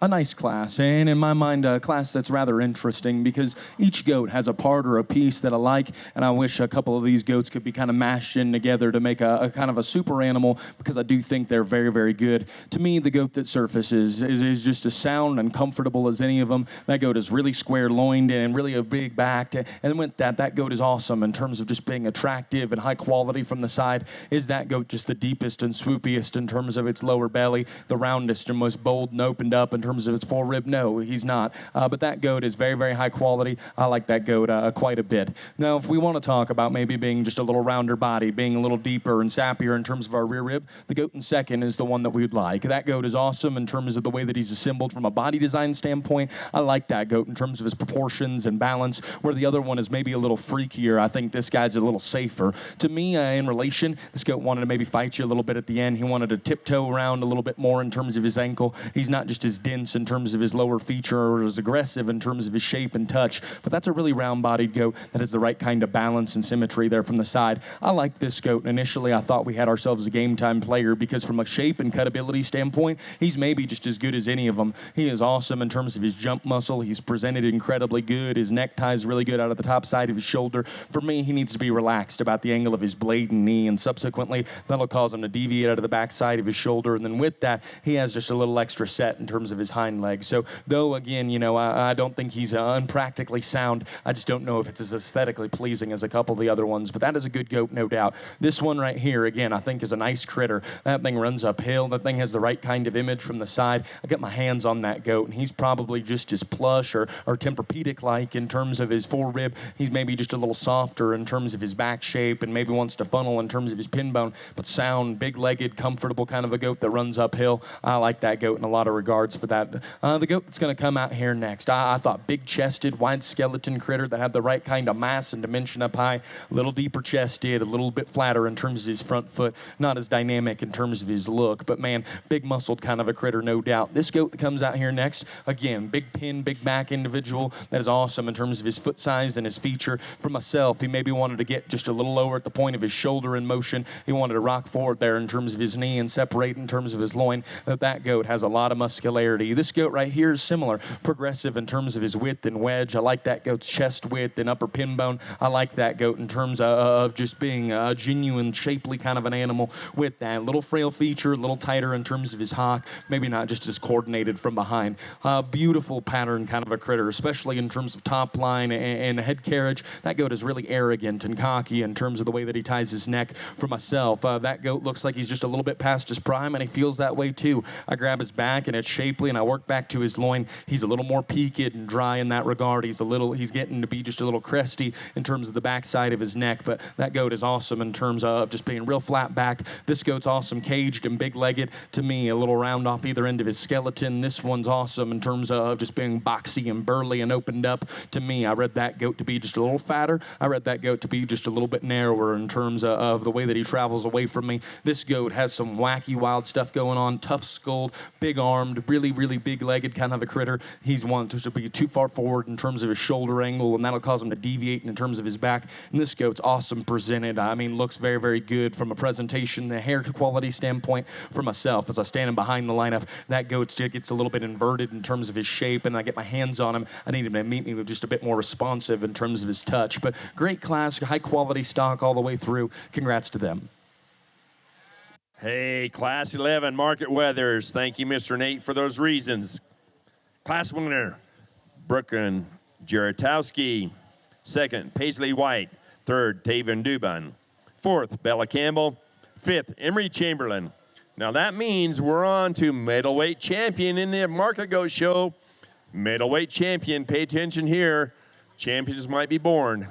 A nice class, and in my mind, a class that's rather interesting because each goat has a part or a piece that I like, and I wish a couple of these goats could be kind of mashed in together to make a kind of a super animal because I do think they're very, very good. To me, the goat that surfaces is just as sound and comfortable as any of them. That goat is really square loined and really a big back, and with that goat is awesome in terms of just being attractive and high quality from the side. Is that goat just the deepest and swoopiest in terms of its lower belly, the roundest and most bold and opened up in terms of its forerib? No, he's not. But that goat is very, very high quality. I like that goat quite a bit. Now, if we want to talk about maybe being just a little rounder body, being a little deeper and sappier in terms of our rear rib, the goat in second is the one that we'd like. That goat is awesome in terms of the way that he's assembled from a body design standpoint. I like that goat in terms of his proportions and balance, where the other one is maybe a little freakier. I think this guy's a little safer. To me, in relation, this goat wanted to maybe fight you a little bit at the end. He wanted to tiptoe around a little bit more in terms of his ankle. He's not just as dense in terms of his lower feature or as aggressive in terms of his shape and touch, but that's a really round-bodied goat that has the right kind of balance and symmetry there from the side. I like this goat. Initially, I thought we had ourselves a game-time player because from a shape and cutability standpoint, he's maybe just as good as any of them. He is awesome in terms of his jump muscle. He's presented incredibly good. His necktie is really good out of the top side of his shoulder. For me, he needs to be relaxed about the angle of his blade and knee, and subsequently, that'll cause him to deviate out of the back side of his shoulder, and then with that, he has just a little extra set in terms of his hind leg. So though, again, I don't think he's unpractically sound, I just don't know if it's as aesthetically pleasing as a couple of the other ones, but that is a good goat, no doubt. This one right here, again, I think is a nice critter. That thing runs uphill. That thing has the right kind of image from the side. I got my hands on that goat, and he's probably just as plush or Tempur-Pedic-like in terms of his forerib. He's maybe just a little softer in terms of his back shape and maybe wants to funnel in terms of his pin bone, but sound, big-legged, comfortable kind of a goat that runs uphill. I like that goat in a lot of regards for that. The goat that's going to come out here next, I thought big-chested, wide-skeleton critter that had the right kind of mass and dimension up high, a little deeper chested, a little bit flatter in terms of his front foot, not as dynamic in terms of his look, but man, big-muscled kind of a critter, no doubt. This goat that comes out here next, again, big pin, big back individual that is awesome in terms of his foot size and his feature. For myself, he maybe wanted to get just a little lower at the point of his shoulder in motion. He wanted to rock forward there in terms of his knee and separate in terms of his loin. That goat has a lot of muscularity. This goat right here is similar, progressive in terms of his width and wedge. I like that goat's chest width and upper pin bone. I like that goat in terms of just being a genuine, shapely kind of an animal with that little frail feature, a little tighter in terms of his hock, maybe not just as coordinated from behind. Beautiful pattern kind of a critter, especially in terms of top line and head carriage. That goat is really arrogant and cocky in terms of the way that he ties his neck. For myself, that goat looks like he's just a little bit past his prime, and he feels that way too. I grab his back and it's shapely, and I work back to his loin. He's a little more peaked and dry in that regard. He's getting to be just a little cresty in terms of the backside of his neck, but that goat is awesome in terms of just being real flat backed. This goat's awesome caged and big legged. To me, a little round off either end of his skeleton. This one's awesome in terms of just being boxy and burly and opened up. To me, I read that goat to be just a little fatter. I read that goat to be just a little bit narrower in terms of the way that he travels away from me. This goat has some wacky, wild stuff going on. Tough skulled, big armed, really, really big legged kind of a critter. He's wanting to be too far forward in terms of his shoulder angle, and that'll cause him to deviate in terms of his back. And this goat's awesome presented. I mean, looks very, very good from a presentation, the hair quality standpoint. For myself, as I stand in behind the lineup, that goat gets a little bit inverted in terms of his shape, and I get my hands on him. I need him to meet me with just a bit more responsive in terms of his touch. But great class, high quality stock all the way through. Congrats to them. Hey, Class 11, Market Weathers. Thank you, Mr. Nate, for those reasons. Class winner, Brooklyn Jaratowski. Second, Paisley White. Third, Taven Dubin. Fourth, Bella Campbell. Fifth, Emery Chamberlain. Now that means we're on to middleweight champion in the Market Goat Show. Middleweight champion, pay attention here. Champions might be born.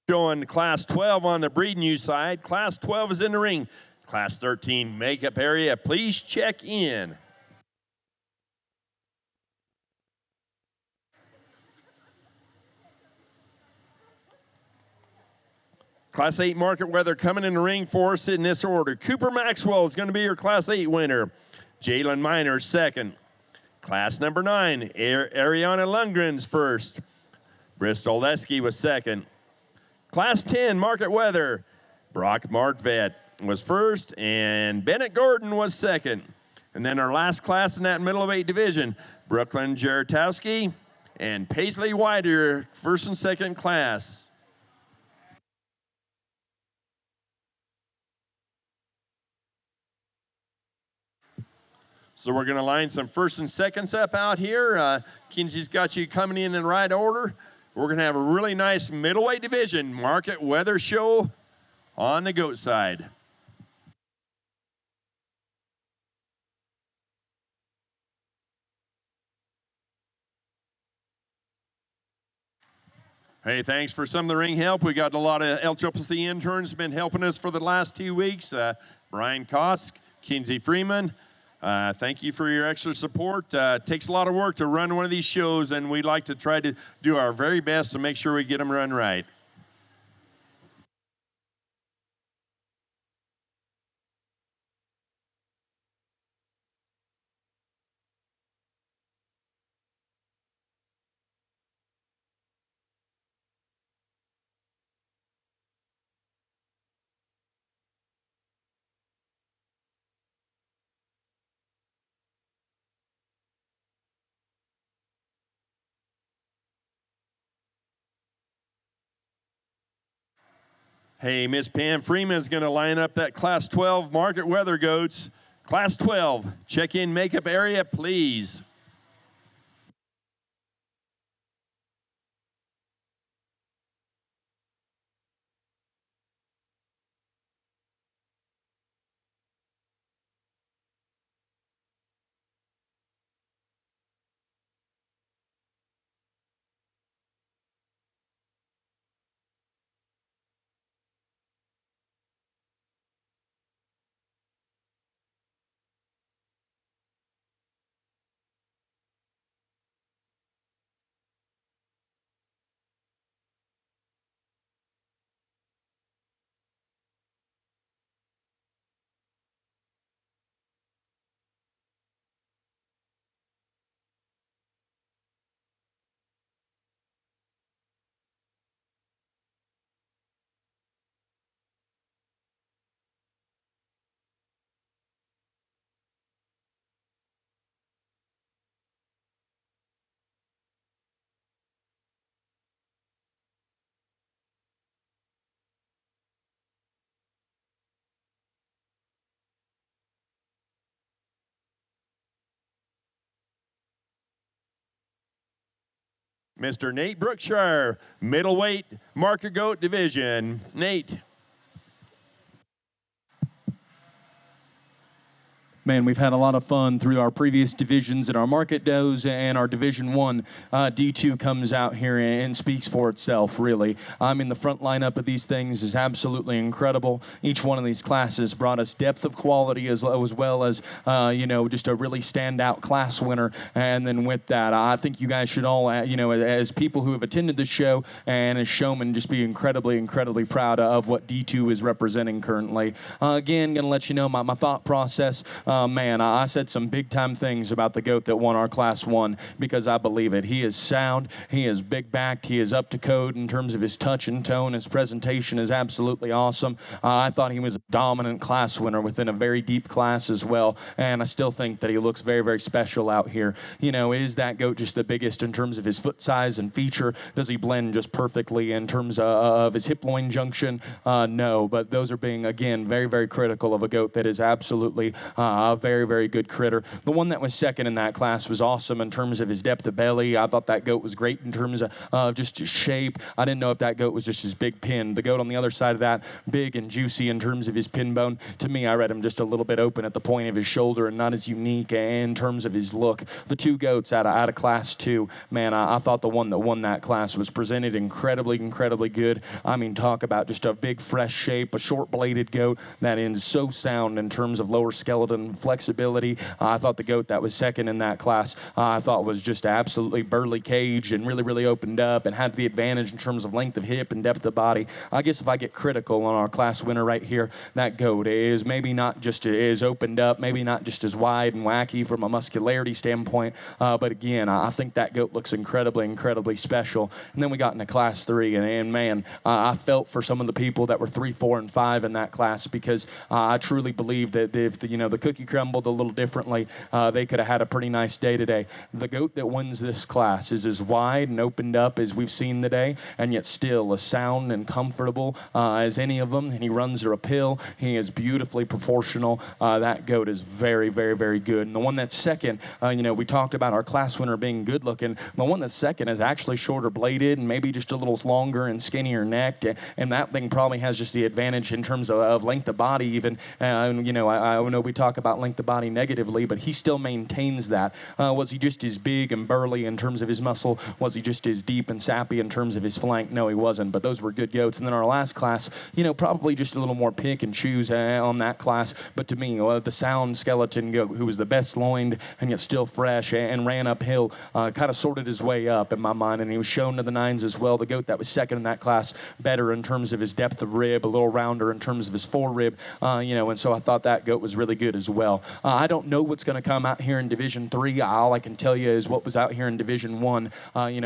Showing Class 12 on the breeding ewe side. Class 12 is in the ring. Class 13 makeup area, please check in. Class 8 market weather coming in the ring for us in this order. Cooper Maxwell is going to be your Class 8 winner. Jalen Miner second. Class number 9, Ariana Lundgren's first. Bristol Lesky was second. Class 10 market weather, Brock Martvet was first, and Bennett Gordon was second. And then our last class in that middleweight division, Brooklyn Jaretowski and Paisley Wider, first and second class. So we're going to line some first and seconds up out here. Kinsey's got you coming in the right order. We're going to have a really nice middleweight division market weather show on the goat side. Hey, thanks for some of the ring help. We got a lot of LCCC interns been helping us for the last 2 weeks. Brian Kosk, Kinsey Freeman. Thank you for your extra support. Takes a lot of work to run one of these shows, and we like to try to do our very best to make sure we get them run right. Hey, Miss Pam Freeman's going to line up that Class 12 market weather goats. Class 12, check-in makeup area, please. Mr. Nate Brookshire, middleweight market goat division. Nate. Man, we've had a lot of fun through our previous divisions and our market does, and our Division 1 D2 comes out here and speaks for itself, really. I mean, the front lineup of these things is absolutely incredible. Each one of these classes brought us depth of quality as well as, just a really standout class winner. And then with that, I think you guys should all, as people who have attended the show and as showmen, just be incredibly, incredibly proud of what D2 is representing currently. Again, going to let you know my thought process. Man, I said some big-time things about the goat that won our Class 1 because I believe it. He is sound. He is big-backed. He is up to code in terms of his touch and tone. His presentation is absolutely awesome. I thought he was a dominant class winner within a very deep class as well, and I still think that he looks very, very special out here. Is that goat just the biggest in terms of his foot size and feature? Does he blend just perfectly in terms of his hip-loin junction? No, but those are being, again, very, very critical of a goat that is absolutely A very, very good critter. The one that was second in that class was awesome in terms of his depth of belly. I thought that goat was great in terms of just his shape. I didn't know if that goat was just his big pin. The goat on the other side of that, big and juicy in terms of his pin bone. To me, I read him just a little bit open at the point of his shoulder and not as unique in terms of his look. The two goats out of class 2, man, I thought the one that won that class was presented incredibly, incredibly good. I mean, talk about just a big, fresh shape, a short-bladed goat that is so sound in terms of lower skeleton flexibility. I thought the goat that was second in that class, I thought was just absolutely burly caged and really, really opened up and had the advantage in terms of length of hip and depth of body. I guess if I get critical on our class winner right here, that goat is maybe not just as opened up, maybe not just as wide and wacky from a muscularity standpoint, but again, I think that goat looks incredibly, incredibly special. And then we got into class 3, and man, I felt for some of the people that were 3, 4, and 5 in that class because I truly believe that if the cookie crumbled a little differently, they could have had a pretty nice day today. The goat that wins this class is as wide and opened up as we've seen today, and yet still as sound and comfortable as any of them. And he runs her uphill. He is beautifully proportional. That goat is very, very, very good. And the one that's second, we talked about our class winner being good looking. The one that's second is actually shorter bladed and maybe just a little longer and skinnier necked. And that thing probably has just the advantage in terms of length of body even. I know we talk about length of body negatively, but he still maintains that. Was he just as big and burly in terms of his muscle? Was he just as deep and sappy in terms of his flank? No, he wasn't, but those were good goats. And then our last class, probably just a little more pick and choose on that class. But to me, the sound skeleton goat, who was the best loined and yet still fresh and ran uphill, kind of sorted his way up in my mind, and he was shown to the nines as well. The goat that was second in that class, better in terms of his depth of rib, a little rounder in terms of his forerib, and so I thought that goat was really good as well. I don't know what's going to come out here in Division 3. All I can tell you is what was out here in Division 1.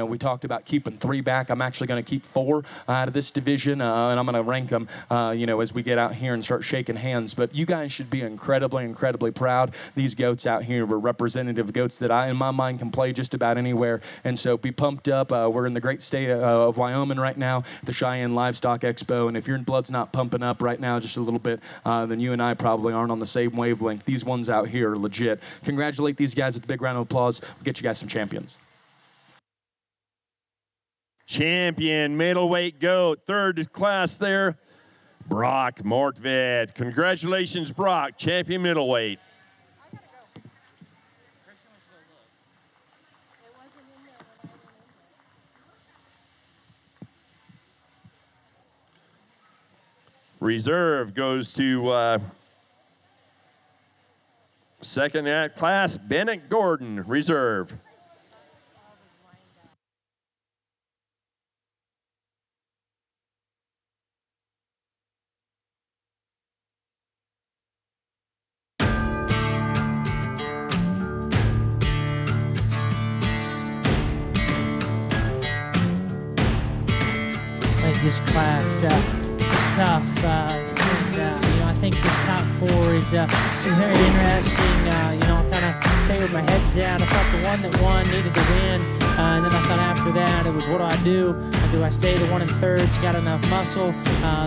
We talked about keeping 3 back. I'm actually going to keep 4 out of this division, and I'm going to rank them, as we get out here and start shaking hands. But you guys should be incredibly, incredibly proud. These goats out here were representative goats that in my mind, can play just about anywhere. And so be pumped up. We're in the great state of Wyoming right now, the Cheyenne Livestock Expo. And if your blood's not pumping up right now just a little bit, then you and I probably aren't on the same wavelength. These ones out here are legit. Congratulate these guys with a big round of applause. We'll get you guys some champions. Champion middleweight goat, third class there, Brock Mortved. Congratulations, Brock, champion middleweight. Reserve goes to second in that class, Bennett Gordon, reserve. I think this class tough. I think this top 4 is very interesting. Kind of say where my head's at. I thought the one that won needed to win, and then I thought after that it was what do I do? Do I say the one in third's got enough muscle?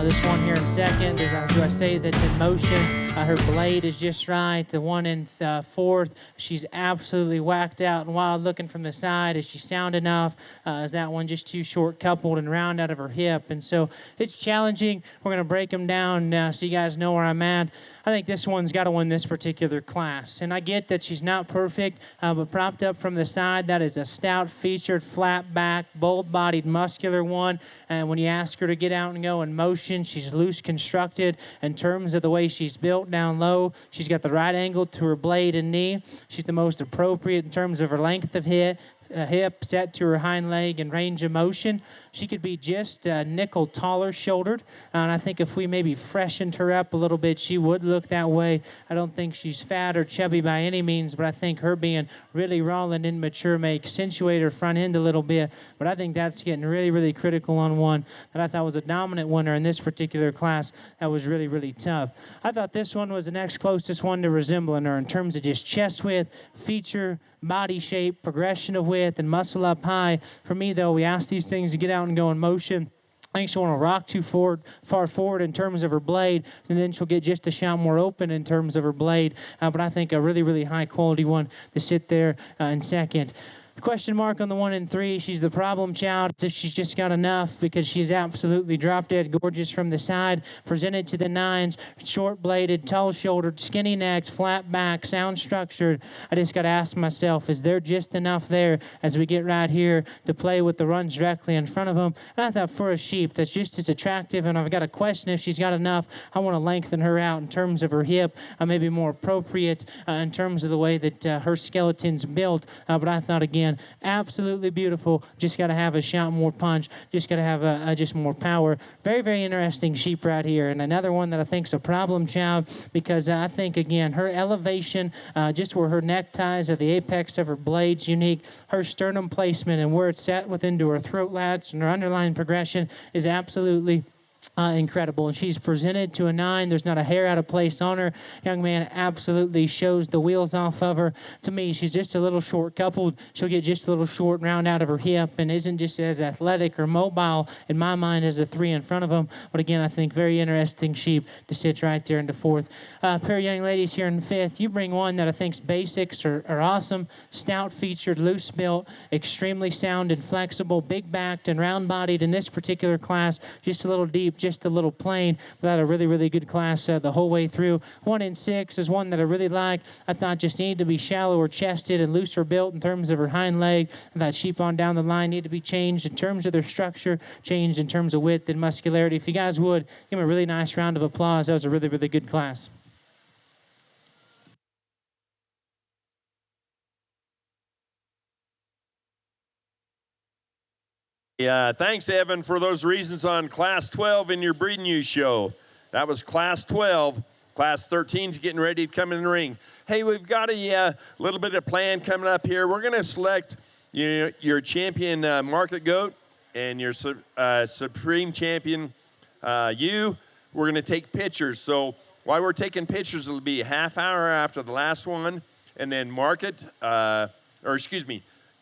This one here in second, do I say that's in motion? Her blade is just right. The one in fourth, she's absolutely whacked out and wild looking from the side. Is she sound enough? Is that one just too short coupled and round out of her hip? And so it's challenging. We're going to break them down so you guys know where I'm at. I think this one's got to win this particular class. And I get that she's not perfect, but propped up from the side, that is a stout, featured, flat back, bold-bodied, muscular one. And when you ask her to get out and go in motion, she's loose constructed in terms of the way she's built down low. She's got the right angle to her blade and knee. She's the most appropriate in terms of her length of hip set to her hind leg and range of motion. She could be just nickel taller shouldered, and I think if we maybe freshened her up a little bit, she would look that way. I don't think she's fat or chubby by any means, but I think her being really raw and immature may accentuate her front end a little bit, but I think that's getting really, really critical on one that I thought was a dominant winner in this particular class. That was really, really tough. I thought this one was the next closest one to resembling her in terms of just chest width, feature, body shape, progression of width, and muscle up high. For me, though, we asked these things to get out and go in motion. I think she'll want to rock too far forward in terms of her blade, and then she'll get just a shot more open in terms of her blade. But I think a really, really high quality one to sit there in second. Question mark on the 1 and 3. She's the problem child. She's just got enough because she's absolutely drop dead gorgeous from the side. Presented to the 9s, short bladed, tall shouldered, skinny necked, flat back, sound structured. I just got to ask myself, is there just enough there as we get right here to play with the runs directly in front of them? And I thought for a sheep that's just as attractive, and I've got a question if she's got enough. I want to lengthen her out in terms of her hip, maybe more appropriate in terms of the way that her skeleton's built. But I thought again, absolutely beautiful. Just got to have a shot more punch. Just got to have just more power. Very, very interesting sheep right here. And another one that I think is a problem child because I think, again, her elevation, just where her neckties at the apex of her blades unique, her sternum placement and where it's set within to her throat latch and her underlying progression is absolutely incredible. And she's presented to a 9. There's not a hair out of place on her. Young man absolutely shows the wheels off of her. To me, she's just a little short coupled. She'll get just a little short round out of her hip and isn't just as athletic or mobile in my mind as the 3 in front of them. But again, I think very interesting sheep to sit right there in the 4th. Pair of young ladies here in 5th. You bring one that I think's basics are awesome. Stout featured, loose built, extremely sound and flexible, big backed and round bodied in this particular class. Just a little deep, just a little plain, but had a really, really good class the whole way through. 1 and 6 is one that I really like. I thought just needed to be shallower chested and looser built in terms of her hind leg. I thought sheep on down the line need to be changed in terms of their structure, changed in terms of width and muscularity. If you guys would, give them a really nice round of applause. That was a really, really good class. Yeah, thanks, Evan, for those reasons on Class 12 in your breeding news show. That was Class 12. Class 13's getting ready to come in the ring. Hey, we've got a little bit of plan coming up here. We're going to select your champion market goat and your supreme champion ewe. We're going to take pictures. So while we're taking pictures, it'll be a half hour after the last one, and then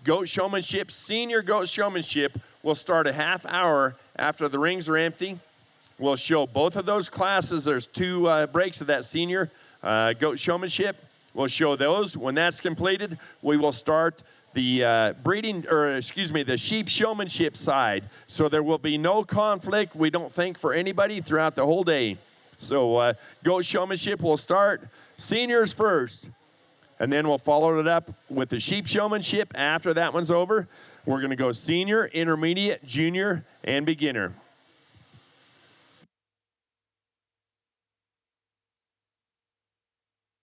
goat showmanship, senior goat showmanship will start a half hour after the rings are empty. We'll show both of those classes. There's 2 breaks of that senior goat showmanship. We'll show those. When that's completed, we will start the the sheep showmanship side. So there will be no conflict, we don't think, for anybody throughout the whole day. So goat showmanship will start. Seniors first. And then we'll follow it up with the sheep showmanship after that one's over. We're going to go senior, intermediate, junior, and beginner.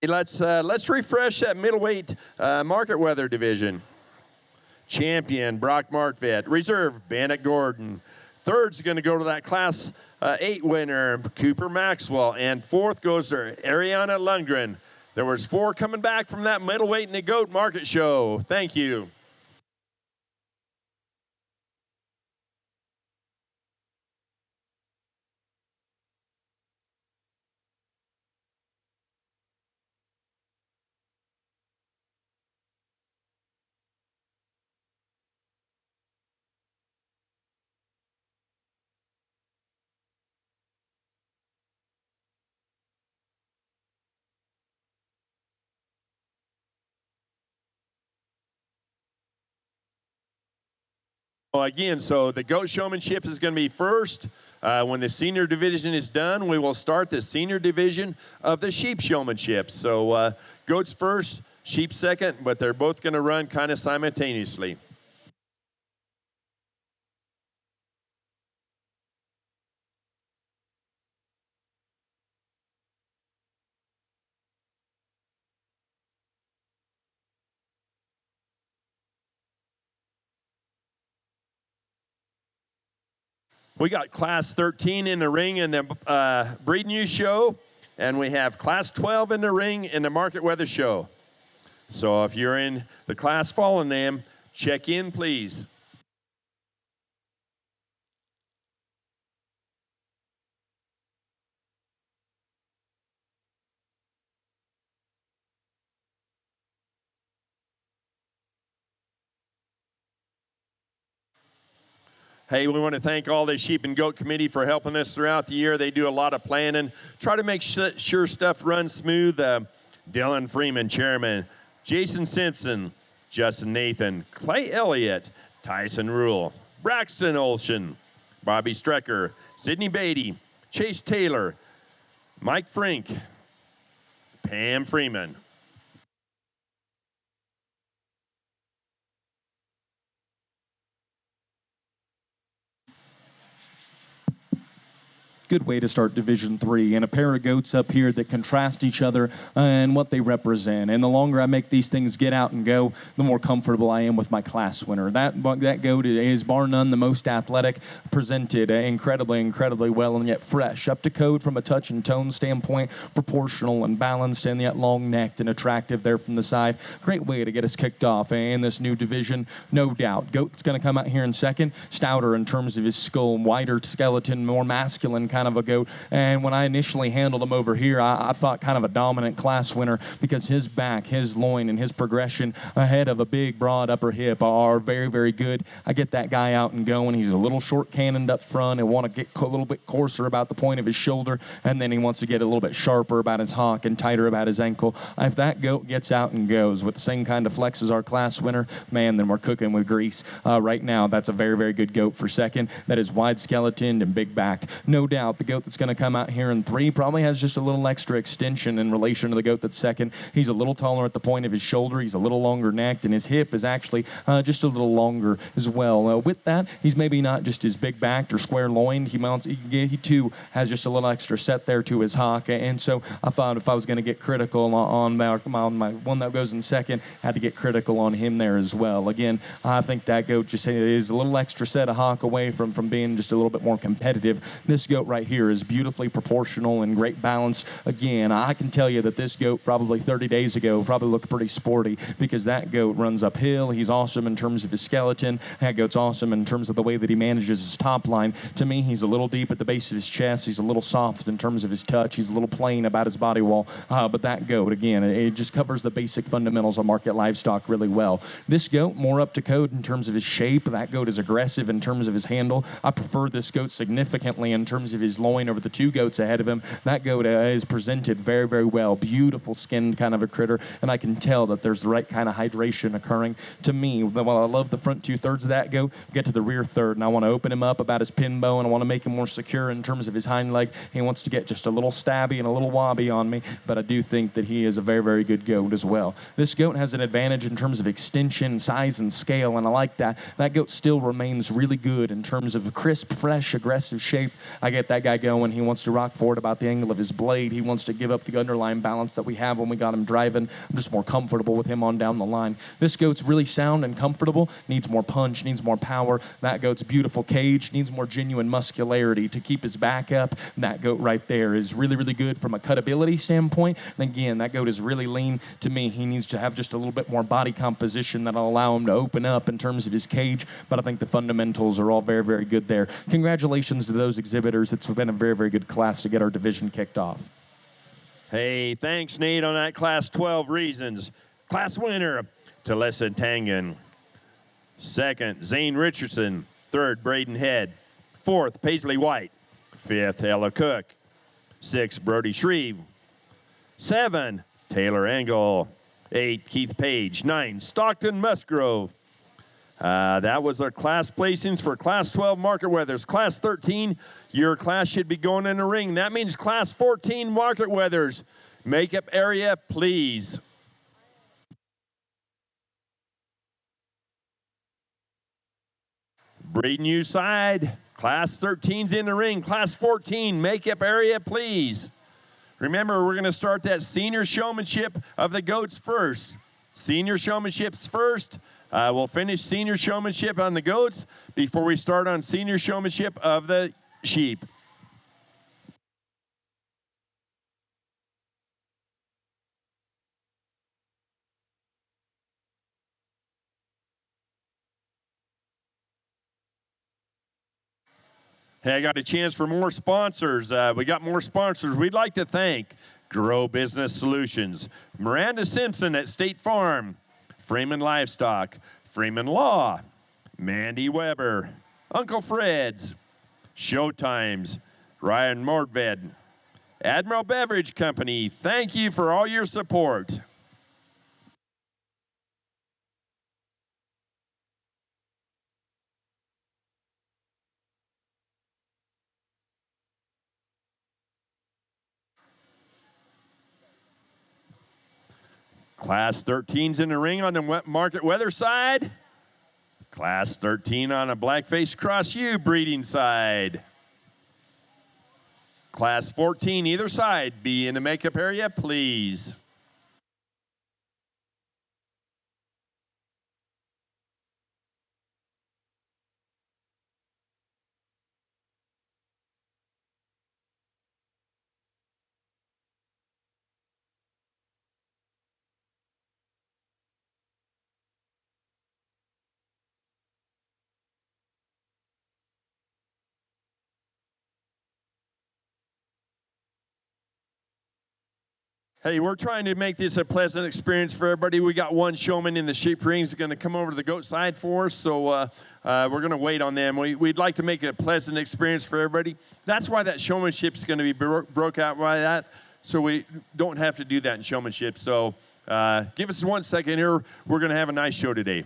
Let's refresh that middleweight market weather division. Champion, Brock Martvet. Reserve, Bandit Gordon. Third's going to go to that Class 8 winner, Cooper Maxwell. And 4th goes to Ariana Lundgren. There was 4 coming back from that middleweight and the goat market show. Thank you. Well, again, so the goat showmanship is going to be first. When the senior division is done, we will start the senior division of the sheep showmanship. So goats first, sheep second, but they're both going to run kind of simultaneously. We got Class 13 in the ring in the breed news show, and we have Class 12 in the ring in the market weather show. So if you're in the class following them, check in, please. Hey, we want to thank all the sheep and goat committee for helping us throughout the year. They do a lot of planning, try to make sure stuff runs smooth. Dylan Freeman, chairman. Jason Simpson, Justin Nathan, Clay Elliott, Tyson Rule, Braxton Olsen, Bobby Strecker, Sydney Beatty, Chase Taylor, Mike Frink, Pam Freeman. Good way to start Division 3, and a pair of goats up here that contrast each other and what they represent. And the longer I make these things get out and go, the more comfortable I am with my class winner. That goat is bar none the most athletic, presented incredibly well, and yet fresh, up to code from a touch and tone standpoint, proportional and balanced, and yet long-necked and attractive there from the side. Great way to get us kicked off in this new division, no doubt. Goat that's going to come out here in second, stouter in terms of his skull, wider skeleton, more masculine kind of a goat. And when I initially handled him over here, I thought kind of a dominant class winner, because his back, his loin, and his progression ahead of a big, broad upper hip are very good. I get that guy out and going. He's a little short cannoned up front and want to get a little bit coarser about the point of his shoulder, and then he wants to get a little bit sharper about his hock and tighter about his ankle. If that goat gets out and goes with the same kind of flex as our class winner, man, then we're cooking with grease. Right now, that's a very good goat for second. That is wide skeletoned and big backed. No doubt the goat that's going to come out here in 3 probably has just a little extra extension in relation to the goat that's second. He's a little taller at the point of his shoulder. He's a little longer necked, and his hip is actually just a little longer as well. With that, he's maybe not just as big backed or square loined. He too has just a little extra set there to his hock. And so I thought if I was going to get critical on my one that goes in second, I had to get critical on him there as well. Again, I think that goat just is a little extra set of hock away from being just a little bit more competitive. This goat right here is beautifully proportional and great balance. Again, I can tell you that this goat probably 30 days ago probably looked pretty sporty, because that goat runs uphill. He's awesome in terms of his skeleton. That goat's awesome in terms of the way that he manages his top line. To me, he's a little deep at the base of his chest. He's a little soft in terms of his touch. He's a little plain about his body wall. But that goat, again, it just covers the basic fundamentals of market livestock really well. This goat, more up to code in terms of his shape. That goat is aggressive in terms of his handle. I prefer this goat significantly in terms of his loin over the 2 goats ahead of him. That goat is presented very well. Beautiful skinned kind of a critter, and I can tell that there's the right kind of hydration occurring. To me, while I love the front 2/3 of that goat, get to the rear third, and I want to open him up about his pin bow, and I want to make him more secure in terms of his hind leg. He wants to get just a little stabby and a little wobbly on me, but I do think that he is a very good goat as well. This goat has an advantage in terms of extension, size, and scale, and I like that. That goat still remains really good in terms of crisp, fresh, aggressive shape. I get that guy going. He wants to rock forward about the angle of his blade. He wants to give up the underlying balance that we have when we got him driving. I'm just more comfortable with him on down the line. This goat's really sound and comfortable, needs more punch, needs more power. That goat's beautiful cage, needs more genuine muscularity to keep his back up. That goat right there is really good from a cutability standpoint. And again, that goat is really lean. To me, he needs to have just a little bit more body composition that'll allow him to open up in terms of his cage, but I think the fundamentals are all very good there. Congratulations to those exhibitors. It's been a very good class to get our division kicked off. Hey, thanks, Nate, on that Class 12 reasons. Class winner, Talissa Tangen. Second, Zane Richardson. Third, Braden Head. Fourth, Paisley White. Fifth, Ella Cook. Sixth, Brody Shreve. 7, Taylor Engel. 8, Keith Page. 9, Stockton Musgrove. That was our class placings for Class 12 market weathers. Class 13, your class should be going in the ring. That means Class 14 market weathers. Makeup area, please. Breeding you side. Class 13's in the ring. Class 14, makeup area, please. Remember, we're going to start that senior showmanship of the goats first. Senior showmanship's first. We'll finish senior showmanship on the goats before we start on senior showmanship of the sheep. Hey, I got a chance for more sponsors. We got more sponsors. We'd like to thank Grow Business Solutions, Miranda Simpson at State Farm, Freeman Livestock, Freeman Law, Mandy Weber, Uncle Fred's, Showtimes, Ryan Mordved, Admiral Beverage Company, thank you for all your support. Class 13's in the ring on the market weather side. Class 13 on a Blackface Cross U breeding side. Class 14 either side, be in the makeup area, please. Hey, we're trying to make this a pleasant experience for everybody. We got one showman in the sheep rings going to come over to the goat side for us, so we're going to wait on them. We'd like to make it a pleasant experience for everybody. That's why that showmanship is going to be broke out by that, so we don't have to do that in showmanship. So give us 1 second here. We're going to have a nice show today.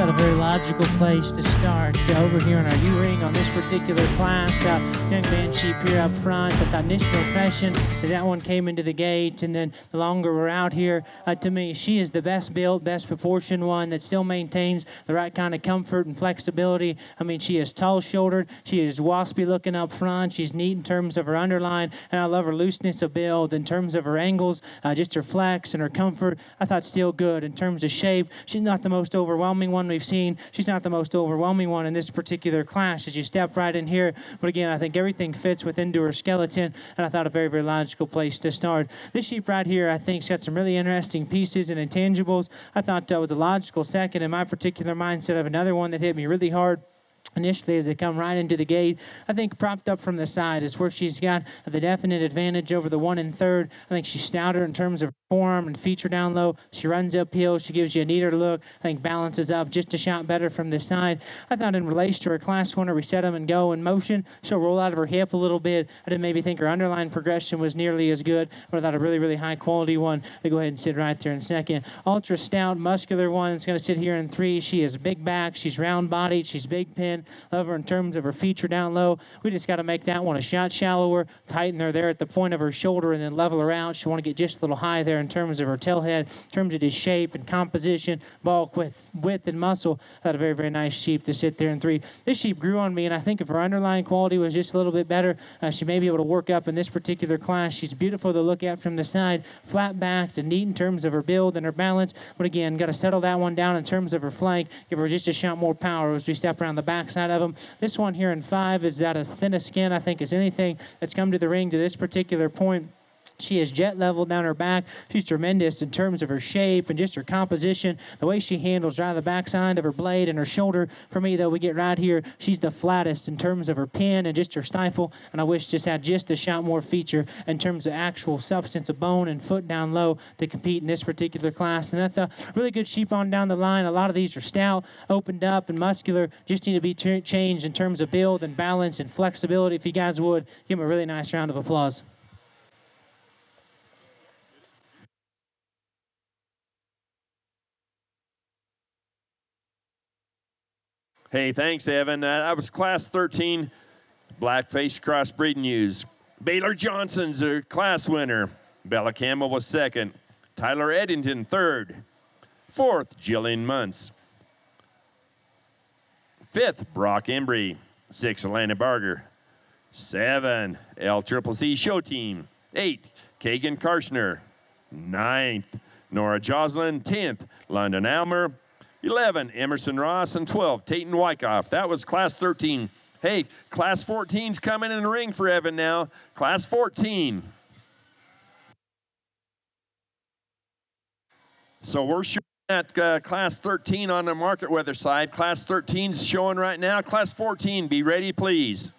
A very logical place to start over here in our U-ring on this particular class. Young man sheep here up front. But the initial impression is that one came into the gate, and then the longer we're out here, to me, she is the best built, best proportioned one that still maintains the right kind of comfort and flexibility. I mean, she is tall-shouldered. She is waspy looking up front. She's neat in terms of her underline, and I love her looseness of build in terms of her angles, just her flex and her comfort. I thought still good in terms of shape. She's not the most overwhelming one we've seen. She's not the most overwhelming one in this particular class as you step right in here. But again, I think everything fits within her skeleton, and I thought a very, very logical place to start. This sheep right here, I think, has got some really interesting pieces and intangibles. I thought that was a logical second in my particular mindset of another one that hit me really hard initially as they come right into the gate. I think propped up from the side is where she's got the definite advantage over the 1 1/3. I think she's stouter in terms of form and feature down low. She runs uphill. She gives you a neater look. I think balances up just a shot better from the side. I thought in relation to her class winner, we set them and go in motion. She'll roll out of her hip a little bit. I didn't maybe think her underline progression was nearly as good, but I thought a really, really high quality one to go ahead and sit right there in second. Ultra stout, muscular one that's going to sit here in 3. She is big back. She's round bodied. She's big pin. Love her in terms of her feature down low. We just got to make that one a shot shallower, tighten her there at the point of her shoulder, and then level her out. She want to get just a little high there in terms of her tail head, in terms of his shape and composition, bulk, width, and muscle. Had a very, very nice sheep to sit there in 3. This sheep grew on me, and I think if her underlying quality was just a little bit better, she may be able to work up in this particular class. She's beautiful to look at from the side, flat-backed and neat in terms of her build and her balance. But again, got to settle that one down in terms of her flank, give her just a shot more power as we step around the backside of them. This one here in 5 is got as thin a skin, I think, as anything that's come to the ring to this particular point. She is jet level down her back. She's tremendous in terms of her shape and just her composition. The way she handles right on the backside of her blade and her shoulder. For me, though, we get right here. She's the flattest in terms of her pin and just her stifle. And I wish just had just a shot more feature in terms of actual substance of bone and foot down low to compete in this particular class. And that's a really good sheep on down the line. A lot of these are stout, opened up, and muscular. Just need to be changed in terms of build and balance and flexibility. If you guys would, give them a really nice round of applause. Hey, thanks, Evan. That was Class 13 Blackface Crossbreed News. Baylor Johnson's a class winner. Bella Campbell was second. Tyler Eddington, third. Fourth, Jillian Muntz. Fifth, Brock Embry. 6, Alana Barger. 7, LCCC Show Team. 8, Kagan Karshner. 9th, Nora Joslin. 10th, London Almer. 11, Emerson Ross, and 12, Tayton Wyckoff. That was Class 13. Hey, Class 14's coming in the ring for Evan now. Class 14. So we're showing that Class 13 on the market weather side. Class 13 is showing right now. Class 14, be ready, please.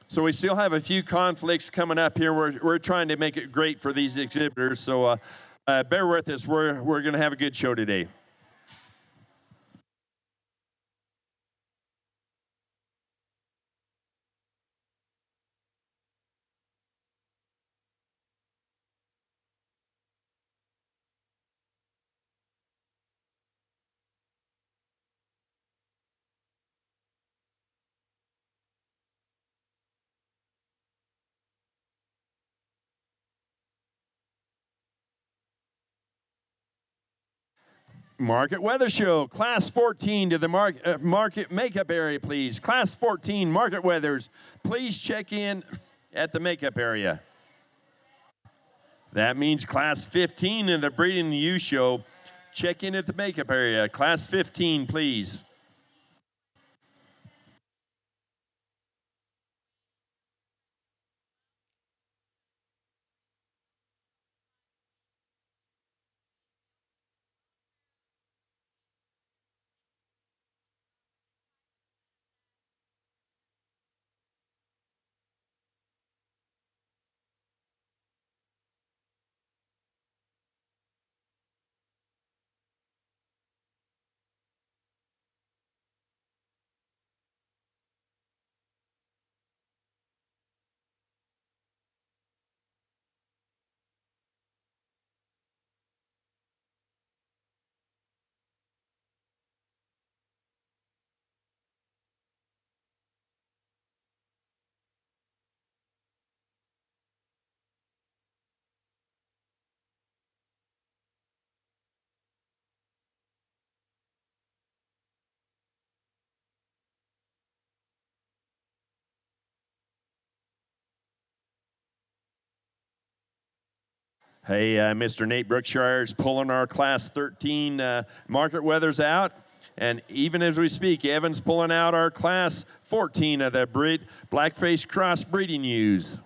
So we still have a few conflicts coming up here. We're trying to make it great for these exhibitors. So bear with us. We're going to have a good show today. Market Weather Show, Class 14 to the market makeup area, please. Class 14, Market Weathers, please check in at the makeup area. That means Class 15 in the Breeding and Use Show, check in at the makeup area. Class 15, please. Hey, Mr. Nate Brookshire is pulling our Class 13 market weathers out. And even as we speak, Evan's pulling out our Class 14 of the Blackface cross breeding ewes.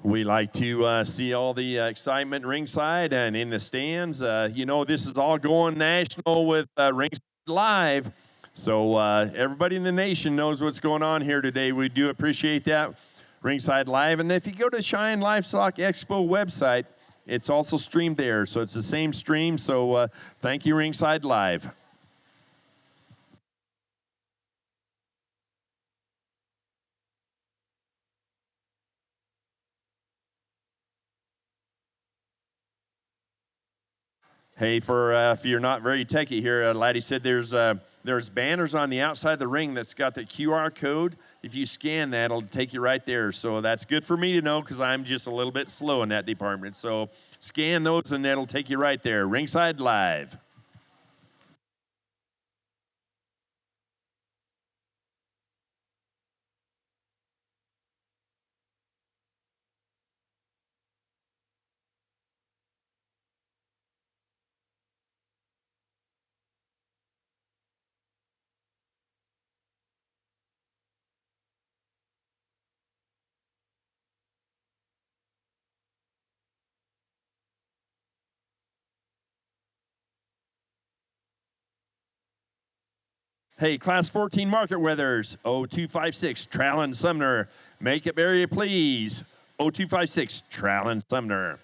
We like to see all the excitement ringside and in the stands. You know, this is all going national with Ringside Live. So everybody in the nation knows what's going on here today. We do appreciate that. Ringside Live. And if you go to Cheyenne Livestock Expo website, it's also streamed there. So it's the same stream. So thank you, Ringside Live. Hey, for if you're not very techie here, Laddie said there's banners on the outside of the ring that's got the QR code. If you scan that, it'll take you right there. So that's good for me to know because I'm just a little bit slow in that department. So scan those and that'll take you right there. Ringside Live. Hey, Class 14 Market Weathers, 0256, Trallin Sumner. Makeup area, please. 0256, Trallin Sumner.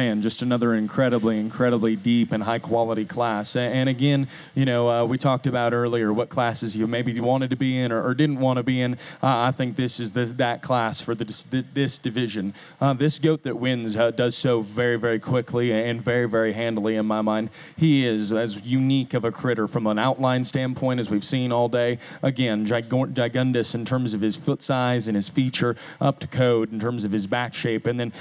man, just another incredibly deep and high-quality class. And again, we talked about earlier what classes you maybe wanted to be in or didn't want to be in. I think this is that class for this division. This goat that wins does so very quickly and very handily in my mind. He is as unique of a critter from an outline standpoint as we've seen all day. Again, gigundous in terms of his foot size and his feature, up to code in terms of his back shape. And then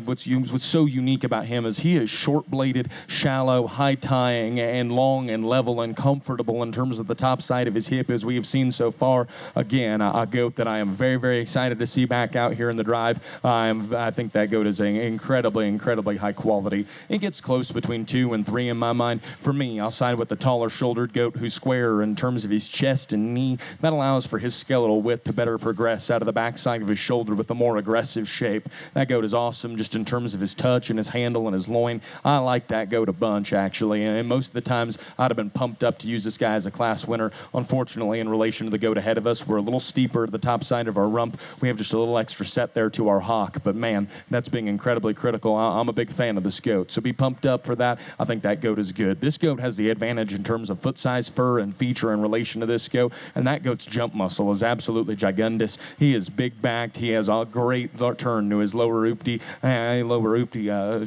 what's so unique about him is he is short-bladed, shallow, high-tying, and long and level and comfortable in terms of the top side of his hip as we have seen so far. Again, a goat that I am very excited to see back out here in the drive. I think that goat is incredibly high quality. It gets close between 2 and 3 in my mind. For me, I'll side with the taller shouldered goat who's squarer in terms of his chest and knee. That allows for his skeletal width to better progress out of the backside of his shoulder with a more aggressive shape. That goat is awesome just in terms of his touch and his handle and his loin. I like that goat a bunch, actually, and most of the times I'd have been pumped up to use this guy as a class winner. Unfortunately, in relation to the goat ahead of us, we're a little steeper at the top side of our rump. We have just a little extra set there to our hock, but man, that's being incredibly critical. I'm a big fan of this goat, so be pumped up for that. I think that goat is good. This goat has the advantage in terms of foot size, fur, and feature in relation to this goat, and that goat's jump muscle is absolutely gigundous. He is big-backed. He has a great turn to his lower oopty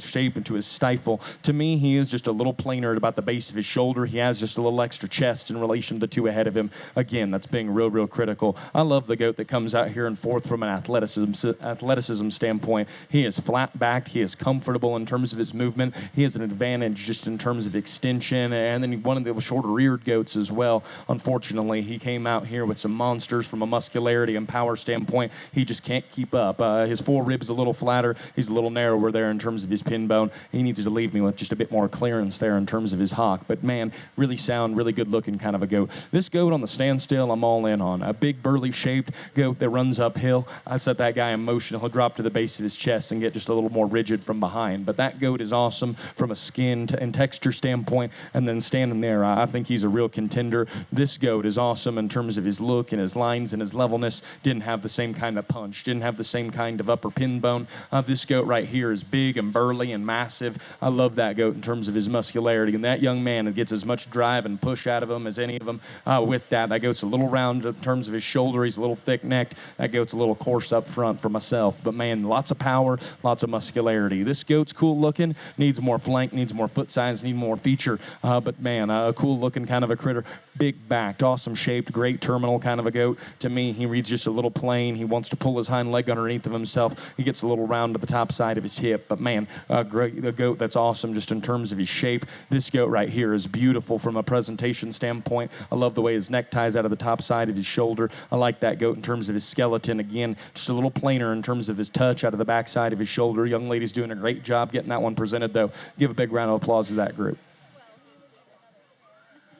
shape and to his stifle. To me, he is just a little plainer at about the base of his shoulder. He has just a little extra chest in relation to the two ahead of him. Again, that's being real critical. I love the goat that comes out here in fourth from an athleticism standpoint. He is flat-backed. He is comfortable in terms of his movement. He has an advantage just in terms of extension, and then one of the shorter-reared goats as well. Unfortunately, he came out here with some monsters from a muscularity and power standpoint. He just can't keep up. His forerib's a little flatter. He's a little narrower there in terms of his pin bone. He needs to leave me with just a bit more clearance there in terms of his hock. But man, really sound, really good-looking kind of a goat. This goat on the standstill, I'm all in on. A big, burly-shaped goat that runs uphill. I set that guy in motion. He'll drop to the base of his chest and get just a little more rigid from behind. But that goat is awesome from a skin and texture standpoint. And then standing there, I think he's a real contender. This goat is awesome in terms of his look and his lines and his levelness. Didn't have the same kind of punch. Didn't have the same kind of upper pin bone. This goat right here is big and burly and massive. I love that goat in terms of his muscularity. And that young man gets as much drive and push out of him as any of them. With that goat's a little round in terms of his shoulder. He's a little thick-necked. That goat's a little coarse up front for myself. But man, lots of power, lots of muscularity. This goat's cool looking, needs more flank, needs more foot size, needs more feature. But man, a cool looking kind of a critter. Big backed, awesome shaped, great terminal kind of a goat. To me, he reads just a little plain. He wants to pull his hind leg underneath of himself. He gets a little round to the top side of his hip. But man, a goat that's awesome just in terms of his shape. This goat right here is beautiful from a presentation standpoint. I love the way his neck ties out of the top side of his shoulder. I like that goat in terms of his skeleton. Again, just a little plainer in terms of his touch out of the backside of his shoulder. Young lady's doing a great job getting that one presented, though. Give a big round of applause to that group.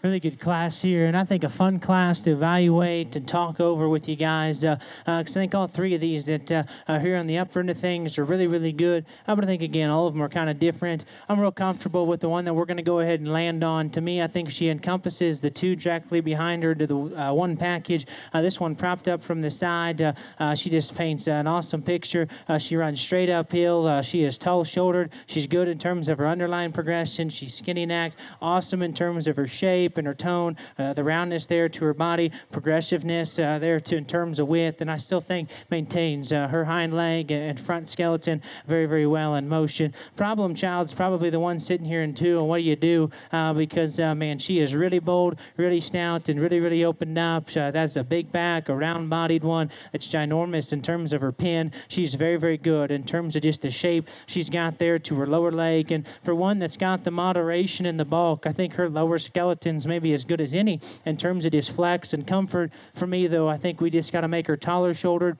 Really good class here, and I think a fun class to evaluate and talk over with you guys. Because I think all three of these that are here on the upper end of things are really good. But I think, again, all of them are kind of different. I'm real comfortable with the one that we're going to go ahead and land on. To me, I think she encompasses the two directly behind her to the one package. This one propped up from the side. She just paints an awesome picture. She runs straight uphill. She is tall-shouldered. She's good in terms of her underline progression. She's skinny-necked. Awesome in terms of her shape and her tone, the roundness there to her body, progressiveness there to in terms of width, and I still think maintains her hind leg and front skeleton very well in motion. Problem child's probably the one sitting here in 2, and what do you do? Because man, she is really bold, really stout, and really opened up. That's a big back, a round-bodied one that's ginormous in terms of her pin. She's very good in terms of just the shape she's got there to her lower leg, and for one that's got the moderation in the bulk, I think her lower skeleton's maybe as good as any in terms of just flex and comfort. For me, though, I think we just got to make her taller shouldered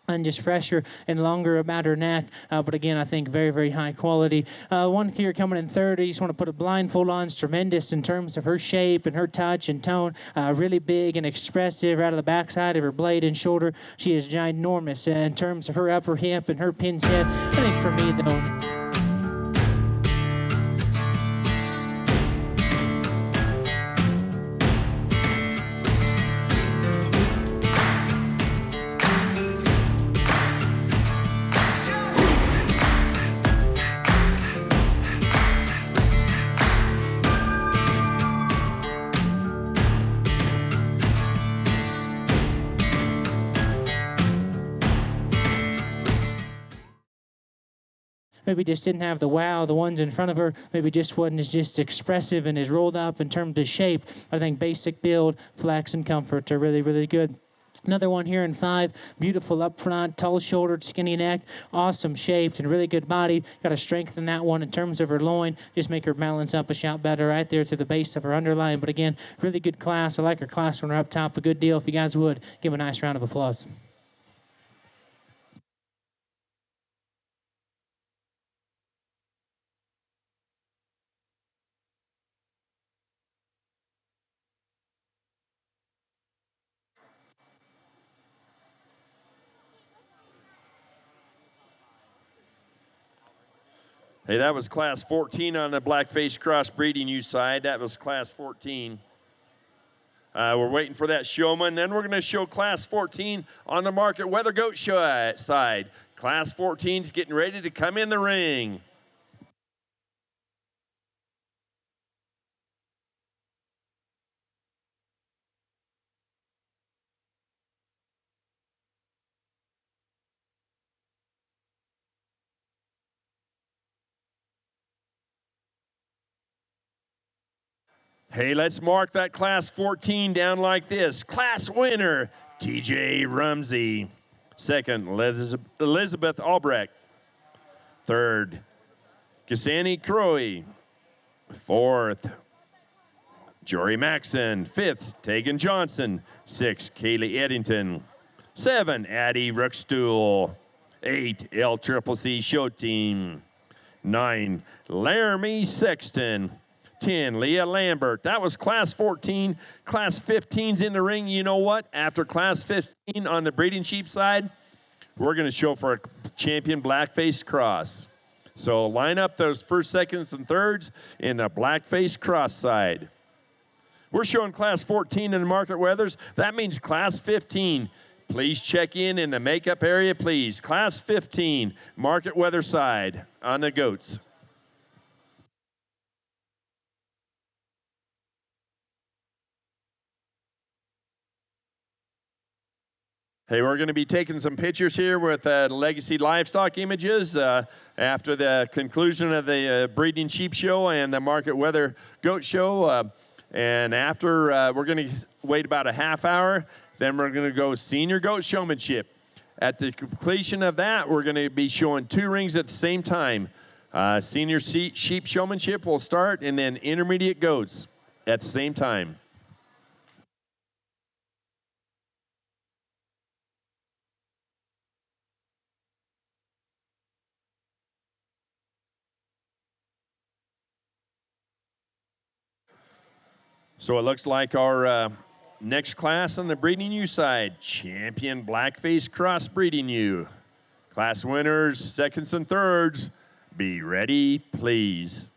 and just fresher and longer about her neck. But again, I think very high quality. One here coming in third, I just want to put a blindfold on. It's tremendous in terms of her shape and her touch and tone. Really big and expressive out of the backside of her blade and shoulder. She is ginormous in terms of her upper hip and her pin set. I think for me, though, maybe just didn't have the wow. The ones in front of her maybe just wasn't as just expressive and as rolled up in terms of shape. I think basic build, flex, and comfort are really, really good. Another one here in 5, beautiful up front, tall-shouldered, skinny neck, awesome shaped, and really good body. Got to strengthen that one in terms of her loin, just make her balance up a shot better right there to the base of her underline. But again, really good class. I like her class runner up top a good deal. If you guys would, give a nice round of applause. Hey, that was class 14 on the Blackface crossbreeding U side. That was class 14. We're waiting for that showman. Then we're going to show class 14 on the Market Weather Goat show side. Class 14's getting ready to come in the ring. Hey, let's mark that class 14 down like this. Class winner, TJ Rumsey. Second, Elizabeth Albrecht. Third, Cassani Croy. Fourth, Jory Maxson. Fifth, Tegan Johnson. 6, Kaylee Eddington. 7, Addie Ruckstuhl. 8, LCCC Show Team. 9, Laramie Sexton. 10, Leah Lambert. That was class 14. Class 15's in the ring. You know what? After class 15 on the breeding sheep side, we're going to show for a champion Blackface cross. So line up those first, seconds, and thirds in the Blackface cross side. We're showing class 14 in the Market Weathers. That means class 15. Please check in the makeup area, please. Class 15, Market Weather side on the goats. Hey, we're going to be taking some pictures here with Legacy Livestock images after the conclusion of the breeding sheep show and the Market Weather goat show. And after, we're going to wait about a half hour. Then we're going to go senior goat showmanship. At the completion of that, we're going to be showing 2 rings at the same time. Senior sheep showmanship will start, and then intermediate goats at the same time. So it looks like our next class on the breeding ewe side, champion Blackface cross breeding ewe. Class winners, seconds and thirds, be ready, please.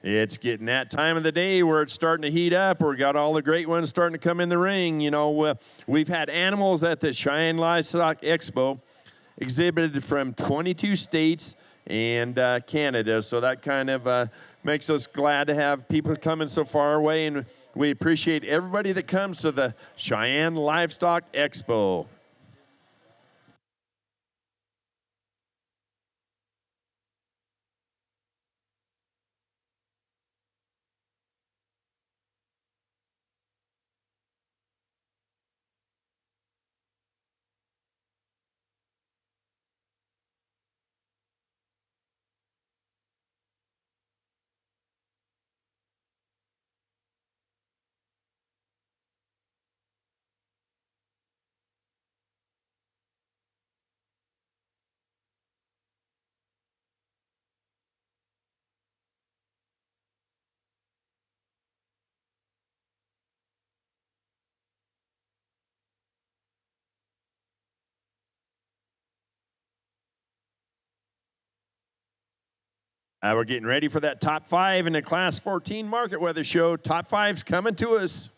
It's getting that time of the day where it's starting to heat up. We've got all the great ones starting to come in the ring. You know, we've had animals at the Cheyenne Livestock Expo exhibited from 22 states and Canada. So that kind of makes us glad to have people coming so far away. And we appreciate everybody that comes to the Cheyenne Livestock Expo. We're getting ready for that top 5 in the Class 14 Market Weather Show. Top 5's coming to us.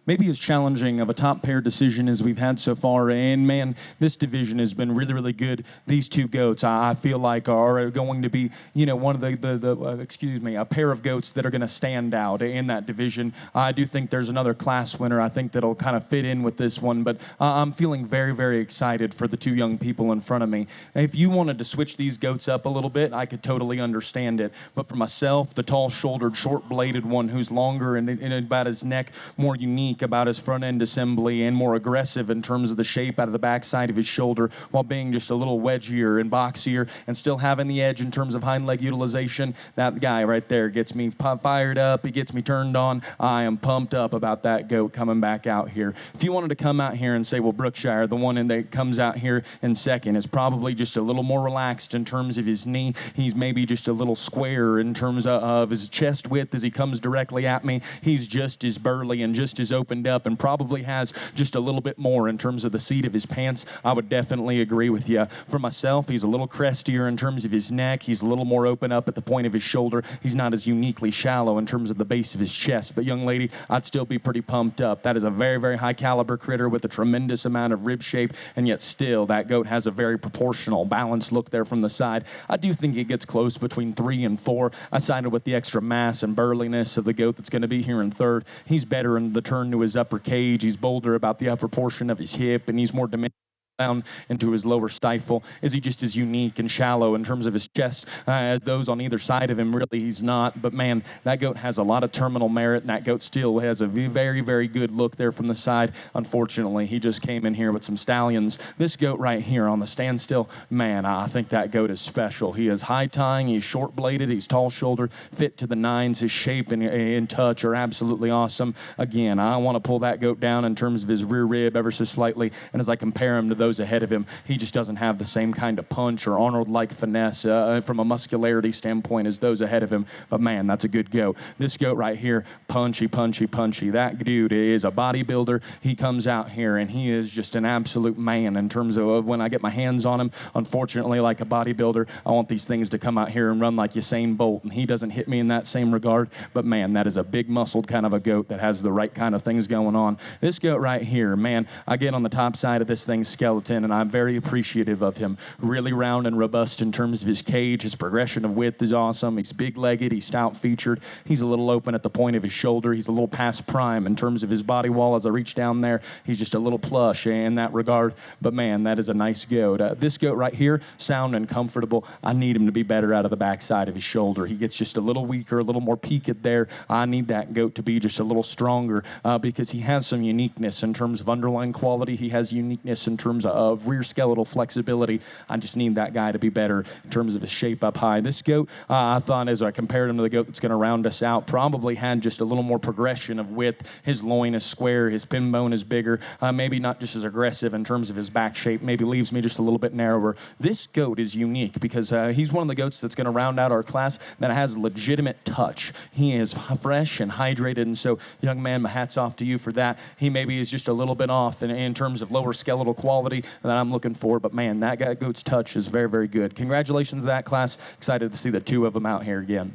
Maybe as challenging of a top pair decision as we've had so far. And man, this division has been really, really good. These two goats, I feel like, are going to be, one of a pair of goats that are going to stand out in that division. I do think there's another class winner, I think, that'll kind of fit in with this one. But I'm feeling very, very excited for the two young people in front of me. If you wanted to switch these goats up a little bit, I could totally understand it. But for myself, the tall-shouldered, short-bladed one who's longer and about his neck, more unique about his front end assembly and more aggressive in terms of the shape out of the backside of his shoulder, while being just a little wedgier and boxier and still having the edge in terms of hind leg utilization. That guy right there gets me fired up. He gets me turned on. I am pumped up about that goat coming back out here. If you wanted to come out here and say, well, Brookshire, the one that comes out here in second, is probably just a little more relaxed in terms of his knee. He's maybe just a little square in terms of his chest width as he comes directly at me. He's just as burly and just as opened up and probably has just a little bit more in terms of the seat of his pants. I would definitely agree with you. For myself, he's a little crestier in terms of his neck. He's a little more open up at the point of his shoulder. He's not as uniquely shallow in terms of the base of his chest. But young lady, I'd still be pretty pumped up. That is a very, very high caliber critter with a tremendous amount of rib shape, and yet still that goat has a very proportional, balanced look there from the side. I do think it gets close between 3 and 4. I sided with the extra mass and burliness of the goat that's going to be here in third. He's better in the turn to his upper cage. He's bolder about the upper portion of his hip, and he's more dimensional down into his lower stifle. Is he just as unique and shallow in terms of his chest as those on either side of him? Really, he's not. But man, that goat has a lot of terminal merit, and that goat still has a very, very good look there from the side. Unfortunately, he just came in here with some stallions. This goat right here on the standstill, man, I think that goat is special. He is high tying, he's short bladed, he's tall shouldered, fit to the nines. His shape and touch are absolutely awesome. Again, I want to pull that goat down in terms of his rear rib ever so slightly, and as I compare him to those ahead of him, he just doesn't have the same kind of punch or Arnold-like finesse from a muscularity standpoint as those ahead of him. But man, that's a good goat. This goat right here, punchy. That dude is a bodybuilder. He comes out here and he is just an absolute man in terms of when I get my hands on him. Unfortunately, like a bodybuilder, I want these things to come out here and run like Usain Bolt, and he doesn't hit me in that same regard. But man, that is a big muscled kind of a goat that has the right kind of things going on. This goat right here, man, I get on the top side of this thing skeleton. skeleton, and I'm very appreciative of him. Really round and robust in terms of his cage. His progression of width is awesome. He's big-legged. He's stout-featured. He's a little open at the point of his shoulder. He's a little past prime in terms of his body wall. As I reach down there, he's just a little plush in that regard. But, man, that is a nice goat. This goat right here, sound and comfortable. I need him to be better out of the backside of his shoulder. He gets just a little weaker, a little more peaked there. I need that goat to be just a little stronger because he has some uniqueness in terms of underlying quality. He has uniqueness in terms of rear skeletal flexibility. I just need that guy to be better in terms of his shape up high. This goat, I thought as I compared him to the goat that's going to round us out, probably had just a little more progression of width. His loin is square. His pin bone is bigger. Maybe not just as aggressive in terms of his back shape. Maybe leaves me just a little bit narrower. This goat is unique because he's one of the goats that's going to round out our class that has legitimate touch. He is fresh and hydrated, and so, young man, my hat's off to you for that. He maybe is just a little bit off in terms of lower skeletal quality that I'm looking for, but man, that goat's touch is very, very good. Congratulations to that class. Excited to see the two of them out here again.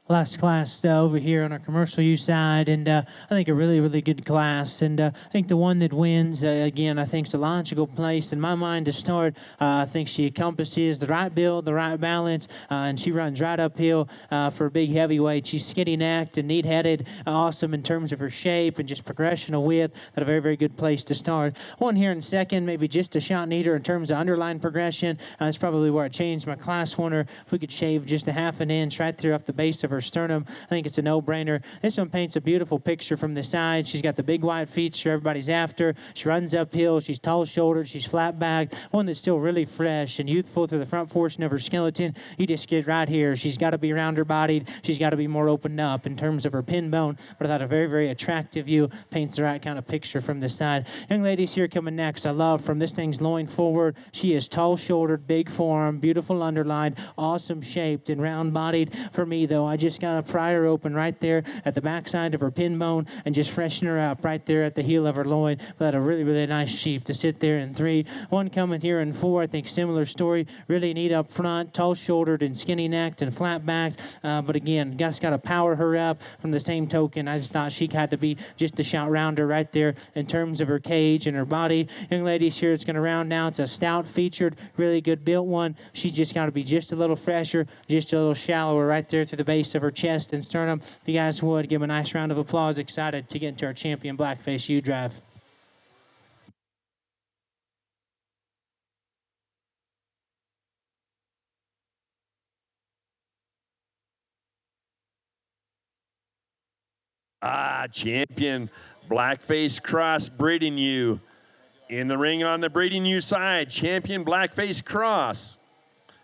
Last class over here on our commercial use side, and I think a really, really good class. And I think the one that wins, again, I think is a logical place in my mind to start. I think she encompasses the right build, the right balance, and she runs right uphill for a big heavyweight. She's skinny-necked and neat-headed, awesome in terms of her shape and just progression of width. That's a very, very good place to start. One here in second, maybe just a shot neater in terms of underline progression. That's probably where I changed my class winner. If we could shave just a half an inch right there off the base of her sternum, I think it's a no-brainer. This one paints a beautiful picture from the side. She's got the big white feature everybody's after. She runs uphill. She's tall-shouldered. She's flat-backed. One that's still really fresh and youthful through the front portion of her skeleton. You just get right here. She's got to be rounder-bodied. She's got to be more opened up in terms of her pin bone. But I thought a very, very attractive view paints the right kind of picture from the side. Young ladies here coming next. I love from this thing's loin forward. She is tall-shouldered, big form, beautiful underlined, awesome shaped and round-bodied. For me, though, I just got to pry her open right there at the backside of her pin bone and just freshen her up right there at the heel of her loin. But a really, really nice sheep to sit there in 3. One coming here in 4, I think similar story. Really neat up front, tall-shouldered and skinny-necked and flat-backed. But again, just got to power her up. From the same token, I just thought she had to be just a shout rounder right there in terms of her cage and her body. Young ladies here, it's going to round now. It's a stout-featured, really good built one. She's just got to be just a little fresher, just a little shallower right there to the base of her chest and sternum. If you guys would, give them a nice round of applause. Excited to get into our champion Blackface U-Drive. Champion Blackface Cross breeding you. In the ring on the breeding you side, champion Blackface Cross.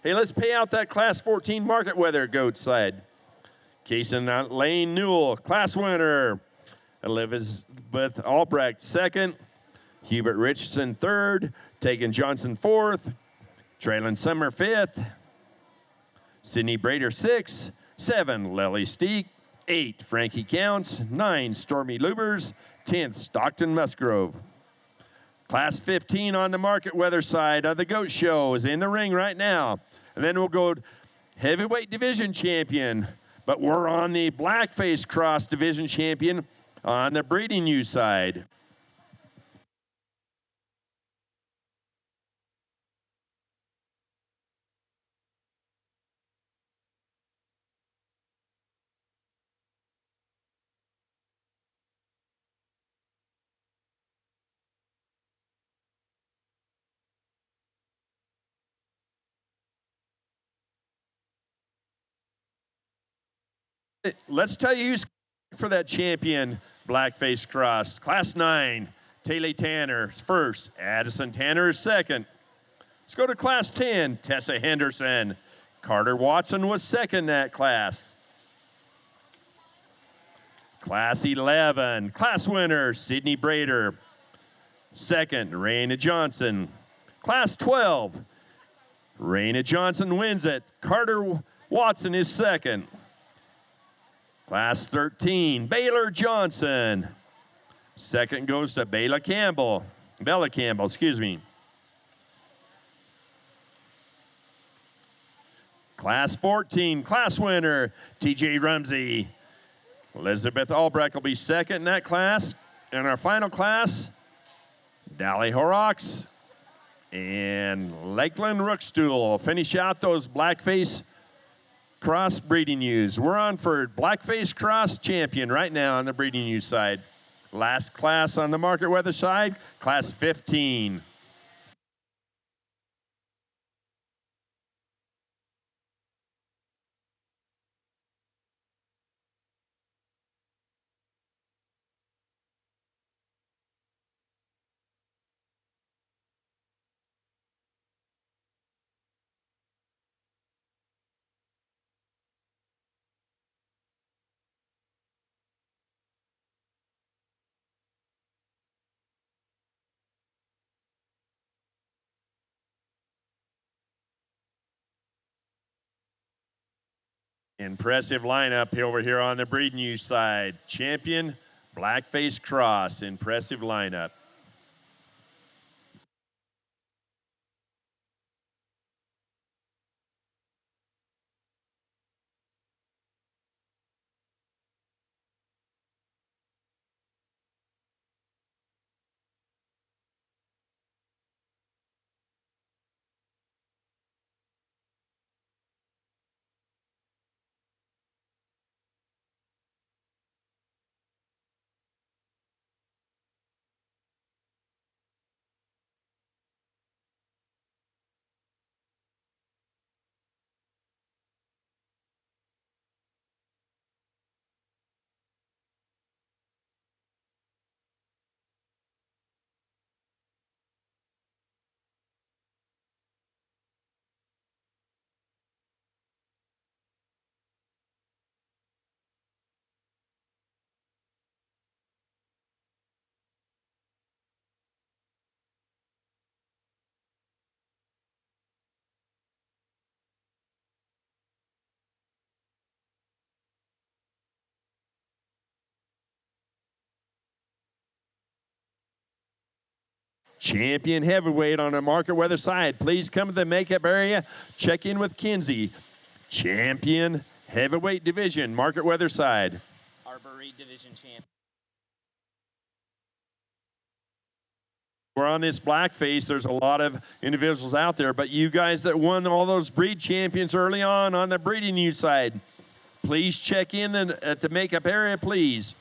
Hey, let's pay out that Class 14 market weather goat side. Kason Lane Newell, class winner. Elizabeth Albrecht, second. Hubert Richardson, third. Tegan Johnson, fourth. Traylon Summer, fifth. Sydney Brader, sixth. 7, Lily Steek. 8, Frankie Counts. 9, Stormy Lubers. 10th, Stockton Musgrove. Class 15 on the market weather side of the goat show is in the ring right now. And then we'll go heavyweight division champion. But we're on the Blackface Cross division champion on the breeding you side. Let's tell you who's for that champion Blackface Cross. Class 9, Taylor Tanner is first. Addison Tanner is second. Let's go to Class 10, Tessa Henderson. Carter Watson was second in that class. Class 11, class winner, Sydney Brader. Second, Raina Johnson. Class 12, Raina Johnson wins it. Carter Watson is second. Class 13, Baylor Johnson. Second goes to Bella Campbell, excuse me. Class 14, class winner, TJ Rumsey. Elizabeth Albrecht will be second in that class. And our final class, Dally Horrocks, and Lakeland Rookstool will finish out those Blackface Cross breeding ewes. We're on for Blackface Cross champion right now on the breeding ewe side. Last class on the market weather side, class 15. Impressive lineup over here on the breeding ewe side. Champion, Blackface Cross, impressive lineup. Champion heavyweight on the market weather side. Please come to the makeup area. Check in with Kinsey. Champion heavyweight division, market weather side. Arboretum Division champion. We're on this Blackface. There's a lot of individuals out there, but you guys that won all those breed champions early on the breeding ewe side, please check in at the makeup area, please.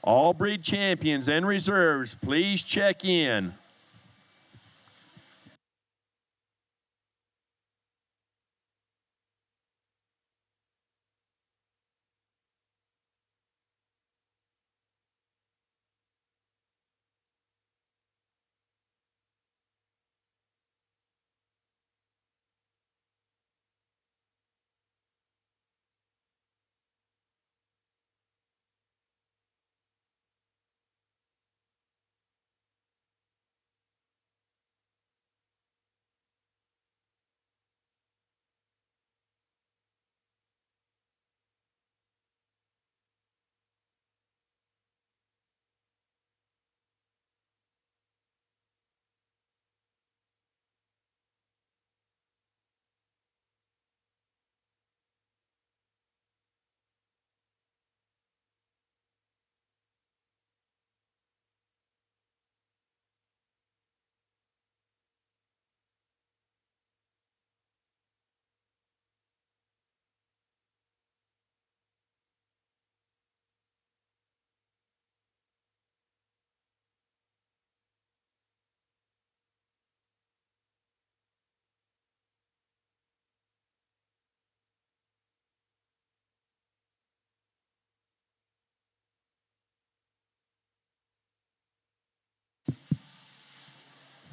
All breed champions and reserves, please check in.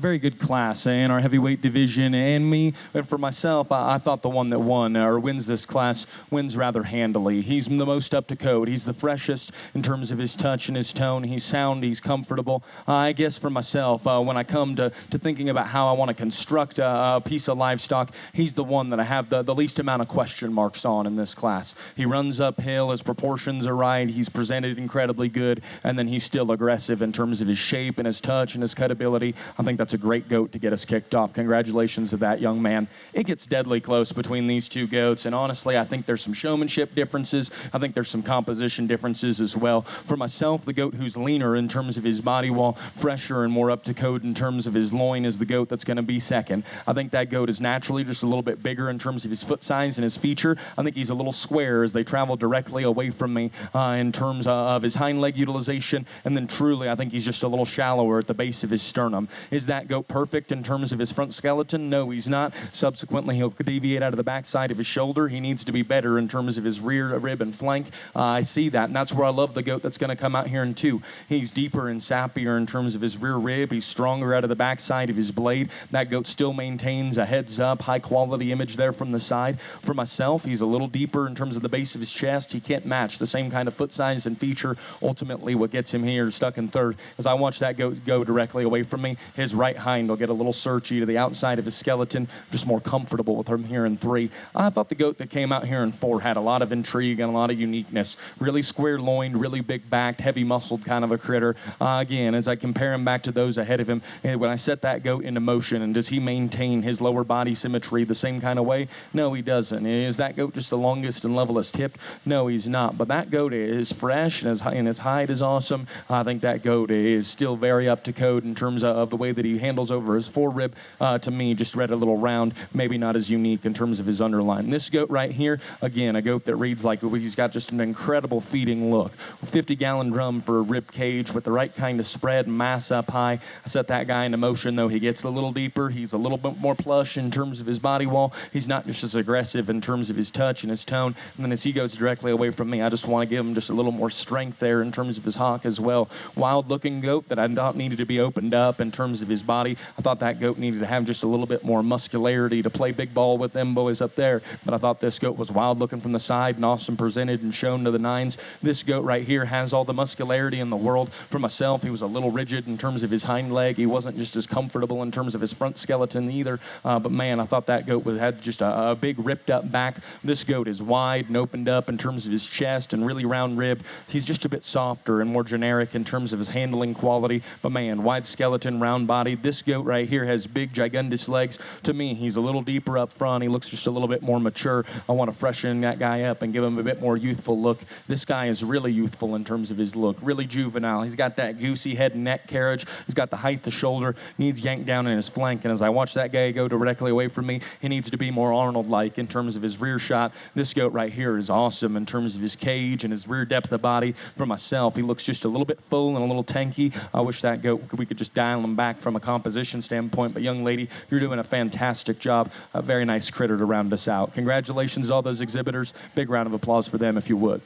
Very good class in our heavyweight division, and for myself, I thought the one that won or wins this class wins rather handily. He's the most up to code. He's the freshest in terms of his touch and his tone. He's sound. He's comfortable. I guess for myself, when I come to thinking about how I want to construct a piece of livestock, he's the one that I have the least amount of question marks on in this class. He runs uphill. His proportions are right. He's presented incredibly good, and then he's still aggressive in terms of his shape and his touch and his cutability. I think that's a great goat to get us kicked off. Congratulations to that young man. It gets deadly close between these two goats, and honestly, I think there's some showmanship differences. I think there's some composition differences as well. For myself, the goat who's leaner in terms of his body wall, fresher and more up to code in terms of his loin is the goat that's going to be second. I think that goat is naturally just a little bit bigger in terms of his foot size and his feature. I think he's a little square as they travel directly away from me in terms of his hind leg utilization, and then truly I think he's just a little shallower at the base of his sternum. Is that goat perfect in terms of his front skeleton? No, he's not. Subsequently, he'll deviate out of the backside of his shoulder. He needs to be better in terms of his rear rib and flank. I see that, and that's where I love the goat that's going to come out here in 2. He's deeper and sappier in terms of his rear rib. He's stronger out of the backside of his blade. That goat still maintains a heads up, high quality image there from the side. For myself, he's a little deeper in terms of the base of his chest. He can't match the same kind of foot size and feature. Ultimately, what gets him here stuck in third, as I watch that goat go directly away from me, his right hind will get a little searchy to the outside of his skeleton, just more comfortable with him here in 3. I thought the goat that came out here in 4 had a lot of intrigue and a lot of uniqueness. Really square loined, really big backed, heavy muscled kind of a critter. Again, as I compare him back to those ahead of him, when I set that goat into motion, and does he maintain his lower body symmetry the same kind of way? No, he doesn't. Is that goat just the longest and levelest hipped? No, he's not. But that goat is fresh, and his hide is awesome. I think that goat is still very up to code in terms of the way that he handles over his forerib. To me, just read a little round, maybe not as unique in terms of his underline. This goat right here, again, a goat that reads like he's got just an incredible feeding look. 50-gallon drum for a rib cage with the right kind of spread and mass up high. I set that guy into motion, though. He gets a little deeper. He's a little bit more plush in terms of his body wall. He's not just as aggressive in terms of his touch and his tone. And then as he goes directly away from me, I just want to give him just a little more strength there in terms of his hock as well. Wild-looking goat that I thought needed to be opened up in terms of his body. I thought that goat needed to have just a little bit more muscularity to play big ball with them boys up there. But I thought this goat was wild-looking from the side and awesome presented and shown to the nines. This goat right here has all the muscularity in the world. For myself, he was a little rigid in terms of his hind leg. He wasn't just as comfortable in terms of his front skeleton either. But man, I thought that goat had just a big ripped up back. This goat is wide and opened up in terms of his chest and really round rib. He's just a bit softer and more generic in terms of his handling quality. But man, wide skeleton, round body. This goat right here has big, gigundous legs. To me, he's a little deeper up front. He looks just a little bit more mature. I want to freshen that guy up and give him a bit more youthful look. This guy is really youthful in terms of his look, really juvenile. He's got that goosey head and neck carriage. He's got the height, the shoulder, needs yanked down in his flank. And as I watch that guy go directly away from me, he needs to be more Arnold-like in terms of his rear shot. This goat right here is awesome in terms of his cage and his rear depth of body. For myself, he looks just a little bit full and a little tanky. I wish that goat, we could just dial him back from a composition standpoint. But young lady, you're doing a fantastic job. A very nice critter to round us out. Congratulations to all those exhibitors. Big round of applause for them if you would.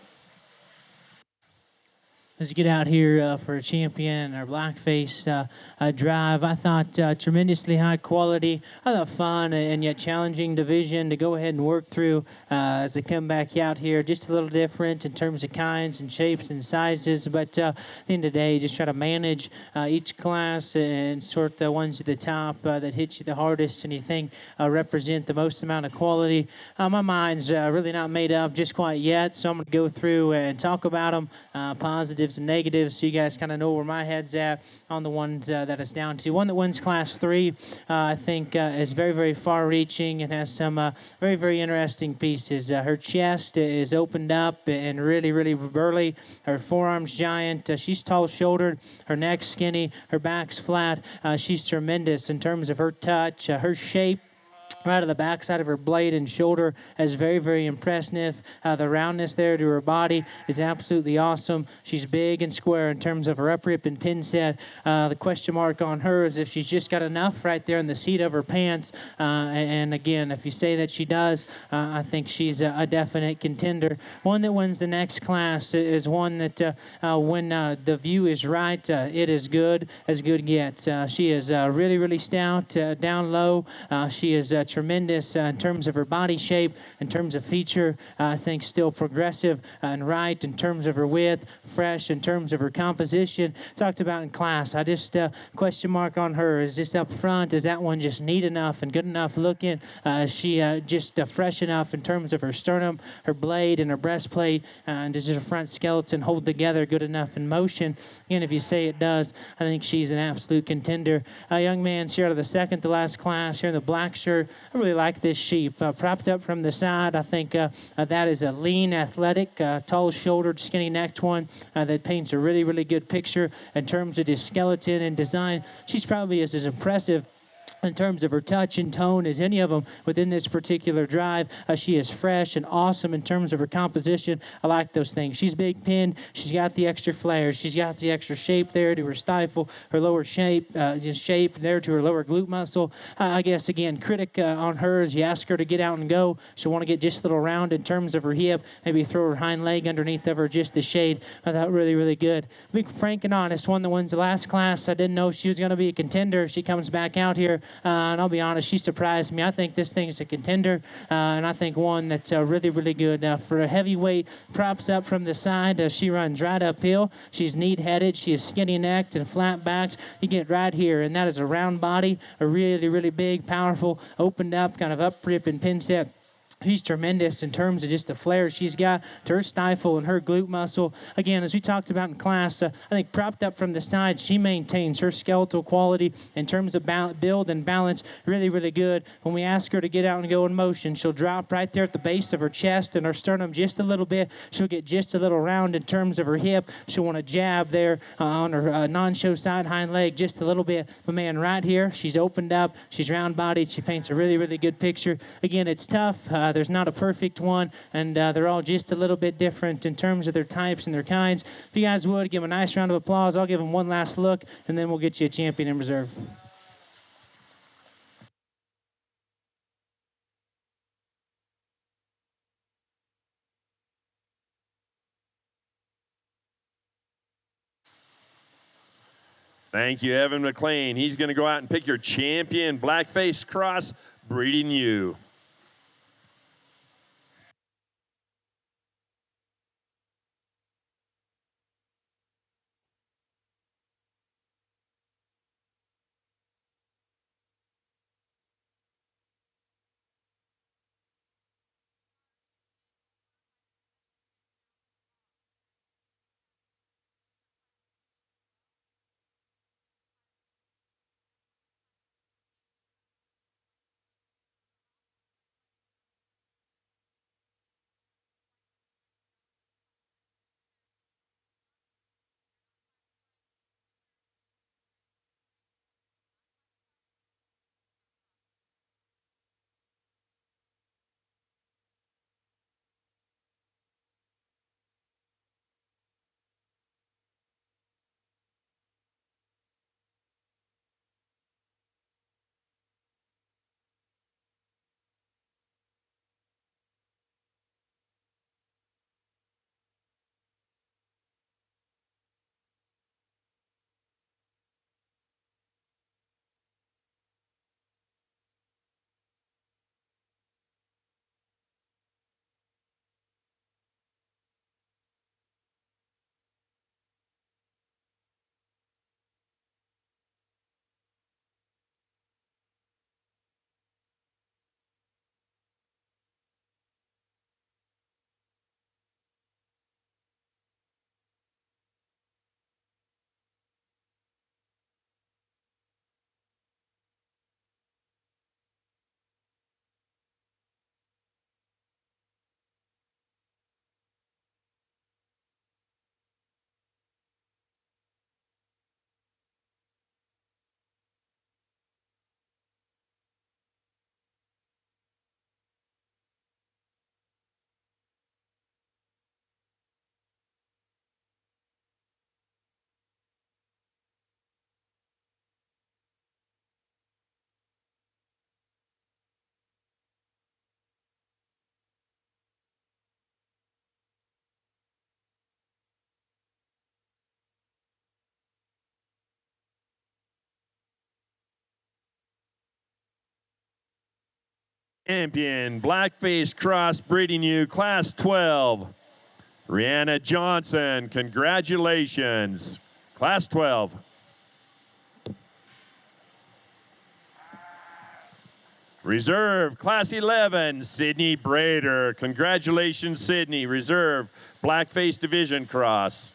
As you get out here for a champion, our Blackface drive, I thought tremendously high quality. I thought fun and yet challenging division to go ahead and work through as I come back out here. Just a little different in terms of kinds and shapes and sizes, but at the end of the day, just try to manage each class and sort the ones at the top that hit you the hardest and you think represent the most amount of quality. My mind's really not made up just quite yet, so I'm going to go through and talk about them, positives and negatives, so you guys kind of know where my head's at on the ones that it's down to. One that wins Class 3, I think, is very, very far-reaching and has some very, very interesting pieces. Her chest is opened up and really, really burly. Her forearm's giant. She's tall-shouldered. Her neck's skinny. Her back's flat. She's tremendous in terms of her touch, her shape. Right of the backside of her blade and shoulder is very, very impressive. The roundness there to her body is absolutely awesome. She's big and square in terms of her up rip and pin set. The question mark on her is if she's just got enough right there in the seat of her pants. And again, if you say that she does, I think she's a definite contender. One that wins the next class is one that when the view is right, it is good as good gets. She is really, really stout, down low. She is tremendous in terms of her body shape, in terms of feature. I think still progressive and right in terms of her width, fresh in terms of her composition. Talked about in class. I just question mark on her. Is just up front, is that one just neat enough and good enough looking? Is she just fresh enough in terms of her sternum, her blade, and her breastplate? And does her front skeleton hold together good enough in motion? Again, if you say it does, I think she's an absolute contender. A young man's here out of the second to last class here in the black shirt. I really like this sheep. Propped up from the side, I think that is a lean, athletic, tall-shouldered, skinny-necked one that paints a really, really good picture in terms of his skeleton and design. She's probably as impressive in terms of her touch and tone as any of them within this particular drive. She is fresh and awesome in terms of her composition. I like those things. She's big pinned. She's got the extra flares. She's got the extra shape there to her stifle, her lower shape there to her lower glute muscle. I guess, again, critic on her is you ask her to get out and go. She'll want to get just a little round in terms of her hip, maybe throw her hind leg underneath of her, just the shade. I thought really, really good. Be frank and honest, one that wins the last class. I didn't know she was going to be a contender. She comes back out here. And I'll be honest, she surprised me. I think this thing's a contender, and I think one that's really, really good. For a heavyweight, props up from the side. She runs right uphill. She's neat-headed. She is skinny-necked and flat-backed. You get right here, and that is a round body, a really, really big, powerful, opened up, kind of up-rip and pin set. He's tremendous in terms of just the flair she's got to her stifle and her glute muscle. Again, as we talked about in class, I think propped up from the side, she maintains her skeletal quality in terms of build and balance really, really good. When we ask her to get out and go in motion, she'll drop right there at the base of her chest and her sternum just a little bit. She'll get just a little round in terms of her hip. She'll want to jab there on her non-show side hind leg just a little bit. But man, right here, she's opened up. She's round-bodied. She paints a really, really good picture. Again, it's tough. There's not a perfect one, and they're all just a little bit different in terms of their types and their kinds. If you guys would, give them a nice round of applause. I'll give them one last look, and then we'll get you a champion in reserve. Thank you, Evan McLean. He's going to go out and pick your champion, Blackface Cross Breeding ewe. Champion, Blackface Cross Breeding U, Class 12. Rihanna Johnson, congratulations. Class 12. Reserve, Class 11, Sydney Brader. Congratulations, Sydney. Reserve, Blackface Division Cross.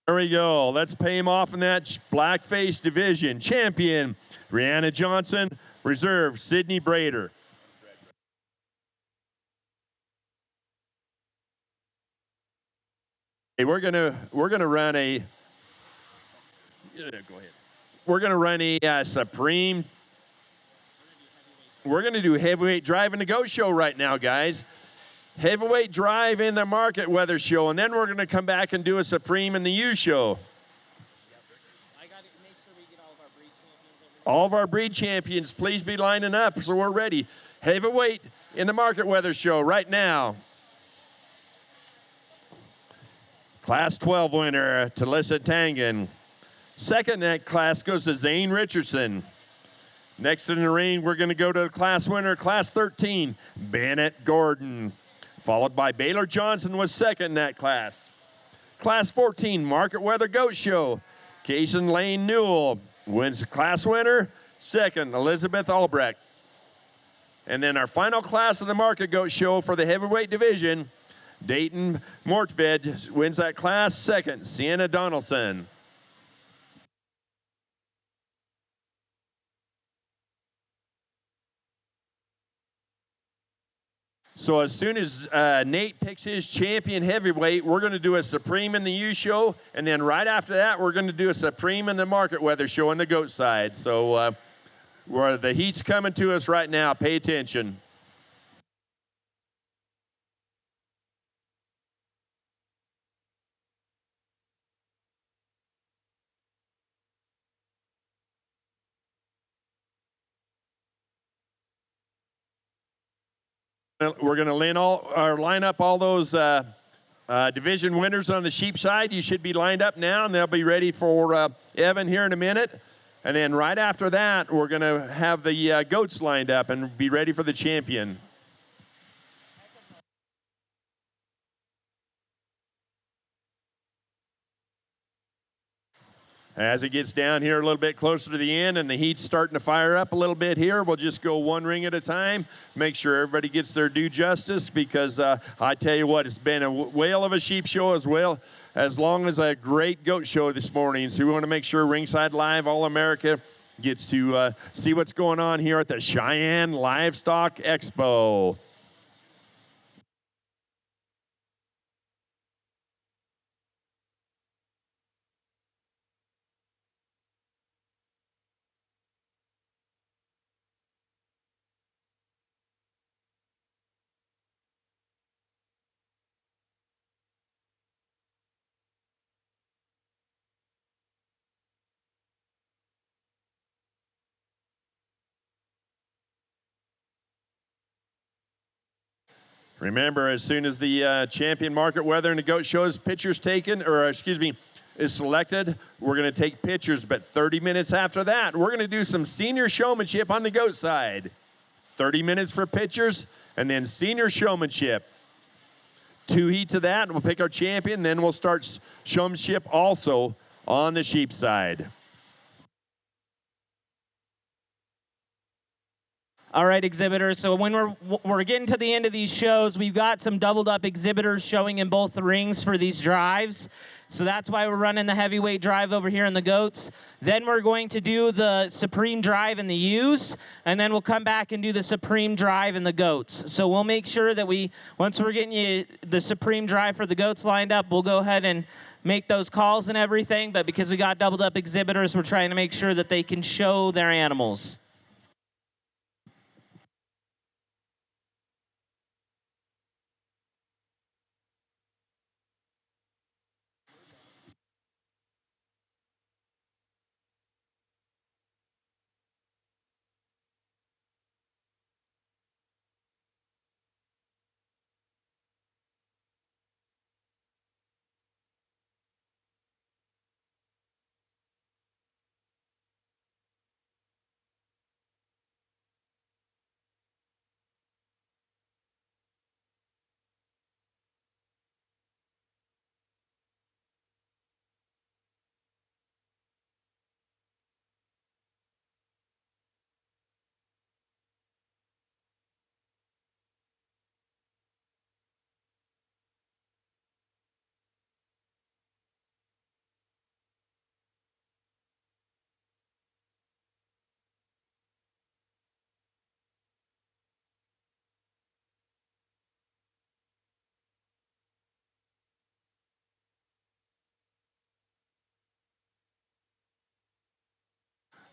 There we go. Let's pay him off in that Blackface Division. Champion, Rihanna Johnson. Reserve, Sydney Brader. Hey, we're gonna run a. Go ahead. We're gonna run a Supreme. We're gonna do heavyweight drive in the goat show right now, guys. Heavyweight drive in the market weather show, and then we're gonna come back and do a Supreme in the U show. I got to make sure we get all of our breed champions. All of our breed champions, please be lining up so we're ready. Heavyweight in the market weather show right now. Class 12 winner, Talissa Tangen. Second in that class goes to Zane Richardson. Next in the ring, we're going to go to the class winner, Class 13, Bennett Gordon. Followed by Baylor Johnson was second in that class. Class 14, Market Weather Goat Show. Kaysen Lane Newell wins the class winner. Second, Elizabeth Albrecht. And then our final class of the Market Goat Show for the heavyweight division, Dayton Mortved wins that class. Second, Sienna Donaldson. So as soon as Nate picks his champion heavyweight, we're going to do a Supreme in the U show, and then right after that, we're going to do a Supreme in the Market Weather show on the goat side. So where the heat's coming to us right now, pay attention. We're going to line up all those division winners on the sheep side. You should be lined up now, and they'll be ready for Evan here in a minute. And then right after that, we're going to have the goats lined up and be ready for the champion. As it gets down here a little bit closer to the end and the heat's starting to fire up a little bit here, we'll just go one ring at a time, make sure everybody gets their due justice, because I tell you what, it's been a whale of a sheep show as well as long as a great goat show this morning. So we want to make sure Ringside Live All America gets to see what's going on here at the Cheyenne Livestock Expo. Remember, as soon as the champion Market Weather and the goat shows pictures taken, or excuse me, is selected, we're going to take pictures. But 30 minutes after that, we're going to do some senior showmanship on the goat side. 30 minutes for pictures, and then senior showmanship. 2 heats of that, and we'll pick our champion. Then we'll start showmanship also on the sheep side. All right, exhibitors. So when we're getting to the end of these shows, we've got some doubled up exhibitors showing in both the rings for these drives. So that's why we're running the heavyweight drive over here in the goats. Then we're going to do the Supreme drive in the ewes, and then we'll come back and do the Supreme drive in the goats. So we'll make sure that once we're getting you the Supreme drive for the goats lined up, we'll go ahead and make those calls and everything. But because we got doubled up exhibitors, we're trying to make sure that they can show their animals.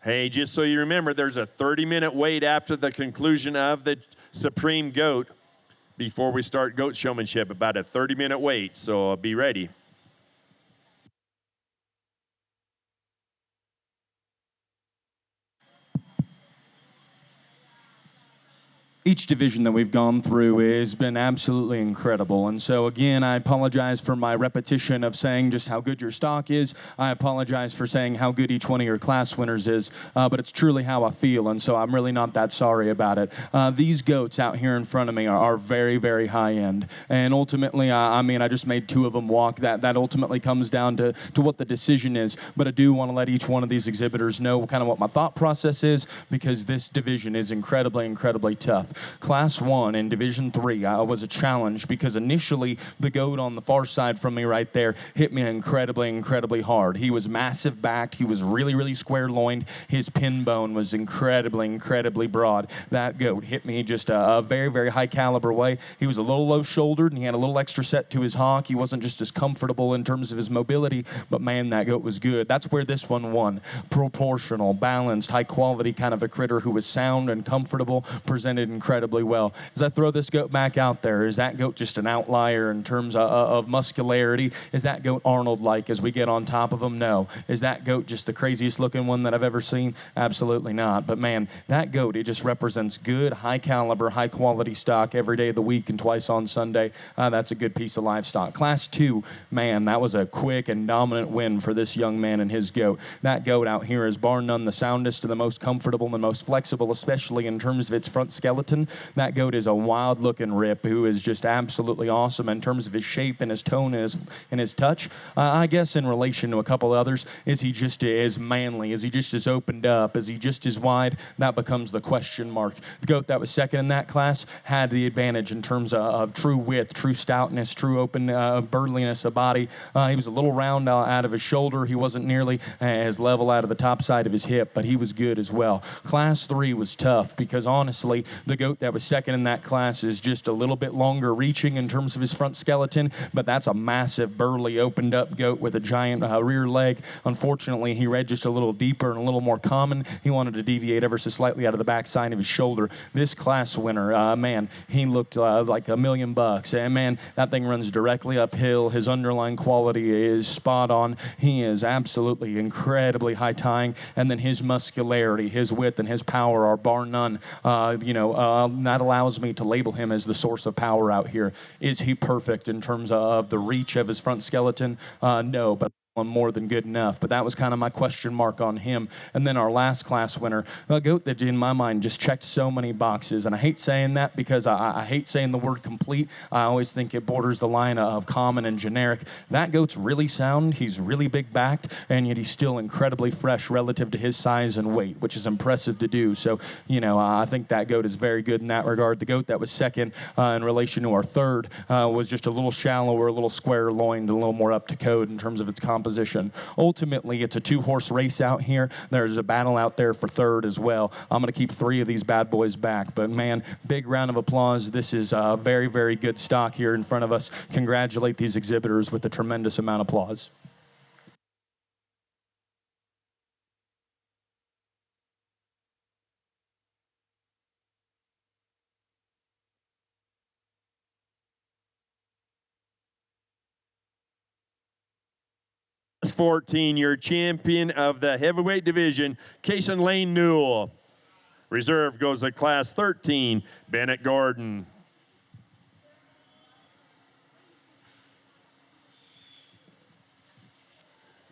Hey, just so you remember, there's a 30-minute wait after the conclusion of the Supreme Goat before we start goat showmanship, about a 30-minute wait, so be ready. Each division that we've gone through has been absolutely incredible. And so, again, I apologize for my repetition of saying just how good your stock is. I apologize for saying how good each one of your class winners is, but it's truly how I feel, and so I'm really not that sorry about it. These goats out here in front of me are very, very high-end. And ultimately, I mean, I just made 2 of them walk. That ultimately comes down to what the decision is. But I do want to let each one of these exhibitors know kind of what my thought process is, because this division is incredibly, incredibly tough. Class 1 in Division 3 was a challenge because initially the goat on the far side from me right there hit me incredibly, incredibly hard. He was massive backed. He was really, really square loined. His pin bone was incredibly, incredibly broad. That goat hit me just a very, very high caliber way. He was a little low shouldered and he had a little extra set to his honk. He wasn't just as comfortable in terms of his mobility, but man, that goat was good. That's where this one won. Proportional, balanced, high quality kind of a critter who was sound and comfortable, presented incredibly well. As I throw this goat back out there, is that goat just an outlier in terms of muscularity? Is that goat Arnold-like as we get on top of him? No. Is that goat just the craziest looking one that I've ever seen? Absolutely not. But man, that goat, it just represents good, high caliber, high quality stock every day of the week and twice on Sunday. That's a good piece of livestock. Class 2, man, that was a quick and dominant win for this young man and his goat. That goat out here is bar none the soundest and the most comfortable and the most flexible, especially in terms of its front skeleton. That goat is a wild-looking rip who is just absolutely awesome in terms of his shape and his tone and his touch. I guess in relation to a couple others, is he just as manly? Is he just as opened up? Is he just as wide? That becomes the question mark. The goat that was second in that class had the advantage in terms of true width, true stoutness, true open burliness of body. He was a little round out of his shoulder. He wasn't nearly as level out of the top side of his hip, but he was good as well. Class 3 was tough because honestly, the goat that was second in that class is just a little bit longer reaching in terms of his front skeleton, but that's a massive, burly, opened up goat with a giant rear leg. Unfortunately, he read just a little deeper and a little more common. He wanted to deviate ever so slightly out of the back side of his shoulder. This class winner, man, he looked like $1 million. And man, that thing runs directly uphill. His underlying quality is spot on. He is absolutely incredibly high tying, and then his muscularity, his width, and his power are bar none. That allows me to label him as the source of power out here. Is he perfect in terms of the reach of his front skeleton? No, but more than good enough. But that was kind of my question mark on him. And then our last class winner, a goat that in my mind just checked so many boxes. And I hate saying that because I hate saying the word complete. I always think it borders the line of common and generic. That goat's really sound. He's really big backed, and yet he's still incredibly fresh relative to his size and weight, which is impressive to do. So, I think that goat is very good in that regard. The goat that was second in relation to our third was just a little shallower, a little square loined, a little more up to code in terms of its composition. Ultimately, it's a 2-horse race out here. There's a battle out there for third as well. I'm going to keep 3 of these bad boys back. But man, big round of applause. This is a very, very good stock here in front of us. Congratulate these exhibitors with a tremendous amount of applause. Class 14, your champion of the heavyweight division, Kason Lane Newell. Reserve goes to Class 13, Bennett Gordon.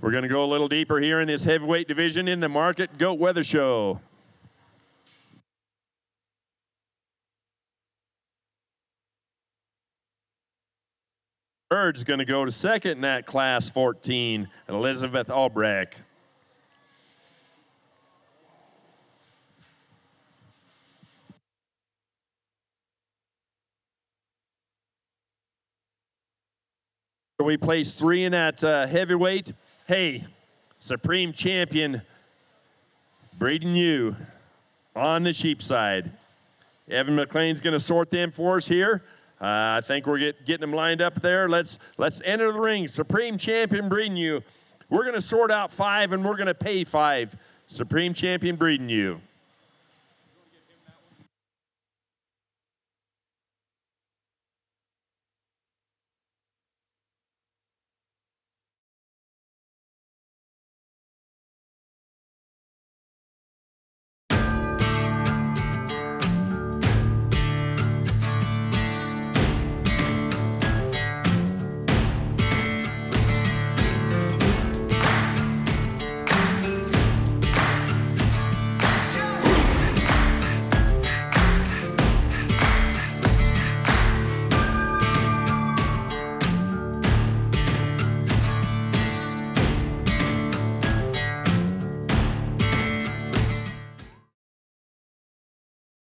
We're going to go a little deeper here in this heavyweight division in the Market Goat Weather Show. Bird's going to go to second in that Class 14, Elizabeth Albrecht. We placed 3 in that heavyweight. Hey, Supreme Champion, breeding you on the sheep side. Evan McLean's going to sort them for us here. I think we're getting them lined up there. Let's enter the ring. Supreme Champion breeding you. We're going to sort out 5, and we're going to pay 5. Supreme Champion breeding you.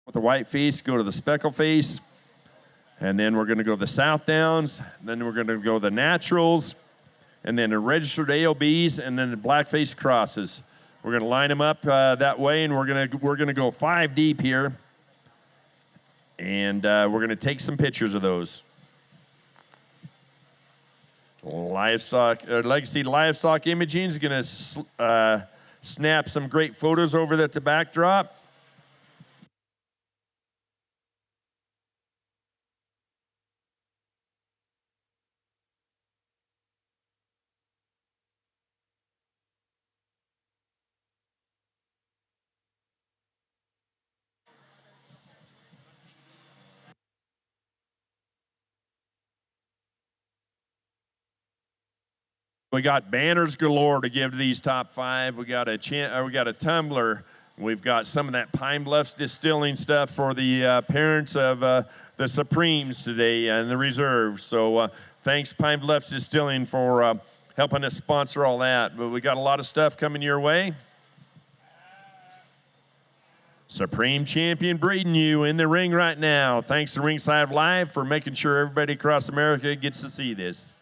With the white face, go to the speckle face, and then we're going to go the South Downs, then we're going to go the naturals, and then the registered AOBs, and then the blackface crosses. We're going to line them up that way, and we're going to go 5 deep here, and we're going to take some pictures of those. Livestock Legacy Livestock Imaging is going to snap some great photos over at the backdrop. We got banners galore to give to these top 5. We got a tumbler. We've got some of that Pine Bluffs distilling stuff for the parents of the Supremes today and the reserves. So thanks Pine Bluffs Distilling for helping us sponsor all that. But we got a lot of stuff coming your way. Supreme Champion breeding you in the ring right now. Thanks to Ringside Live for making sure everybody across America gets to see this.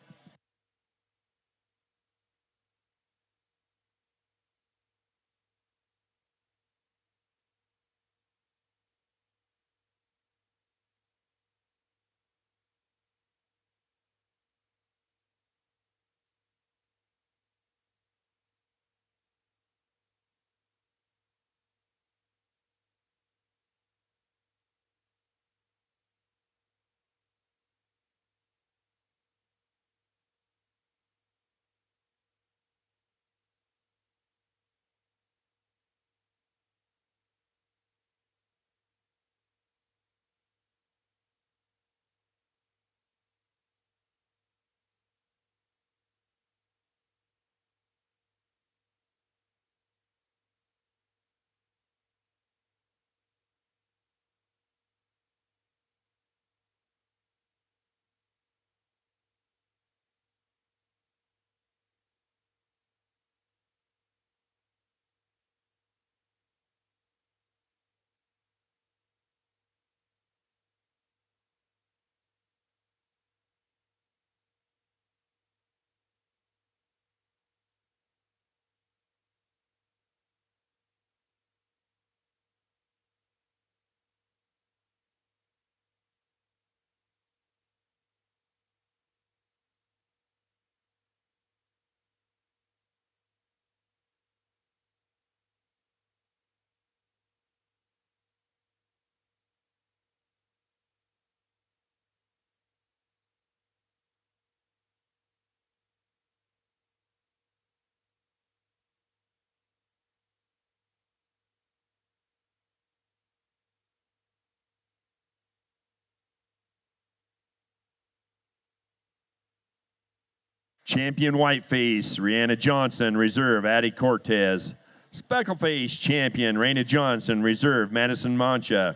Champion Whiteface, Rihanna Johnson, Reserve, Addie Cortez. Speckleface Champion, Raina Johnson, Reserve, Madison Mancha.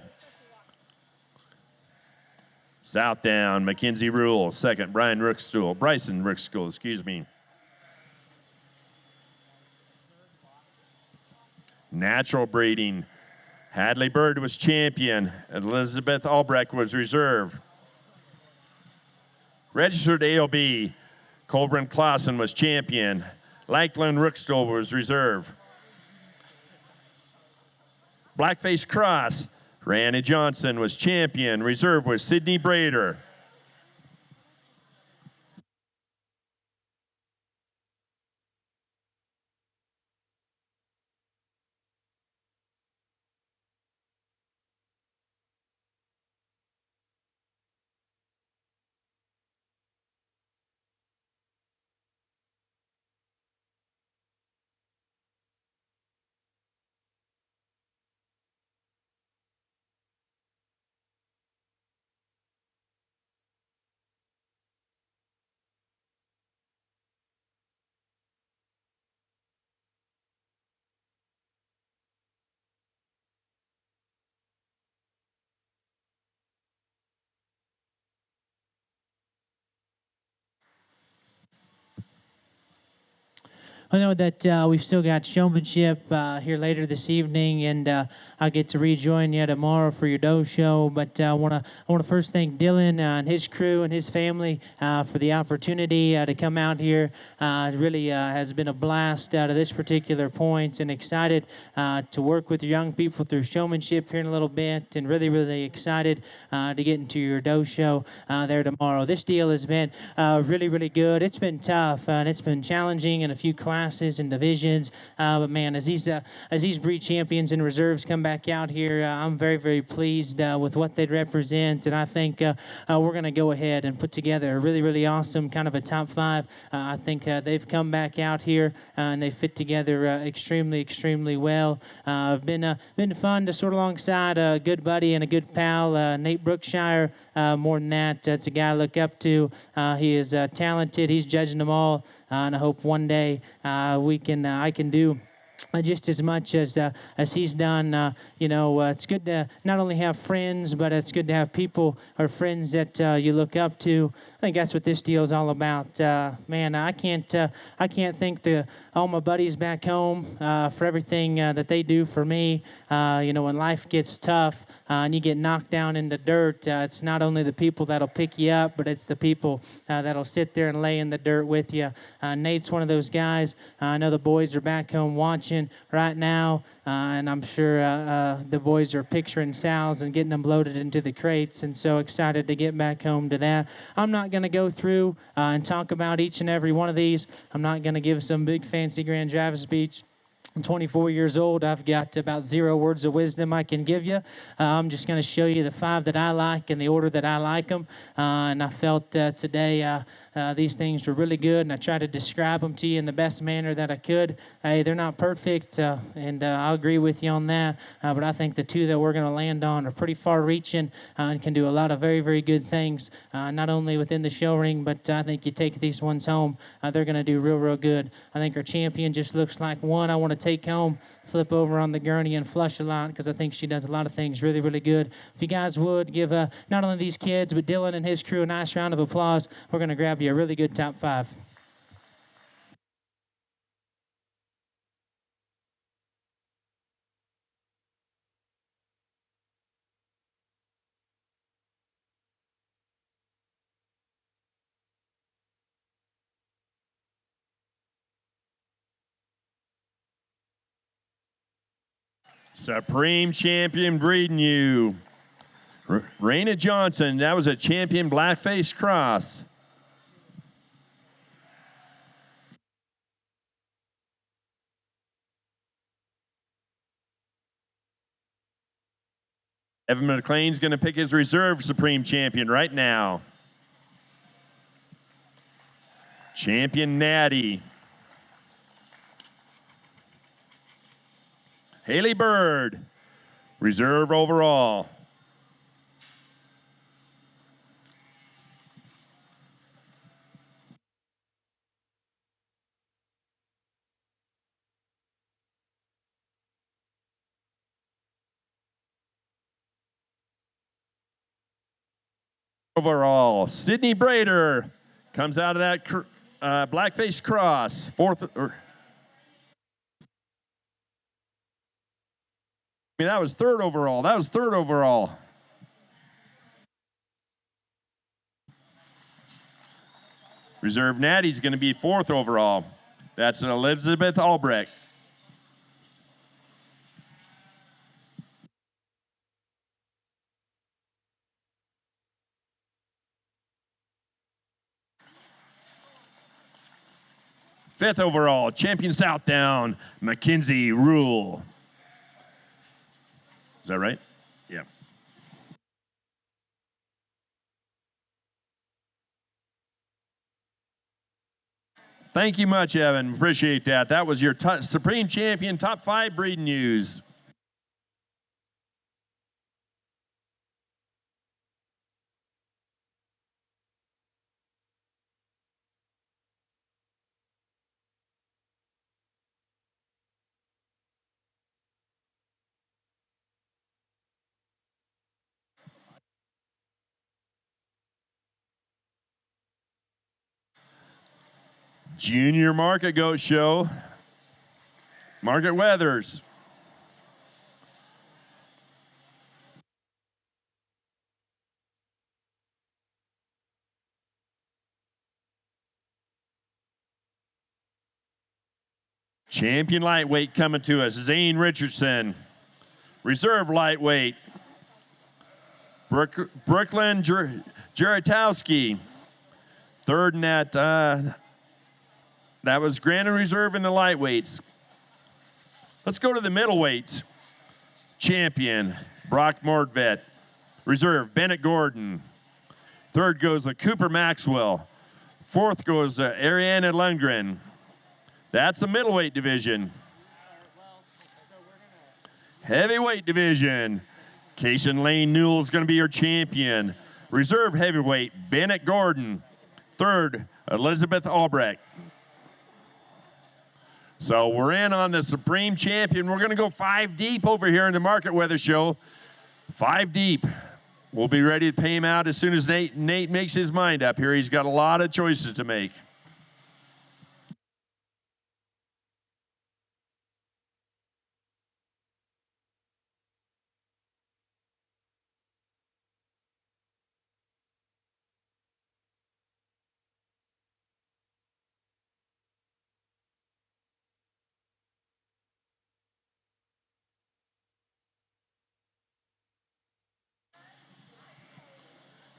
Southdown, Mackenzie Rule, second, Bryson Rookstool, excuse me. Natural breeding, Hadley Bird was champion, Elizabeth Albrecht was reserve. Registered AOB, Colburn Clausen was champion. Lakeland Rookstool was reserve. Blackface Cross, Randy Johnson was champion. Reserve was Sydney Brader. I know that we've still got showmanship here later this evening, and I'll get to rejoin you tomorrow for your doe show. But I want to first thank Dylan and his crew and his family for the opportunity to come out here. It really has been a blast out of this particular point, and excited to work with young people through showmanship here in a little bit, and really, really excited to get into your doe show there tomorrow. This deal has been really, really good. It's been tough, and it's been challenging in a few classes and divisions. But man, as these breed champions and reserves come back out here, I'm very, very pleased with what they represent, and I think we're going to go ahead and put together a really, really awesome kind of a top five. I think they've come back out here and they fit together extremely, extremely well. Been fun to sort alongside a good buddy and a good pal, Nate Brookshire. More than that, it's a guy I look up to. He is talented. He's judging them all, and I hope one day I can do just as much as he's done. It's good to not only have friends, but it's good to have people or friends that you look up to. I think that's what this deal is all about. Man, I can't thank all my buddies back home for everything that they do for me. When life gets tough and you get knocked down in the dirt, it's not only the people that'll pick you up, but it's the people that'll sit there and lay in the dirt with you. Nate's one of those guys. I know the boys are back home watching right now, and I'm sure the boys are picturing sows and getting them loaded into the crates, and so excited to get back home to that. I'm not going to go through and talk about each and every one of these. I'm not going to give some big fancy grand Travis speech. I'm 24 years old. I've got about 0 words of wisdom I can give you. I'm just going to show you the 5 that I like in the order that I like them. And I felt today these things were really good, and I tried to describe them to you in the best manner that I could. Hey, they're not perfect, and I'll agree with you on that. But I think the 2 that we're going to land on are pretty far-reaching and can do a lot of very, very good things, not only within the show ring, but I think you take these ones home, they're going to do real, real good. I think our champion just looks like one I want to take home, flip over on the gurney and flush a lot, because I think she does a lot of things really, really good. If you guys would give not only these kids, but Dylan and his crew a nice round of applause, we're going to grab you a really good top 5. Supreme Champion breeding you. Raina Johnson, that was a champion Blackface cross. Evan McLean's going to pick his reserve Supreme Champion right now. Champion Natty. Haley Bird, reserve overall. Overall, Sydney Brader comes out of that Blackface cross, 4th. That was 3rd overall. That was 3rd overall. Reserve Natty's going to be 4th overall. That's an Elizabeth Albrecht. Fifth overall, champion Southdown, Mackenzie Rule. Is that right? Yeah. Thank you much, Evan. Appreciate that. That was your Supreme Champion Top 5 breeding news. Junior Market Goat Show. Market Weathers. Champion Lightweight coming to us, Zane Richardson. Reserve Lightweight, Brooklyn Jaratowski. Third in that, that was Grand and Reserve in the lightweights. Let's go to the middleweights. Champion, Brock Mordvet. Reserve, Bennett Gordon. Third goes to Cooper Maxwell. Fourth goes to Ariana Lundgren. That's the middleweight division. Heavyweight division. Kason Lane Newell is going to be your champion. Reserve heavyweight, Bennett Gordon. Third, Elizabeth Albrecht. So we're in on the Supreme Champion. We're going to go 5 deep over here in the Market Weather Show. 5 deep. We'll be ready to pay him out as soon as Nate makes his mind up here. He's got a lot of choices to make.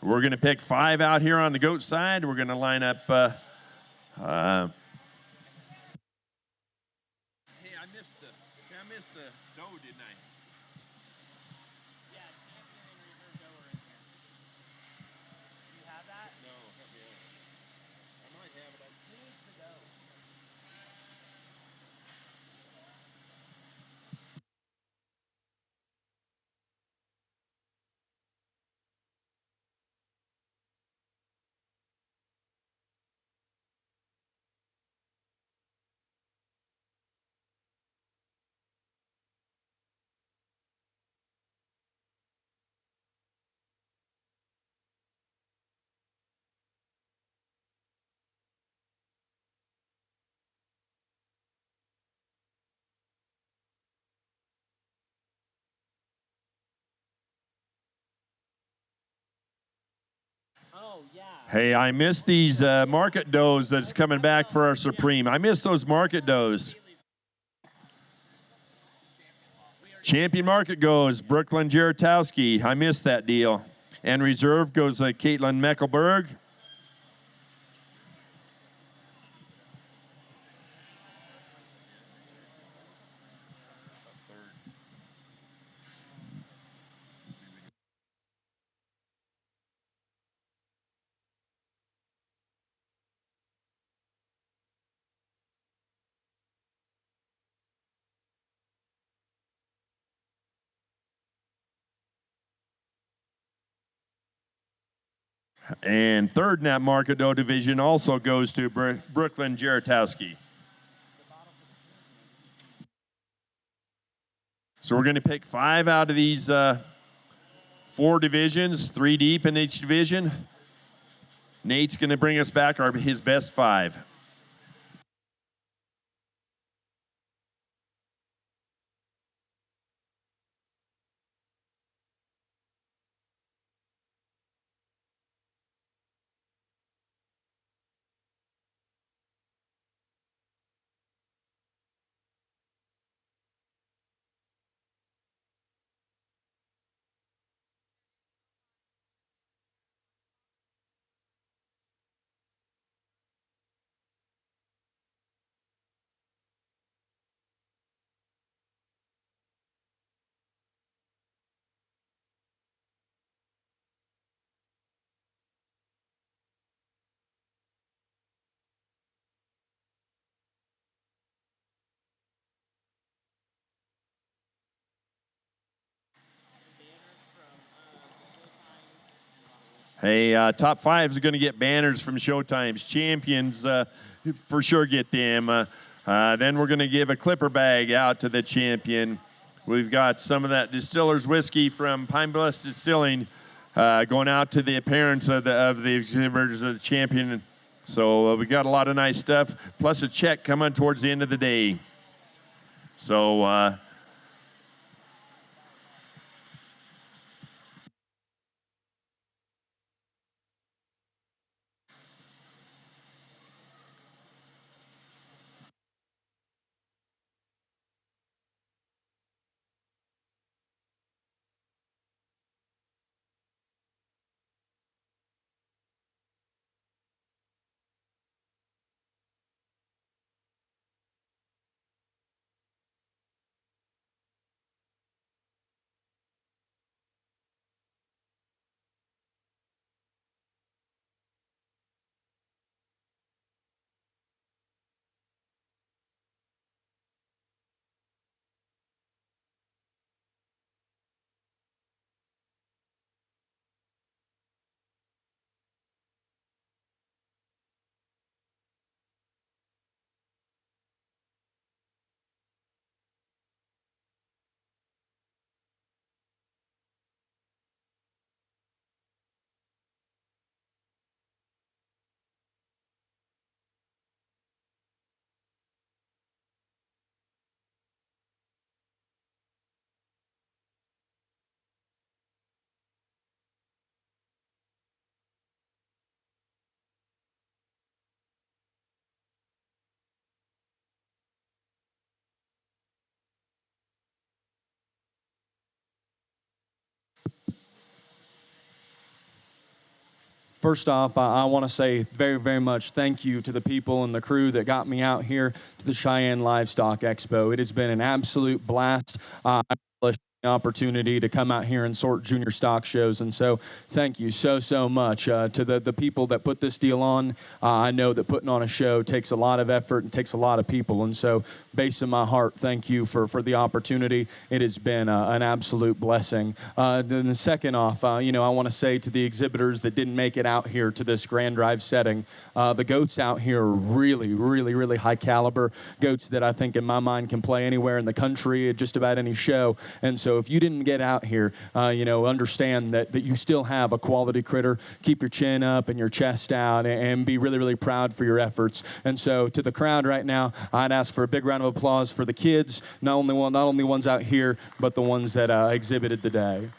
We're going to pick 5 out here on the goat side. We're going to line up. Hey, I missed the doe, didn't I? Yeah, champion and reserve doe are in here. Do you have that? No, I might have it. Who needs the doe? Oh, yeah. Hey, I missed these market does that's coming back for our Supreme. I missed those market does. Champion market goes Brooklyn Jaratowski. I missed that deal. And reserve goes Caitlin Meckelberg. And third in that market doe division also goes to Brooklyn Jaratowski. So we're going to pick 5 out of these 4 divisions, 3 deep in each division. Nate's going to bring us back his best 5. Hey, top 5 is going to get banners from Showtime's champions. For sure get them. Then we're going to give a clipper bag out to the champion. We've got some of that distiller's whiskey from Pine Bluff Distilling going out to the parents of the exhibitors of the champion. So we got a lot of nice stuff, plus a check coming towards the end of the day. So First off, I want to say very, very much thank you to the people and the crew that got me out here to the Cheyenne Livestock Expo. It has been an absolute blast. I relish the opportunity to come out here and sort junior stock shows, and so thank you so much to the people that put this deal on. I know that putting on a show takes a lot of effort and takes a lot of people, and so base of my heart, thank you for the opportunity. It has been an absolute blessing. Then second off, I want to say to the exhibitors that didn't make it out here to this Grand Drive setting, the goats out here are really high caliber goats that I think in my mind can play anywhere in the country at just about any show. And so if you didn't get out here, understand that you still have a quality critter. Keep your chin up and your chest out and be really proud for your efforts. And so to the crowd right now, I'd ask for a big round of applause for the kids, not only ones out here, but the ones that exhibited today.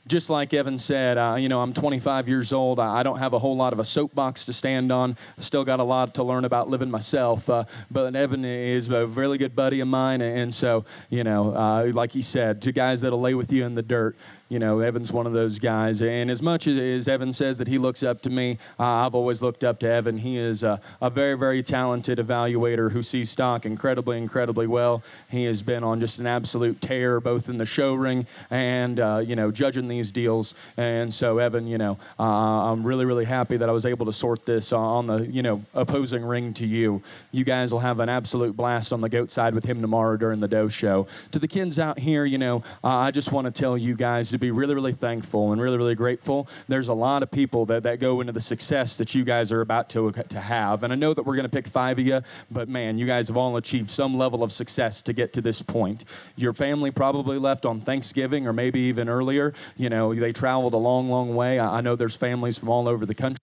Just like Evan said, I'm 25 years old. I don't have a whole lot of a soapbox to stand on. I still got a lot to learn about living myself. But Evan is a really good buddy of mine. And so, like he said, two guys that'll lay with you in the dirt. Evan's one of those guys. And as much as Evan says that he looks up to me, I've always looked up to Evan. He is a very talented evaluator who sees stock incredibly well. He has been on just an absolute tear, both in the show ring and, judging these deals. And so, Evan, I'm really happy that I was able to sort this on the, opposing ring to you. You guys will have an absolute blast on the goat side with him tomorrow during the doe show. To the kids out here, I just want to tell you guys to be really thankful and really grateful. There's a lot of people that go into the success that you guys are about to have. And I know that we're going to pick 5 of you, but man, you guys have all achieved some level of success to get to this point. Your family probably left on Thanksgiving or maybe even earlier. They traveled a long way. I know there's families from all over the country.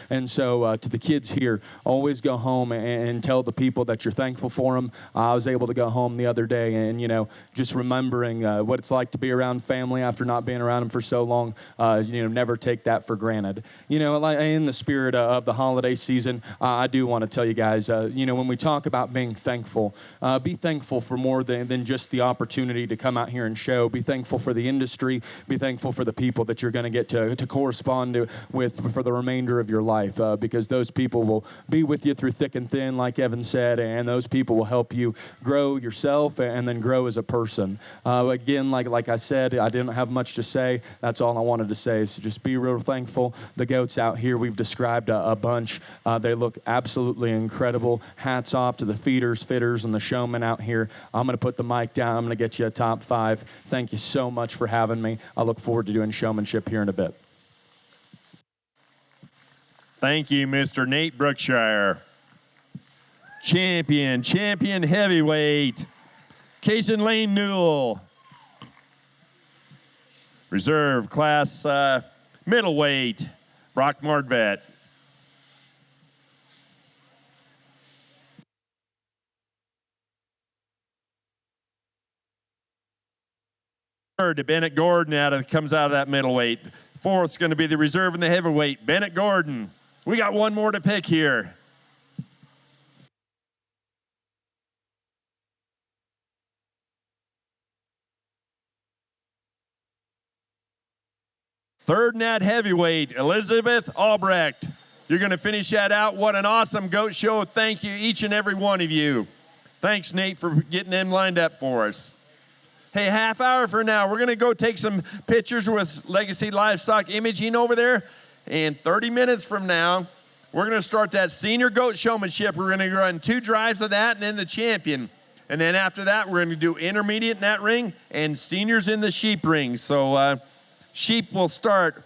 And so to the kids here, always go home and tell the people that you're thankful for them. I was able to go home the other day and, just remembering what it's like to be around family after not being around them for so long. Never take that for granted. In the spirit of the holiday season, I do want to tell you guys, when we talk about being thankful, be thankful for more than just the opportunity to come out here and show. Be thankful for the industry. Be thankful for the people that you're going to get to correspond with for the remainder of your life, because those people will be with you through thick and thin, like Evan said, and those people will help you grow yourself and then grow as a person. Again, like I said, I didn't have much to say. That's all I wanted to say, so just be real thankful. The goats out here, we've described a bunch. They look absolutely incredible. Hats off to the feeders, fitters, and the showmen out here. I'm going to put the mic down. I'm going to get you a top 5. Thank you so much for having me. I look forward to doing showmanship here in a bit. thank you, Mr. Nate Brookshire. Champion heavyweight, Casey Lane Newell. Reserve class Middleweight, Brock Mordvet. Third, Bennett Gordon comes out of that middleweight. Fourth's going to be the reserve in the heavyweight, Bennett Gordon. We got one more to pick here. Third in that heavyweight, Elizabeth Albrecht. You're going to finish that out. What an awesome goat show. Thank you, each and every one of you. Thanks, Nate, for getting them lined up for us. Hey, half hour from now, we're going to go take some pictures with Legacy Livestock Imaging over there. And 30 minutes from now, we're going to start that senior goat showmanship. We're going to run 2 drives of that and then the champion. And then after that, we're going to do intermediate in that ring and seniors in the sheep ring. So sheep will start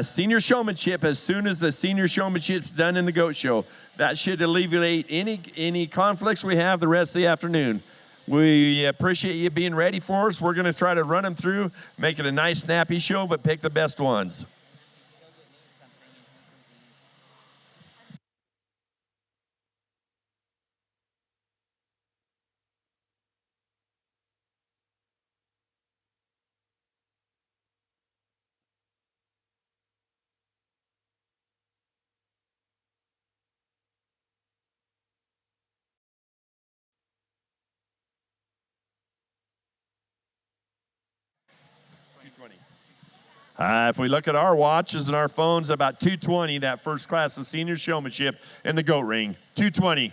senior showmanship as soon as the senior showmanship's done in the goat show. That should alleviate any conflicts we have the rest of the afternoon. We appreciate you being ready for us. We're going to try to run them through, make it a nice, snappy show, but pick the best ones. If we look at our watches and our phones, about 2:20, that first class of senior showmanship in the goat ring. 2:20.